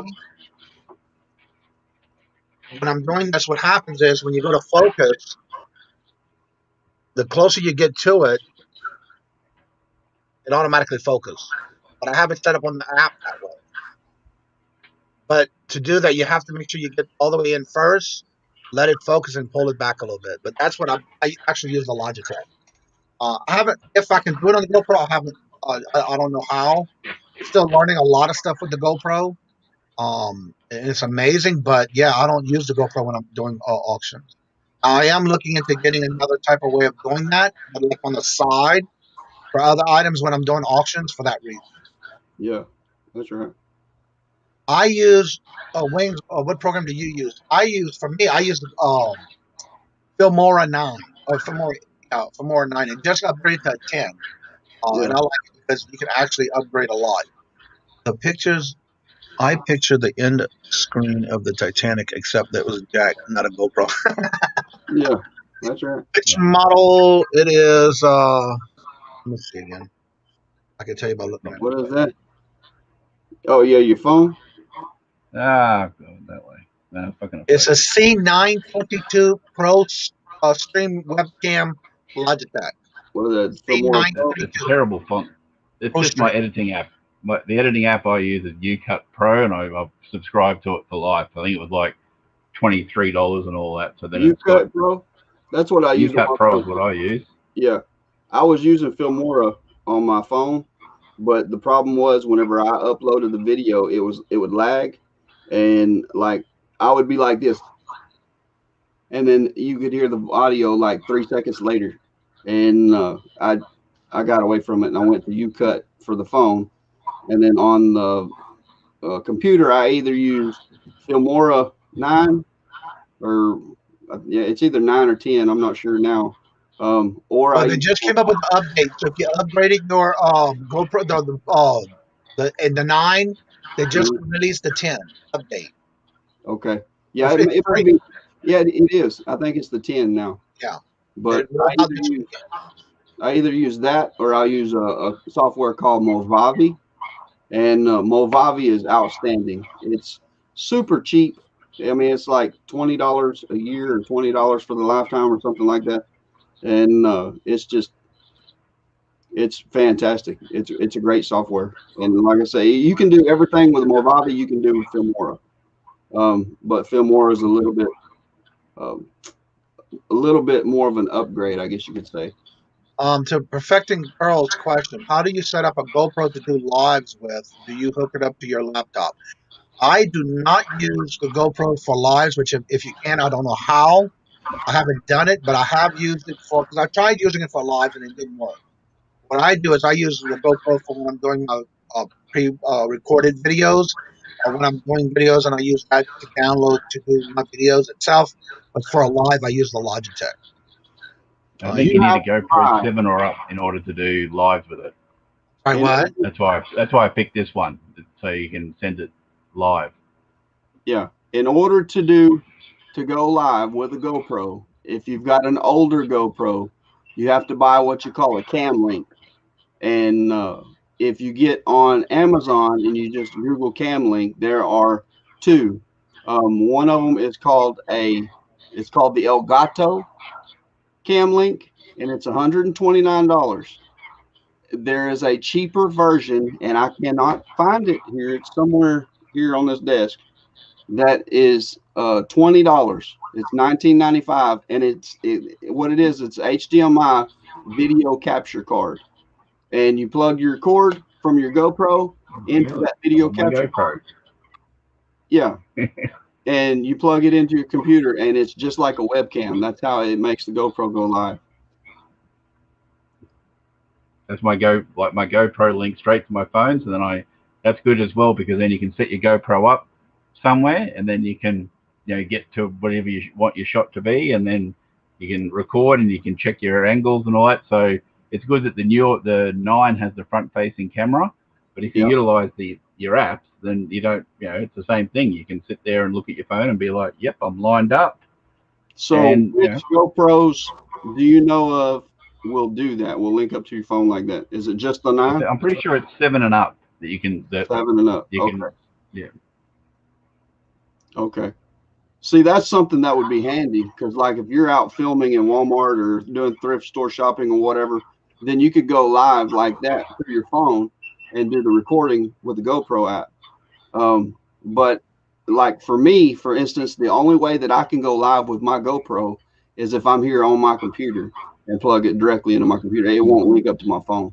when I'm doing this, what happens is when you go to focus, the closer you get to it, it automatically focuses. But I have it set up on the app that way. But to do that, you have to make sure you get all the way in first, let it focus, and pull it back a little bit. But that's what I actually use the Logitech. I haven't. If I can do it on the GoPro, I haven't. I don't know how. Still learning a lot of stuff with the GoPro. It's amazing, but yeah, I don't use the GoPro when I'm doing auctions. I am looking into getting another type of way of doing that, but like on the side for other items when I'm doing auctions for that reason. Yeah, that's right. I use Wings. What program do you use? I use Fimora 9 or Fimora 9. It just upgraded to 10, Yeah. and I like it because you can actually upgrade a lot. The pictures. I picture the end screen of the Titanic, except that it was a jack, not a GoPro. Yeah, that's right. Which model it is? Let me see again. I can tell you by looking at it. What is that? Oh yeah, your phone. Going that way. No, fucking. It's a C922 Pro Stream Webcam Logitech. What is that? C922. It's a terrible font. It's Pro just Stream. my editing app. The editing app I use is UCut Pro, and I've subscribed to it for life. I think it was like $23 and all that. So then UCut Pro. That's what I use. UCut Pro is what I use. Yeah, I was using Fimora on my phone, but the problem was whenever I uploaded the video, it would lag, and like I would be like this, and then you could hear the audio like 3 seconds later, and I got away from it and I went to UCut for the phone, and then on the computer I either use Fimora 9 or yeah, it's either 9 or 10. I'm not sure now. Or they just came up with the update. So if you upgraded your GoPro, the 9, they just released the 10 update. Okay. Yeah, it might be. Yeah, it is. I think it's the 10 now. Yeah. But I either use that or I'll use a software called Movavi, and Movavi is outstanding. It's super cheap. I mean, it's like $20 a year or $20 for the lifetime or something like that. And it's fantastic. It's a great software. And like I say, you can do everything with Movavi you can do with Fimora. But Fimora is a little bit more of an upgrade, I guess you could say. To perfecting Earl's question, how do you set up a GoPro to do lives with? Do you hook it up to your laptop? I do not use the GoPro for lives, which if you can, I don't know how. I haven't done it, but I have used it because I tried using it for lives and it didn't work. What I do is I use the GoPro for when I'm doing my pre-recorded videos, or when I'm doing videos and I use that to download to do my videos itself. But for a live, I use the Logitech. I think you need a GoPro 7 or up in order to do lives with it. Right, what? That's why I picked this one, so you can send it live. Yeah. In order to go live with a GoPro, if you've got an older GoPro, you have to buy what you call a cam link. And if you get on Amazon and you just Google cam link, there are two. One of them is called the Elgato cam link, and it's $129. There is a cheaper version, and I cannot find it here. It's somewhere here on this desk. That is $20. It's $19.95, and what it is, it's HDMI video capture card, and you plug your cord from your GoPro into that video capture card. Yeah. and you plug it into your computer, and it's just like a webcam. That's how it makes the GoPro go live. That's my GoPro link straight to my phone. So then that's good as well, because then you can set your GoPro up somewhere, and then you can, get to whatever you want your shot to be, and then you can record and you can check your angles and all that. So it's good that the 9 has the front-facing camera, but if you utilize your apps, then you don't, it's the same thing. You can sit there and look at your phone and be like, yep, I'm lined up. So which GoPros do you know of will do that? Will link up to your phone like that? Is it just the 9? I'm pretty sure it's 7 and up that you can. 7 and up. Okay. Yeah. Okay. See, that's something that would be handy, because like if you're out filming in Walmart or doing thrift store shopping or whatever, then you could go live like that through your phone and do the recording with the GoPro app. But like for me, for instance, the only way that I can go live with my GoPro is if I'm here on my computer and plug it directly into my computer. It won't link up to my phone.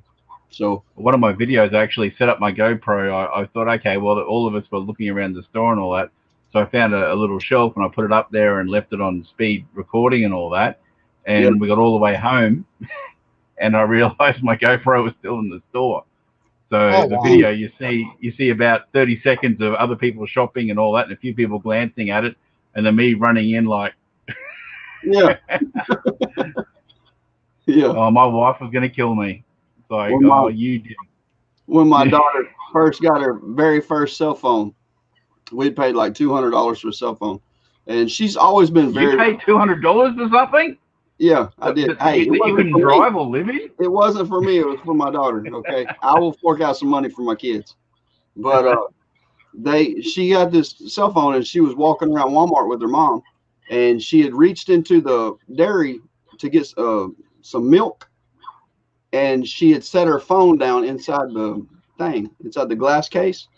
So one of my videos, I actually set up my GoPro. I thought, okay, well, all of us were looking around the store and all that. So I found a little shelf and I put it up there and left it on speed recording and all that. And we got all the way home and I realized my GoPro was still in the store. So the video, you see about 30 seconds of other people shopping and all that, and a few people glancing at it, and then me running in like, yeah. Oh, my wife was going to kill me. It's like, you did. When my daughter first got her very first cell phone, we paid like $200 for a cell phone, and she's always been very. You paid $200 for something? Yeah, I did. Hey, you couldn't drive or live in? It wasn't for me. It was for my daughter. Okay, I will fork out some money for my kids, but she got this cell phone and she was walking around Walmart with her mom, and she had reached into the dairy to get some milk, and she had set her phone down inside the glass case,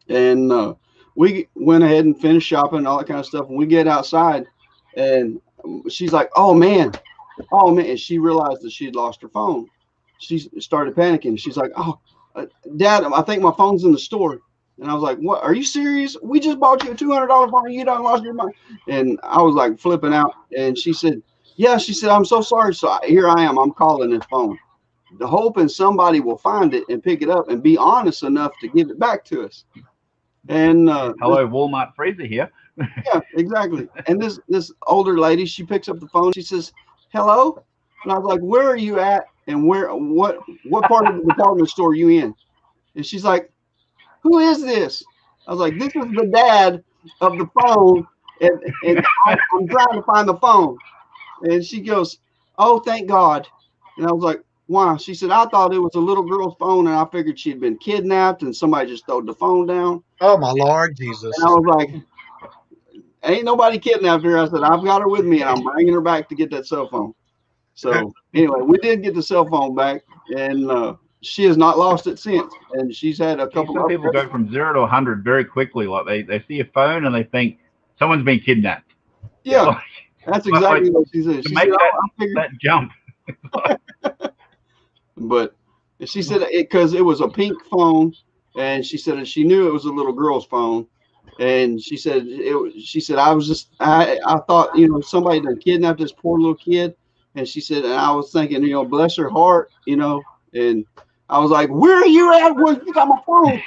and we went ahead and finished shopping and all that kind of stuff, and we get outside and she's like, oh man, and she realized that she had lost her phone. She started panicking. She's like, Dad, I think my phone's in the store. And I was like, what, are you serious? We just bought you a $200 phone and you done lost your mind. And I was like flipping out, and she said, yeah, she said, I'm so sorry. So here I am, I'm calling this phone, hoping somebody will find it and pick it up and be honest enough to give it back to us. And hello, Walmart freezer here. Yeah, exactly. And this older lady, she picks up the phone. She says, hello. And I was like, where are you at? And what part of the department store are you in? And she's like, who is this? I was like, this is the dad of the phone. And I'm trying to find the phone. And she goes, oh, thank God. And I was like, why? She said, I thought it was a little girl's phone, and I figured she'd been kidnapped and somebody just threw the phone down. Oh, my Lord Jesus. And I was like, ain't nobody kidnapped her. I said, I've got her with me, and I'm bringing her back to get that cell phone. So anyway, we did get the cell phone back, and she has not lost it since. And she's had a couple of people go from 0 to 100 very quickly. Like they see a phone and they think someone's been kidnapped. Yeah, like, that's exactly what she said. She said, that jump. But she said because it was a pink phone, and she said she knew it was a little girl's phone. And she said, I thought, somebody done kidnapped this poor little kid. And she said, and I was thinking, bless her heart, and I was like, where are you at? Where you got my phone?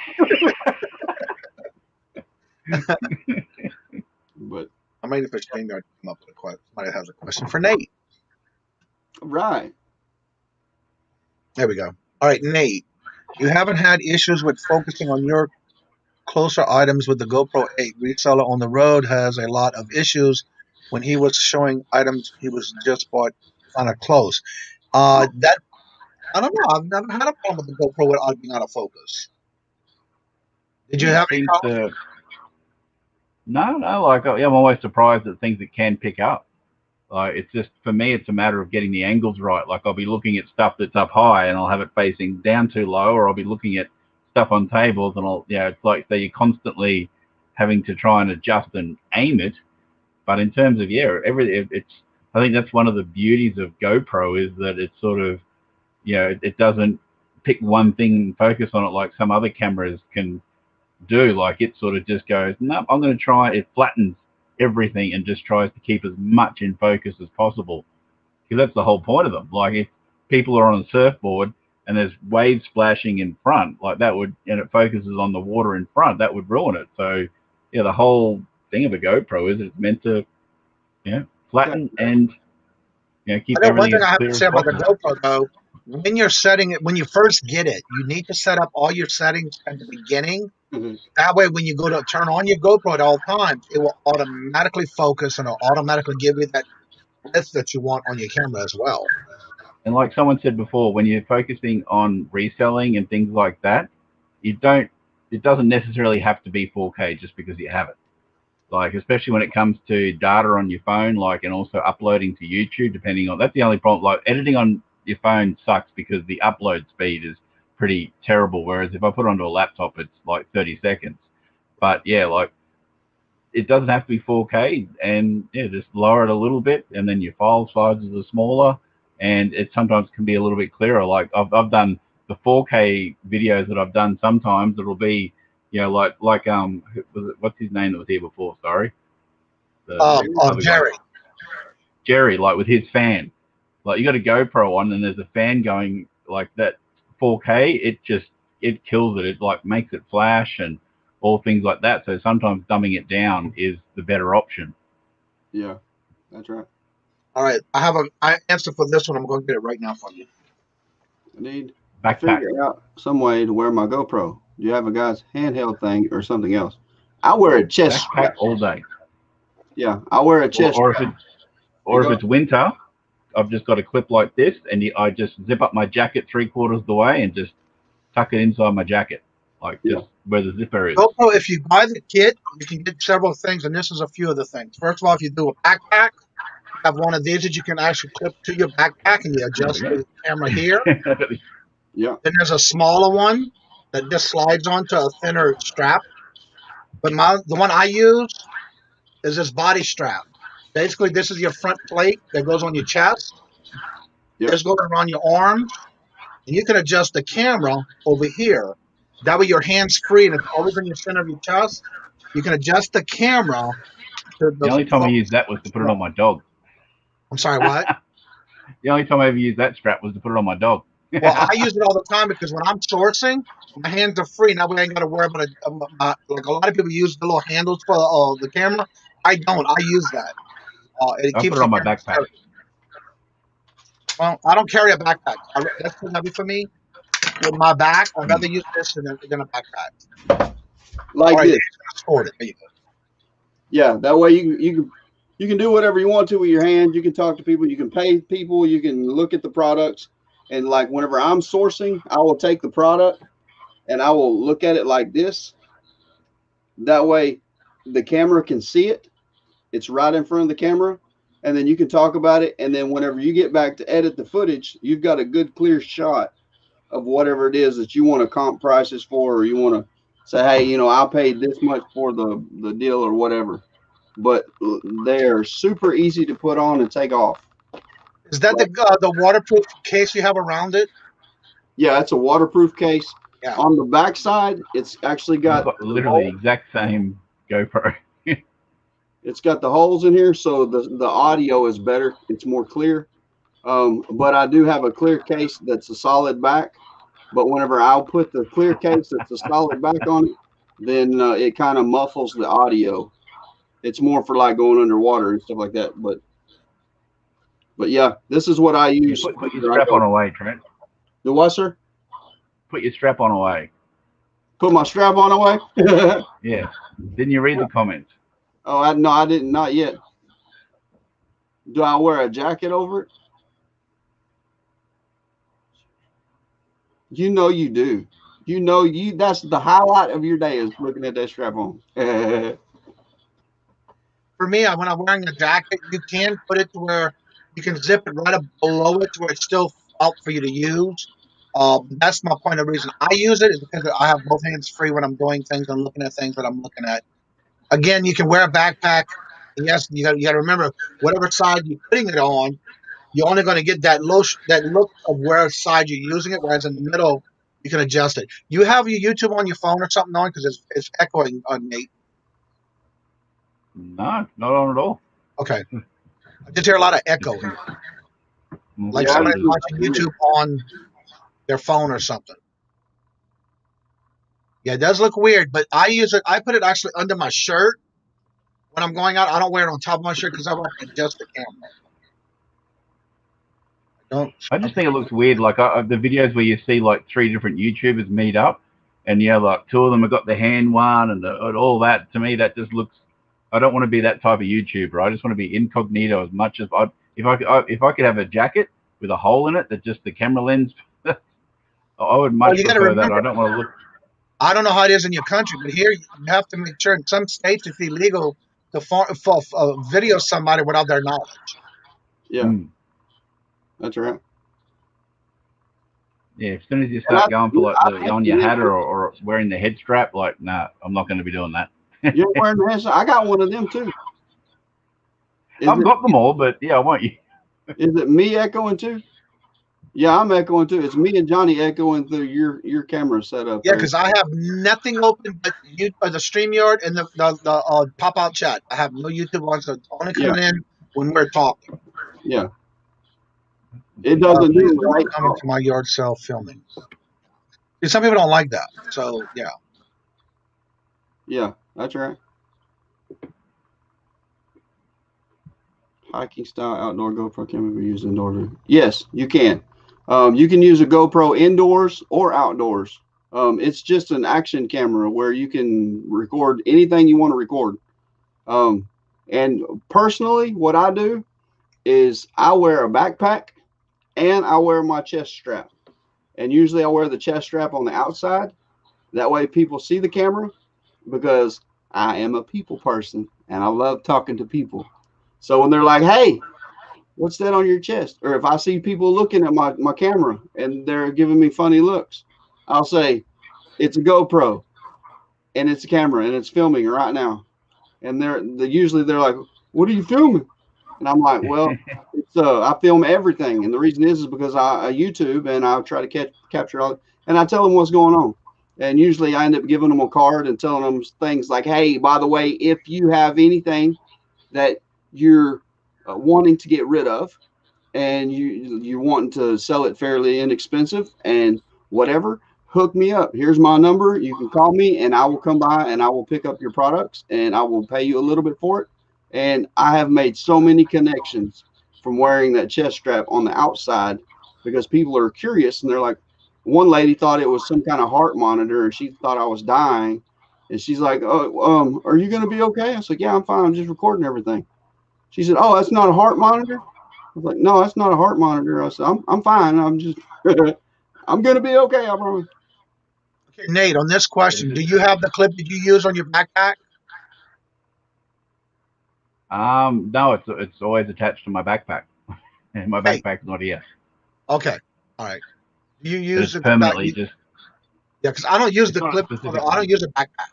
But I made a fish thing there to come up with a question. Somebody has a question for Nate. Right. There we go. All right, Nate, you haven't had issues with focusing on your closer items with the GoPro 8. Reseller on the road has a lot of issues when he was showing items he was just bought kind of close. I don't know. I've never had a problem with the GoPro without being out of focus. Did you have any problems? No. Like, I'm always surprised at things it can pick up. Like, it's just, for me, it's a matter of getting the angles right. Like, I'll be looking at stuff that's up high and I'll have it facing down too low, or I'll be looking at stuff on tables and it's like, so you're constantly having to try and adjust and aim it. But in terms of, I think that's one of the beauties of GoPro is that it's sort of, it doesn't pick one thing and focus on it like some other cameras can do. Like it sort of just goes, no, I'm going to try. It flattens everything and just tries to keep as much in focus as possible. Because that's the whole point of them. Like if people are on a surfboard and there's waves splashing in front, like that would, and it focuses on the water in front, that would ruin it. So yeah, the whole thing of a GoPro is it's meant to, flatten and keep everything. One thing I have clear to as say about the possible. GoPro though, when you're setting it, when you first get it, you need to set up all your settings at the beginning. Mhm. That way, when you go to turn on your GoPro at all times, it will automatically focus and it'll automatically give you that width that you want on your camera as well. And like someone said before, when you're focusing on reselling and things like that, it doesn't necessarily have to be 4K just because you have it. Like, especially when it comes to data on your phone, like, and also uploading to YouTube, depending on, that's the only problem. Like, editing on your phone sucks because the upload speed is pretty terrible. Whereas if I put it onto a laptop, it's like 30 seconds. But yeah, like, it doesn't have to be 4K, and yeah, just lower it a little bit, and then your file sizes are smaller, and it sometimes can be a little bit clearer. Like I've done the 4K videos that I've done. Sometimes it'll be, like what's his name that was here before? Sorry, Jerry. Jerry, like with his fan. Like you got a GoPro on, and there's a fan going like that. 4K, it kills it. It like makes it flash and all things like that. So sometimes dumbing it down is the better option. Yeah, that's right. All right, I have an answer for this one. I'm going to get it right now for you. I need Backpack. to figure out some way to wear my GoPro. Do you have a guy's handheld thing or something else? I wear a chest Backpack strap all day. Yeah, I wear a chest or strap. If it's winter, I've just got a clip like this, and I just zip up my jacket 3/4 the way and just tuck it inside my jacket, like just where the zipper is. GoPro, if you buy the kit, you can get several things, and this is a few of the things. First of all, if you do a backpack, you have one of these that you can actually clip to your backpack, and you adjust the camera here. Yeah. Then there's a smaller one that just slides onto a thinner strap. But the one I use is this body strap. Basically, this is your front plate that goes on your chest. Yep. This goes around your arms, and you can adjust the camera over here. That way, your hand's free, and it's always in the center of your chest. You can adjust the camera. The only time I used that was to put it on my dog. I'm sorry, what? The only time I ever used that strap was to put it on my dog. Well, I use it all the time because when I'm sourcing, my hands are free. That way I ain't got to worry about like a lot of people use the little handles for the camera. I don't. I use that. I put it on my backpack. Carry. Well, I don't carry a backpack. That's too heavy for me. With my back, I'd rather use this than a backpack. Like this. There you go. Yeah, that way you can do whatever you want to with your hands. You can talk to people. You can pay people. You can look at the products. And like whenever I'm sourcing, I will take the product and I will look at it like this. That way the camera can see it. It's right in front of the camera. And then you can talk about it. And then whenever you get back to edit the footage, you've got a good clear shot of whatever it is that you want to comp prices for, or you want to say, hey, I paid this much for the deal or whatever. But they're super easy to put on and take off. Is that the waterproof case you have around it? Yeah, it's a waterproof case. Yeah. On the back side, it's actually got literally the exact same GoPro. It's got the holes in here, so the audio is better. It's more clear. But I do have a clear case that's a solid back. But whenever I'll put the clear case that's a solid back on it, then it kind of muffles the audio. It's more for like going underwater and stuff like that. But yeah, this is what I use. Put your strap on away, Trent. The what, sir? Put your strap on away. Put my strap on away? Yeah. Didn't you read the comments? Oh, no, I didn't. Not yet. Do I wear a jacket over it? You know you do. That's the highlight of your day is looking at that strap on. For me, when I'm wearing a jacket, you can put it to where you can zip it right up below it to where it's still out for you to use. That's my point of reason. I use it is because I have both hands free when I'm doing things and looking at things that I'm looking at. Again, you can wear a backpack. Yes, you got to remember whatever side you're putting it on, you're only going to get that look of where side you're using it. Whereas in the middle, You can adjust it. You have your YouTube on your phone or something on because it's echoing on Nate. No, not on at all. Okay. I just hear a lot of echoing. Like somebody watching YouTube on their phone or something. Yeah, it does look weird, but I use it. I put it actually under my shirt when I'm going out. I don't wear it on top of my shirt because I want to adjust the camera. I just think it looks weird. Like the videos where you see like 3 different YouTubers meet up, and like 2 of them have got the hand one and all that. To me, that just looks. I don't want to be that type of YouTuber. I just want to be incognito as much as if I could have a jacket with a hole in it that just the camera lens. I would much prefer that. I don't want to look. I don't know how it is in your country, but here you have to make sure in some states it's illegal to video somebody without their knowledge. Yeah, that's right. Yeah, as soon as you start going for like on your hat or wearing the head strap, like, nah, I'm not going to be doing that. You're wearing the head strap? I got one of them too. I've got them all, but yeah, I want you. Is it me echoing too? Yeah, I'm echoing too. It's me and Johnny echoing through your camera setup. Yeah, because I have nothing open but the StreamYard and the pop-out chat. I have no YouTube on, so it's only coming in when we're talking. Yeah. It doesn't do it. Coming to my yard sale filming. Some people don't like that, so yeah. Yeah, that's right. Hiking style outdoor GoPro camera be used indoors. Yes, you can. You can use a GoPro indoors or outdoors. It's just an action camera where you can record anything you want to record. And personally, what I do is I wear a backpack and I wear my chest strap. And usually I wear the chest strap on the outside. That way people see the camera because I am a people person and I love talking to people. So when they're like, hey, what's that on your chest? Or if I see people looking at my camera and they're giving me funny looks, I'll say, it's a GoPro and it's a camera and it's filming right now. And usually they're like, what are you filming? And I'm like, well, it's I film everything. And the reason is because I YouTube and I try to capture all, and I tell them what's going on. And usually I end up giving them a card and telling them things like, hey, by the way, if you have anything that you're wanting to get rid of and you're wanting to sell it fairly inexpensive and whatever, hook me up. Here's my number. You can call me and I will come by and I will pick up your products and I will pay you a little bit for it. And I have made so many connections from wearing that chest strap on the outside because people are curious and they're like, one lady thought it was some kind of heart monitor and she thought I was dying. And she's like, oh, are you going to be okay? I was like, yeah, I'm fine. I'm just recording everything. She said, oh, that's not a heart monitor? I was like, no, that's not a heart monitor. I said, I'm fine. I'm just, I'm going to be okay. I promise. Okay, Nate, on this question, do you have the clip that you use on your backpack? No, it's always attached to my backpack. And my backpack's not here. Okay. All right. You use it permanently just. Yeah, because I don't use the clip. I don't use a backpack.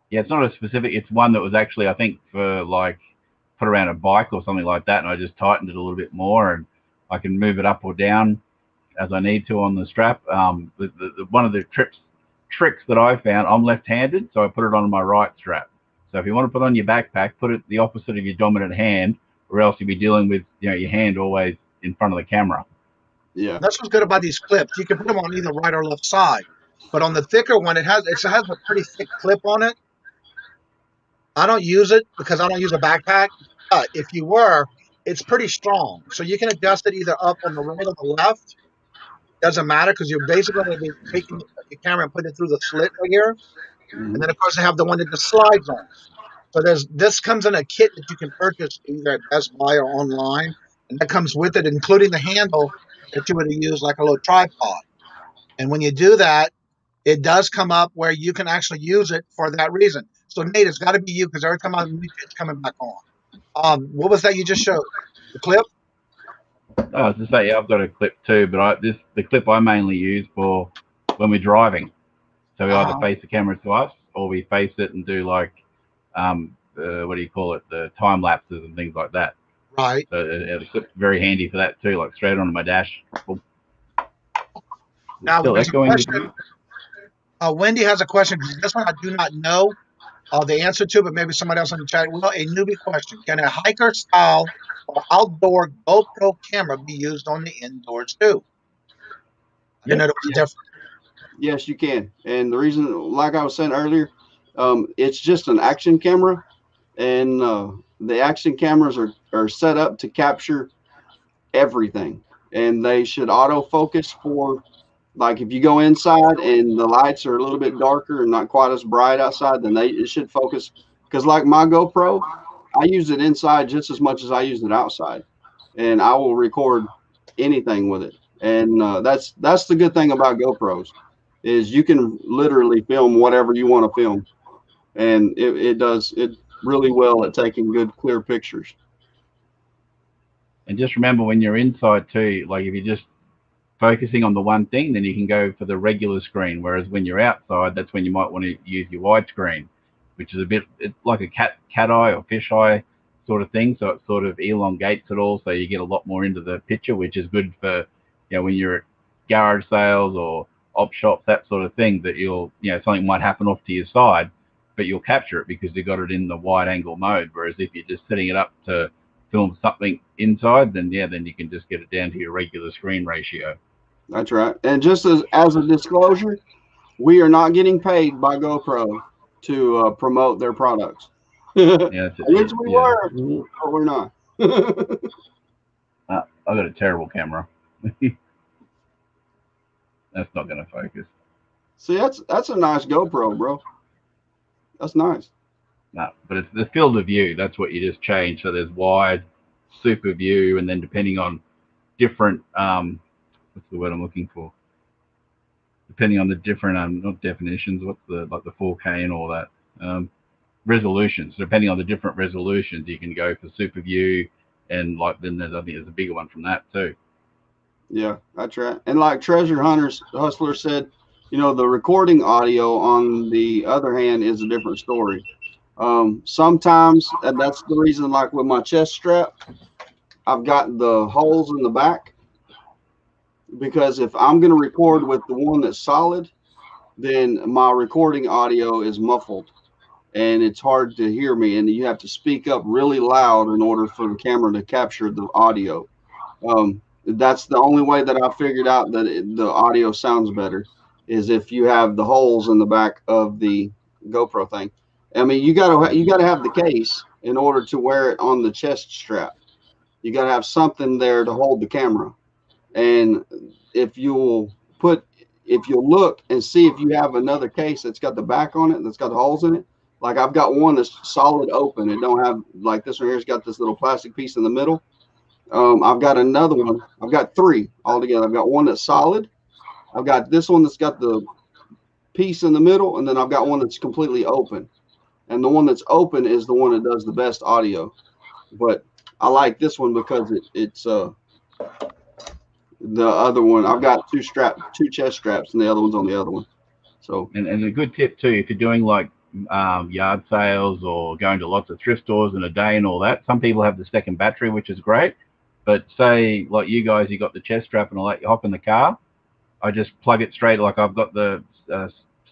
Yeah, it's not a specific. It's one that was actually, I think, for like put around a bike or something like that, and I just tightened it a little bit more, and I can move it up or down as I need to on the strap. One of the tricks that I found, I'm left-handed, so I put it on my right strap. So if you want to put on your backpack, put it the opposite of your dominant hand, or else you'll be dealing with your hand always in front of the camera. Yeah, that's what's good about these clips. You can put them on either right or left side, but on the thicker one, it has a pretty thick clip on it. I don't use it because I don't use a backpack. But if you were, it's pretty strong, so you can adjust it either up on the right or the left. Doesn't matter because you're basically going to be taking your camera and putting it through the slit right here, and then of course I have the one that just slides on. So this comes in a kit that you can purchase either at Best Buy or online, and that comes with it, including the handle that you would use like a little tripod. And when you do that, it does come up where you can actually use it for that reason. So Nate, it's got to be you because every time I mute it's coming back on. What was that you just showed? The clip? I was just saying, yeah, I've got a clip too, but the clip I mainly use for when we're driving. So we either face the camera to us or we face it and do like, what do you call it? The time lapses and things like that. Right. So the clip's very handy for that too, like straight onto my dash. Now, Still there's a echoing with question. you? Wendy has a question. This one I do not know the answer to, but maybe somebody else in the chat will. A newbie question: can a hiker style or outdoor GoPro camera be used on the indoors too? I didn't know there was a difference. Yes, you can. And the reason, like I was saying earlier, it's just an action camera, and the action cameras are set up to capture everything, and they should autofocus for, like, if you go inside and the lights are a little bit darker and not quite as bright outside, then it should focus. Because like my GoPro, I use it inside just as much as I use it outside, and I will record anything with it. And that's the good thing about GoPros, is you can literally film whatever you want to film, and it does it really well at taking good clear pictures. And just remember, when you're inside too, like if you're just focusing on the one thing, then you can go for the regular screen. Whereas when you're outside, that's when you might want to use your widescreen, which is it's like a cat eye or fish eye sort of thing. So it sort of elongates it all, so you get a lot more into the picture, which is good for, when you're at garage sales or op shops, that sort of thing, that you'll, something might happen off to your side, but you'll capture it because you got it in the wide angle mode. Whereas if you're just setting it up to film something inside, then you can just get it down to your regular screen ratio. That's right. And just as a disclosure, we are not getting paid by GoPro to promote their products. Yeah, Which we were, but we're not. I got a terrible camera. That's not going to focus. See, that's a nice GoPro, bro. That's nice. No, but it's the field of view. That's what you just change. So there's wide, super view, and then depending on different, what's the word I'm looking for? Depending on the different, not definitions, what's the 4K and all that, resolutions. Depending on the different resolutions, you can go for super view, and then I think there's a bigger one from that too. Yeah, that's right. And like Treasure Hustler said, the recording audio, on the other hand, is a different story. Sometimes, and that's the reason, like with my chest strap, I've got the holes in the back, because if I'm going to record with the one that's solid, then my recording audio is muffled and it's hard to hear me, and you have to speak up really loud in order for the camera to capture the audio. That's the only way that I figured out that the audio sounds better, is if you have the holes in the back of the GoPro thing. I mean, you gotta have the case in order to wear it on the chest strap. You gotta have something there to hold the camera. And if you'll look and see if you have another case that's got the back on it, that's got the holes in it. Like I've got one that's solid open. It don't have, like this one here's got this little plastic piece in the middle. I've got another one. I've got three altogether. I've got one that's solid. I've got this one that's got the piece in the middle, and then I've got one that's completely open. And the one that's open is the one that does the best audio. But I like this one because it's the other one. I've got two chest straps, and the other one's on the other one. So and a good tip too, if you're doing like yard sales or going to lots of thrift stores in a day and all that, some people have the second battery, which is great. But say like you guys, you got the chest strap and all that, you hop in the car, I just plug it straight. Like I've got the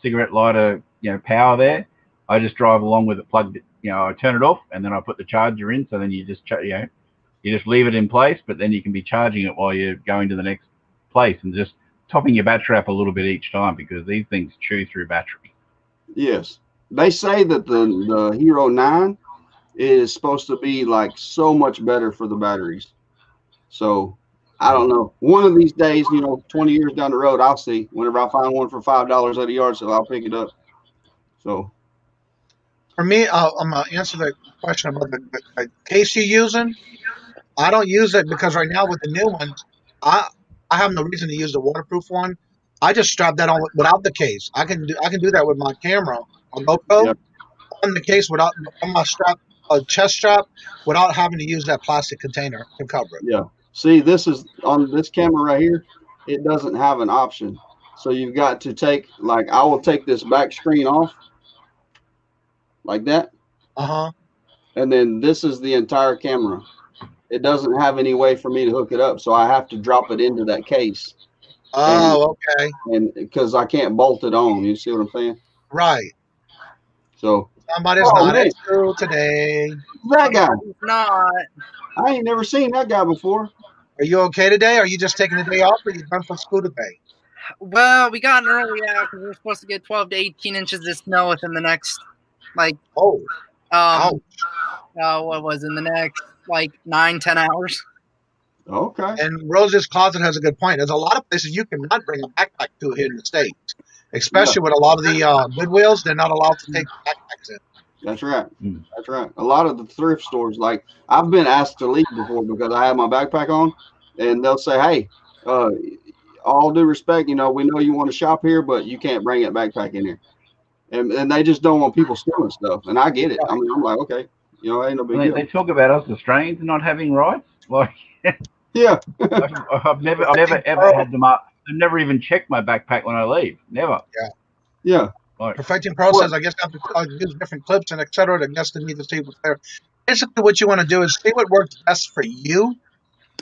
cigarette lighter, power there. I just drive along with it plugged. I turn it off and then I put the charger in. So then you just you just leave it in place, but then you can be charging it while you're going to the next place, and just topping your battery up a little bit each time, because these things chew through battery. Yes, they say that the Hero 9 is supposed to be like so much better for the batteries. So I don't know. One of these days, 20 years down the road, I'll see. Whenever I find one for $5 at a yard sale, I'll pick it up. So for me, I'm gonna answer the question about the case you're using. I don't use it because right now with the new ones, I have no reason to use the waterproof one. I just strap that on without the case. I can do that with my camera on GoPro. Yep. On the case without on my strap, chest strap, without having to use that plastic container to cover it. Yeah. See, this is on this camera right here. It doesn't have an option. So you've got to take, like, I will take this back screen off like that. And then this is the entire camera. It doesn't have any way for me to hook it up. So I have to drop it into that case Oh, okay. And because I can't bolt it on, you see what I'm saying? Right. So Somebody's not at school today. That guy. Not. I ain't never seen that guy before. Are you okay today? Are you just taking the day off, or are you done for school today? Well, we got an early out because we're supposed to get 12 to 18 inches of snow within the next, like, ouch. What was in the next, like, 9-10 hours. Okay. And Rose's Closet has a good point. There's a lot of places you cannot bring a backpack to here in the States, especially with a lot of the Goodwills. They're not allowed to take backpacks in. That's right. That's right. A lot of the thrift stores, like I've been asked to leave before because I have my backpack on, and they'll say, "Hey, all due respect, we know you want to shop here, but you can't bring that backpack in here." And they just don't want people stealing stuff, and I get it. I mean, I'm like, okay, ain't no big deal. They talk about us Australians not having rights, like. Yeah. I've never ever had them up. I've never even checked my backpack when I leave. Never. Yeah. Like, Perfecting process, I guess I have to use different clips and etc. to guess the need to see what's there. Basically, what you want to do is see what works best for you.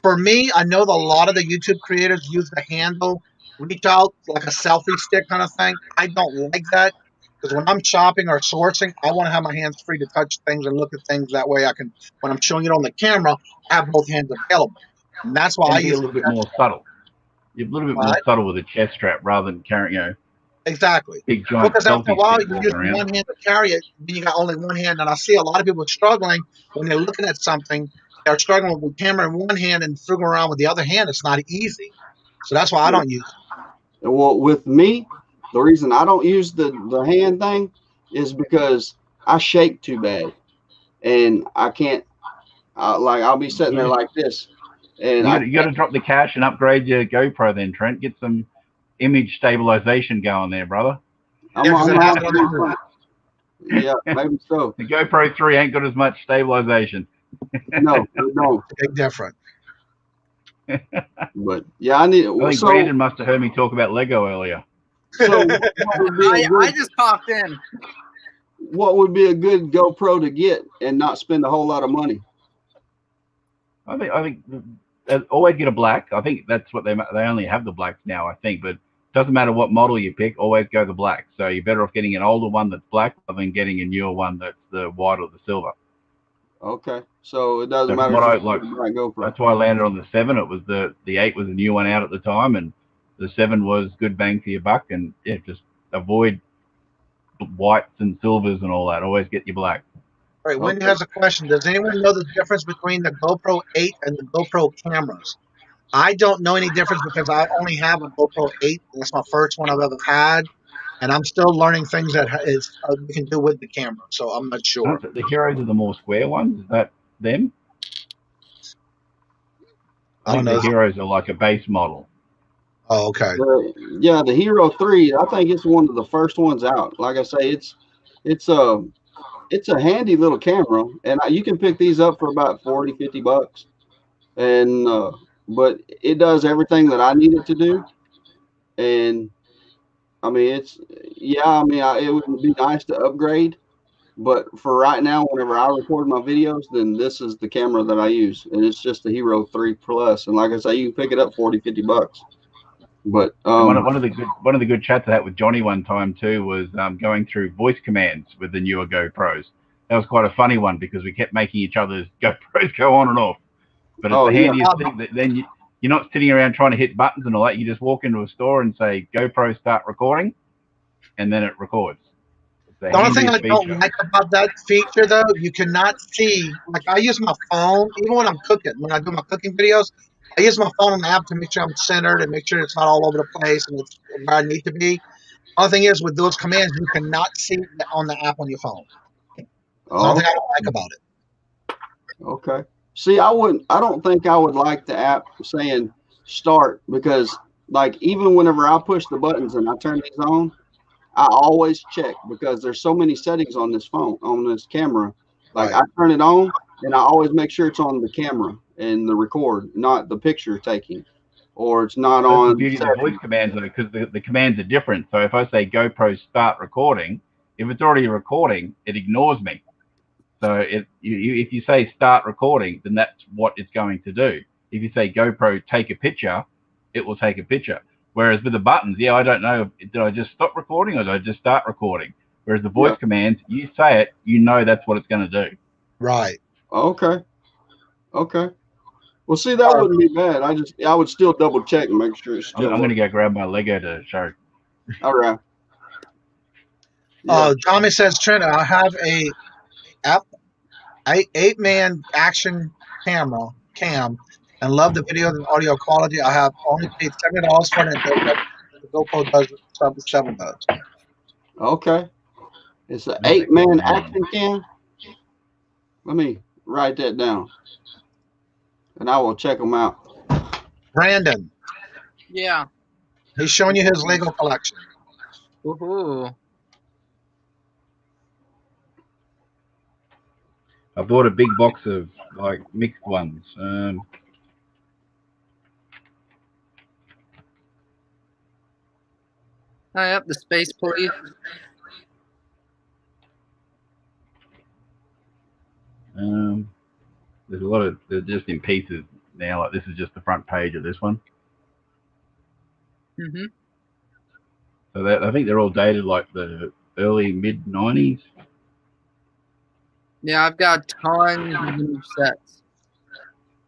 For me, I know that a lot of the YouTube creators use the handle, reach out like a selfie stick kind of thing. I don't like that because when I'm shopping or sourcing, I want to have my hands free to touch things and look at things. That way I can, when I'm showing it on the camera, have both hands available. And that's why I use a little bit more subtle. You're a little bit more subtle with a chest strap rather than carrying, Exactly. Big giant because after a while, you use around. one hand to carry it, then you got only one hand. And I see a lot of people struggling when they're looking at something. They're struggling with the camera in one hand and figuring around with the other hand. It's not easy. So that's why I don't use it. Well, with me, the reason I don't use the hand thing is because I shake too bad. And I can't, I'll be sitting there like this. And you got to drop the cash and upgrade your GoPro then, Trent. Get some image stabilization going there, brother. Yeah, maybe so. The GoPro 3 ain't got as much stabilization. No. Big difference. But yeah, I think Brandon must have heard me talk about Lego earlier. So I just popped in. What would be a good GoPro to get and not spend a whole lot of money? I think always get a black. I think that's what they only have the blacks now, I think, but it doesn't matter what model you pick, always go the black. So you're better off getting an older one that's black rather than getting a newer one that's the white or the silver. Okay, so it doesn't matter. That's why I landed on the 7. It was the 8 was a new one out at the time, and the 7 was good bang for your buck. And yeah, just avoid whites and silvers and all that. Always get your black. All right, Wendy has a question. Does anyone know the difference between the GoPro 8 and the GoPro cameras? I don't know any difference because I only have a GoPro 8. That's my first one I've ever had. And I'm still learning things that you can do with the camera. So I'm not sure. The Heroes are the more square ones. Is that them? I don't know. The Heroes are like a base model. Oh, okay. The Hero 3, I think it's one of the first ones out. Like I say, it's a handy little camera, and you can pick these up for about $40-50, and but it does everything that I need it to do. And I mean, it would be nice to upgrade, but for right now, whenever I record my videos, then this is the camera that I use, and it's just the Hero 3 Plus. And like I say, you can pick it up $40-50. But one of the good chats I had with Johnny one time too was going through voice commands with the newer GoPros. That was quite a funny one because we kept making each other's GoPros go on and off. But it's the handiest thing that then you're not sitting around trying to hit buttons and all that. You just walk into a store and say GoPro start recording, and then it records. The only thing I don't like about that feature, though, you cannot see. Like I use my phone even when I'm cooking. When I do my cooking videos, I use my phone on the app to make sure I'm centered and make sure it's not all over the place and it's where I need to be. Other thing is with those commands, you cannot see on the app on your phone. That's the only thing I don't like about it. Okay. See, I don't think I would like the app saying start, because like even whenever I push the buttons and I turn these on, I always check because there's so many settings on this phone, on this camera. Like I turn it on and I always make sure it's on the camera and the record, not the picture taking, or it's not on. The beauty of the voice commands though, because the commands are different. So if I say GoPro start recording, if it's already recording, it ignores me. So if you say start recording, then that's what it's going to do. If you say GoPro take a picture, it will take a picture. Whereas with the buttons, yeah, I don't know. Did I just stop recording or did I just start recording? Whereas the voice commands, you say it, you know that's what it's going to do. Right. Okay. Okay. Well, see, that wouldn't be bad. I would still double check and make sure it's still. I'm going to go grab my Lego to show. All right. Yeah. Tommy says, Trent, I have a 8-man action cam and love the video and audio quality. I have only paid $70 for it, and the GoPro does $7. Okay. It's an 8-man action cam. Let me write that down, and I will check them out. Brandon. Yeah. He's showing you his Lego collection. Woohoo. I bought a big box of like mixed ones. Yep, the Space Police. There's a lot of, they're just in pieces now. Like this is just the front page of this one. Mm-hmm. So that, I think they're all dated like the early mid 90s. Yeah, I've got tons of new sets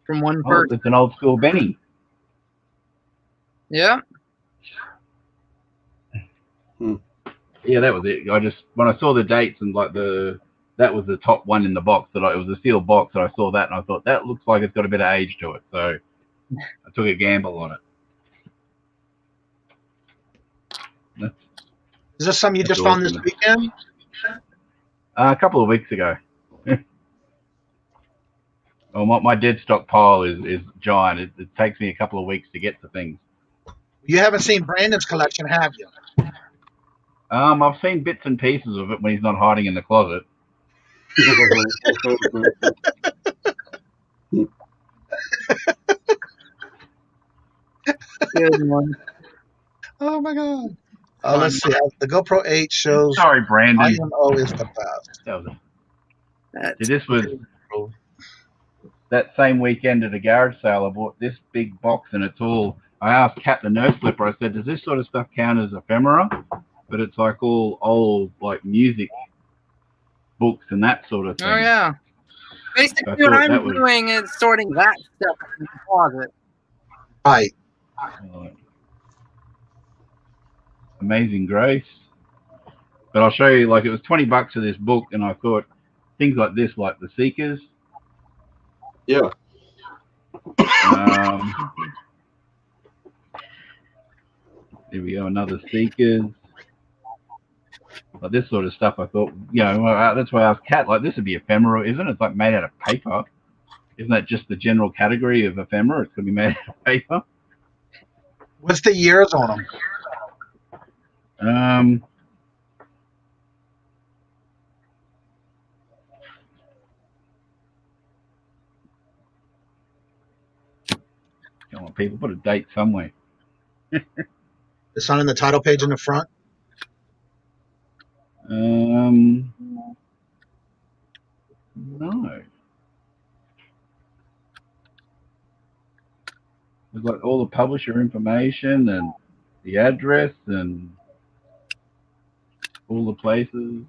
from one person. It's an old school Benny. Yeah. Yeah, that was it. I just, when I saw the dates and like that was the top one in the box, that it was a sealed box, and I saw that and I thought that looks like it's got a bit of age to it. So I took a gamble on it. Is this something you just found this weekend? A couple of weeks ago. Well, my dead stock pile is giant. It takes me a couple of weeks to get to things. You haven't seen Brandon's collection, have you? I've seen bits and pieces of it when he's not hiding in the closet. Good one. Oh my God. Let's see. The GoPro 8 shows. Sorry, Brandon. IMO is the best. This was that same weekend at a garage sale. I bought this big box, and it's all. I asked Kat the nurse flipper. I said, "Does this sort of stuff count as ephemera?" But it's like all old, like music books and that sort of thing. Oh yeah. Basically, what I'm doing is sorting that stuff in the closet. Right. Amazing Grace. But I'll show you, like, it was $20 for this book, and I thought things like this, like the Seekers. Yeah. Here we go, another Seekers. Like this sort of stuff, I thought, you know, that's why I asked Kat, like, this would be ephemera, isn't it? It's like made out of paper. Isn't that just the general category of ephemera? It's going to be made out of paper. What's the years on them? Come on, people, put a date somewhere. It's not in the title page in the front? No. There's like all the publisher information and the address and all the places.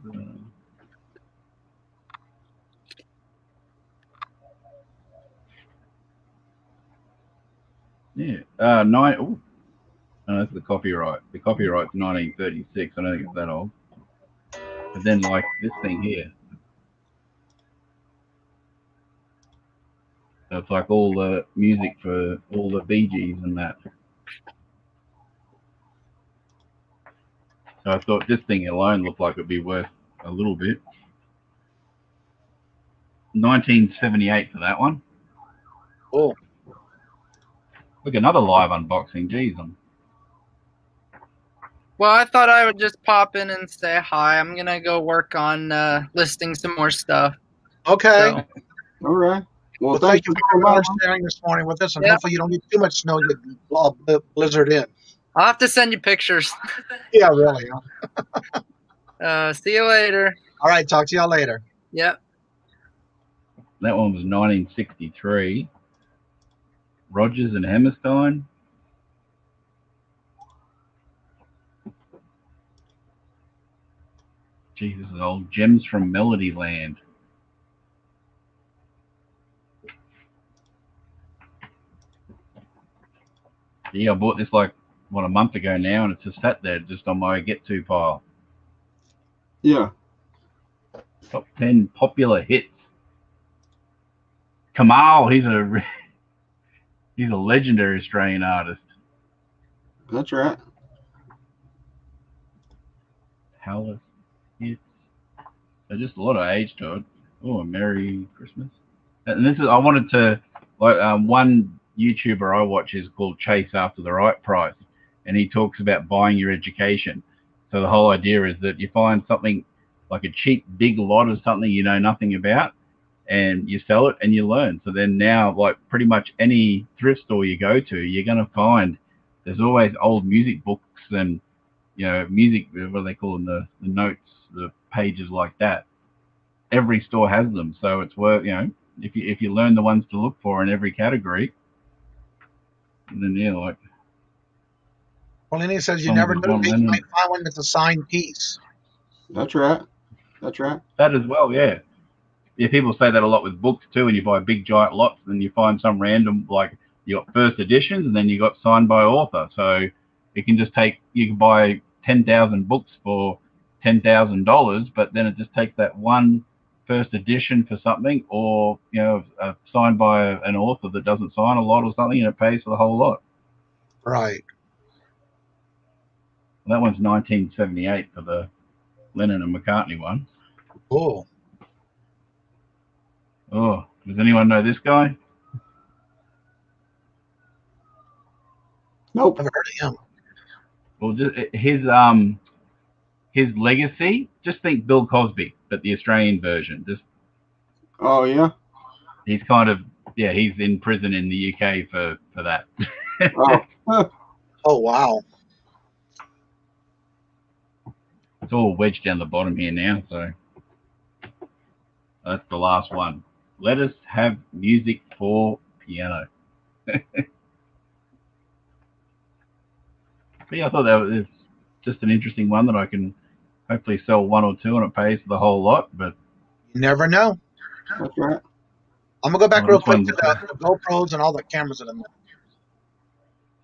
Yeah. Oh, that's the copyright. The copyright's 1936. I don't think it's that old. But then, like this thing here, so it's like all the music for all the Bee Gees and that. So I thought this thing alone looked like it'd be worth a little bit. 1978 for that one. Cool. Look, another live unboxing. Geez, Well, I thought I would just pop in and say hi. I'm going to go work on listing some more stuff. Okay. So. All right. Well, Thank you very much for sharing this morning with us, and hopefully you don't get too much snow to get blizzard in. I'll have to send you pictures. Yeah, really. See you later. All right, talk to y'all later. Yep. that one was 1963. Rogers and Hammerstein. Jesus, old gems from Melody Land. Yeah, I bought this like a month ago now, and it's just sat there, just on my get to pile. Yeah. Top 10 popular hits. Kamal, he's a legendary Australian artist. That's right. Howlers hits. So just a lot of age to it. Oh, Merry Christmas. And this is, I wanted to, like, one YouTuber I watch is called Chase After the Right Price, and he talks about buying your education. So the whole idea is that you find something like a cheap big lot of something you know nothing about, and you sell it and you learn. So then now, like pretty much any thrift store you go to, you're going to find there's always old music books and, you know, music, what do they call them, the notes, the pages like that. Every store has them. So it's worth, you know, if you learn the ones to look for in every category, and then, yeah, like. Well, then he says you never know. You might find one that's a signed piece. That's right. That's right. That as well, yeah. Yeah, people say that a lot with books too, and you buy big giant lots, and you find some random, like you got first editions, and then you got signed by author. So it can just take, you can buy 10,000 books for $10,000, but then it just takes that one first edition for something, or, you know, signed by an author that doesn't sign a lot or something, and it pays for the whole lot. Right. Well, that one's 1978 for the Lennon and McCartney one. Cool. Oh, does anyone know this guy? Nope. Never heard of him. Well, just his legacy, just think Bill Cosby, but the Australian version. Just. Oh, yeah? He's kind of, yeah, he's in prison in the UK for that. Oh. Oh, wow. It's all wedged down the bottom here now, so that's the last one. Let us have music for piano. But yeah, I thought that was just an interesting one that I can hopefully sell one or two and it pays for the whole lot. But you never know. That's right. I'm gonna go back real quick to the GoPros and all the cameras in them.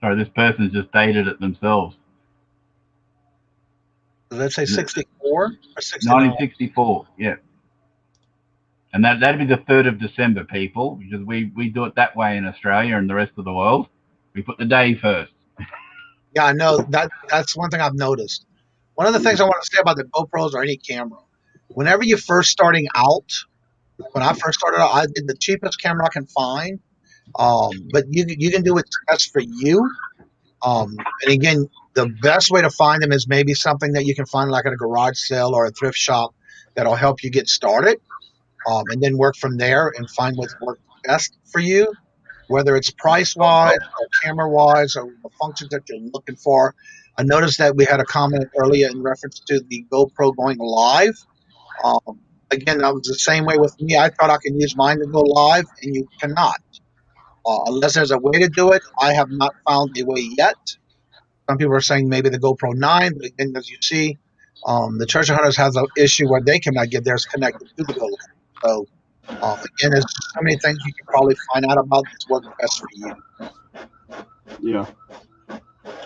Sorry, this person's just dated it themselves. Does that say 64 or 69? 1964, yeah. And that'd be the 3rd of December, people, because we do it that way in Australia and the rest of the world. We put the day first. Yeah, I know. That's one thing I've noticed. One of the things I want to say about the GoPros or any camera, whenever you're first starting out, when I first started out, I did the cheapest camera I can find. But you can do what's best for you. And again, the best way to find them is maybe something that you can find like at a garage sale or a thrift shop that'll help you get started. And then work from there and find what's worked best for you, whether it's price-wise or camera-wise or the functions that you're looking for. I noticed that we had a comment earlier in reference to the GoPro going live. Again, that was the same way with me. I thought I could use mine to go live, and you cannot. Unless there's a way to do it, I have not found a way yet. Some people are saying maybe the GoPro 9, but again, as you see, the treasure hunters has an issue where they cannot get theirs connected to the Go Live. So, again, there's so many things you can probably find out about that's works best for you. Yeah.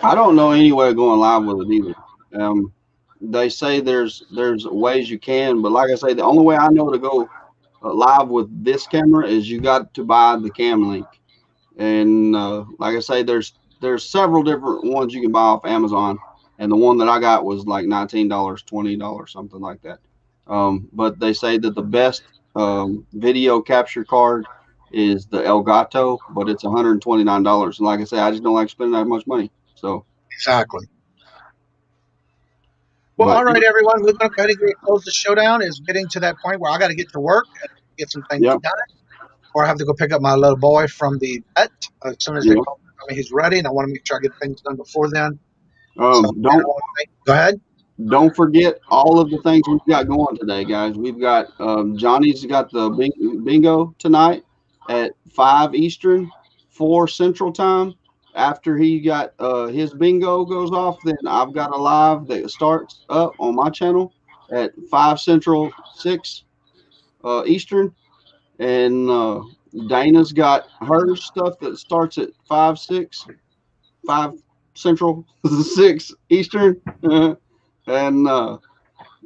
I don't know any way of going live with it either. They say there's ways you can, but like I say, the only way I know to go live with this camera is you got to buy the cam link. And like I say, there's several different ones you can buy off Amazon. And the one that I got was like $19, $20, something like that. But they say that the best video capture card is the Elgato, but it's $129. And like I say, I just don't like spending that much money. So exactly. Well, all right, everyone. We're going to go ahead and close the showdown. Is getting to that point where I got to get to work and get some things done, or I have to go pick up my little boy from the vet as soon as they call me. He's ready, and I want to make sure I get things done before then. Go ahead. Don't forget all of the things we've got going today, guys. We've got Johnny's got the bingo tonight at 5 Eastern, 4 Central Time. After he got his bingo goes off, then I've got a live that starts up on my channel at 5 Central, 6 Eastern, and Dana's got her stuff that starts at 5 Central, 6 Eastern, and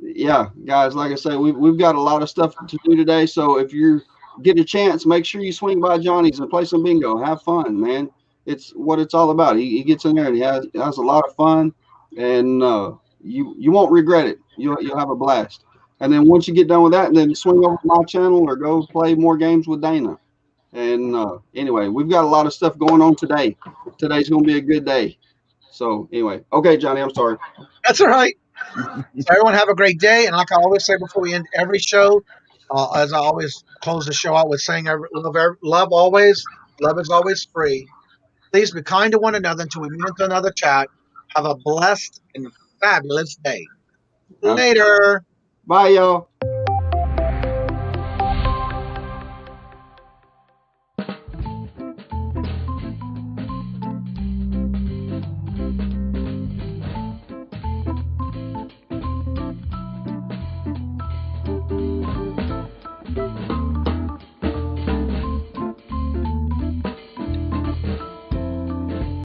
yeah, guys, like I say, we've got a lot of stuff to do today. So if you get a chance, make sure you swing by Johnny's and play some bingo. Have fun, man. It's what it's all about. He gets in there and he has a lot of fun, and you won't regret it. You'll have a blast. And then once you get done with that, then swing over to my channel or go play more games with Dana. And anyway, we've got a lot of stuff going on today. Today's going to be a good day. So anyway, okay, Johnny, I'm sorry. That's all right. So everyone have a great day. And like I always say before we end every show, as I always close the show out with saying, love always, love is always free. Please be kind to one another until we meet into another chat. Have a blessed and fabulous day. Later. Bye, y'all.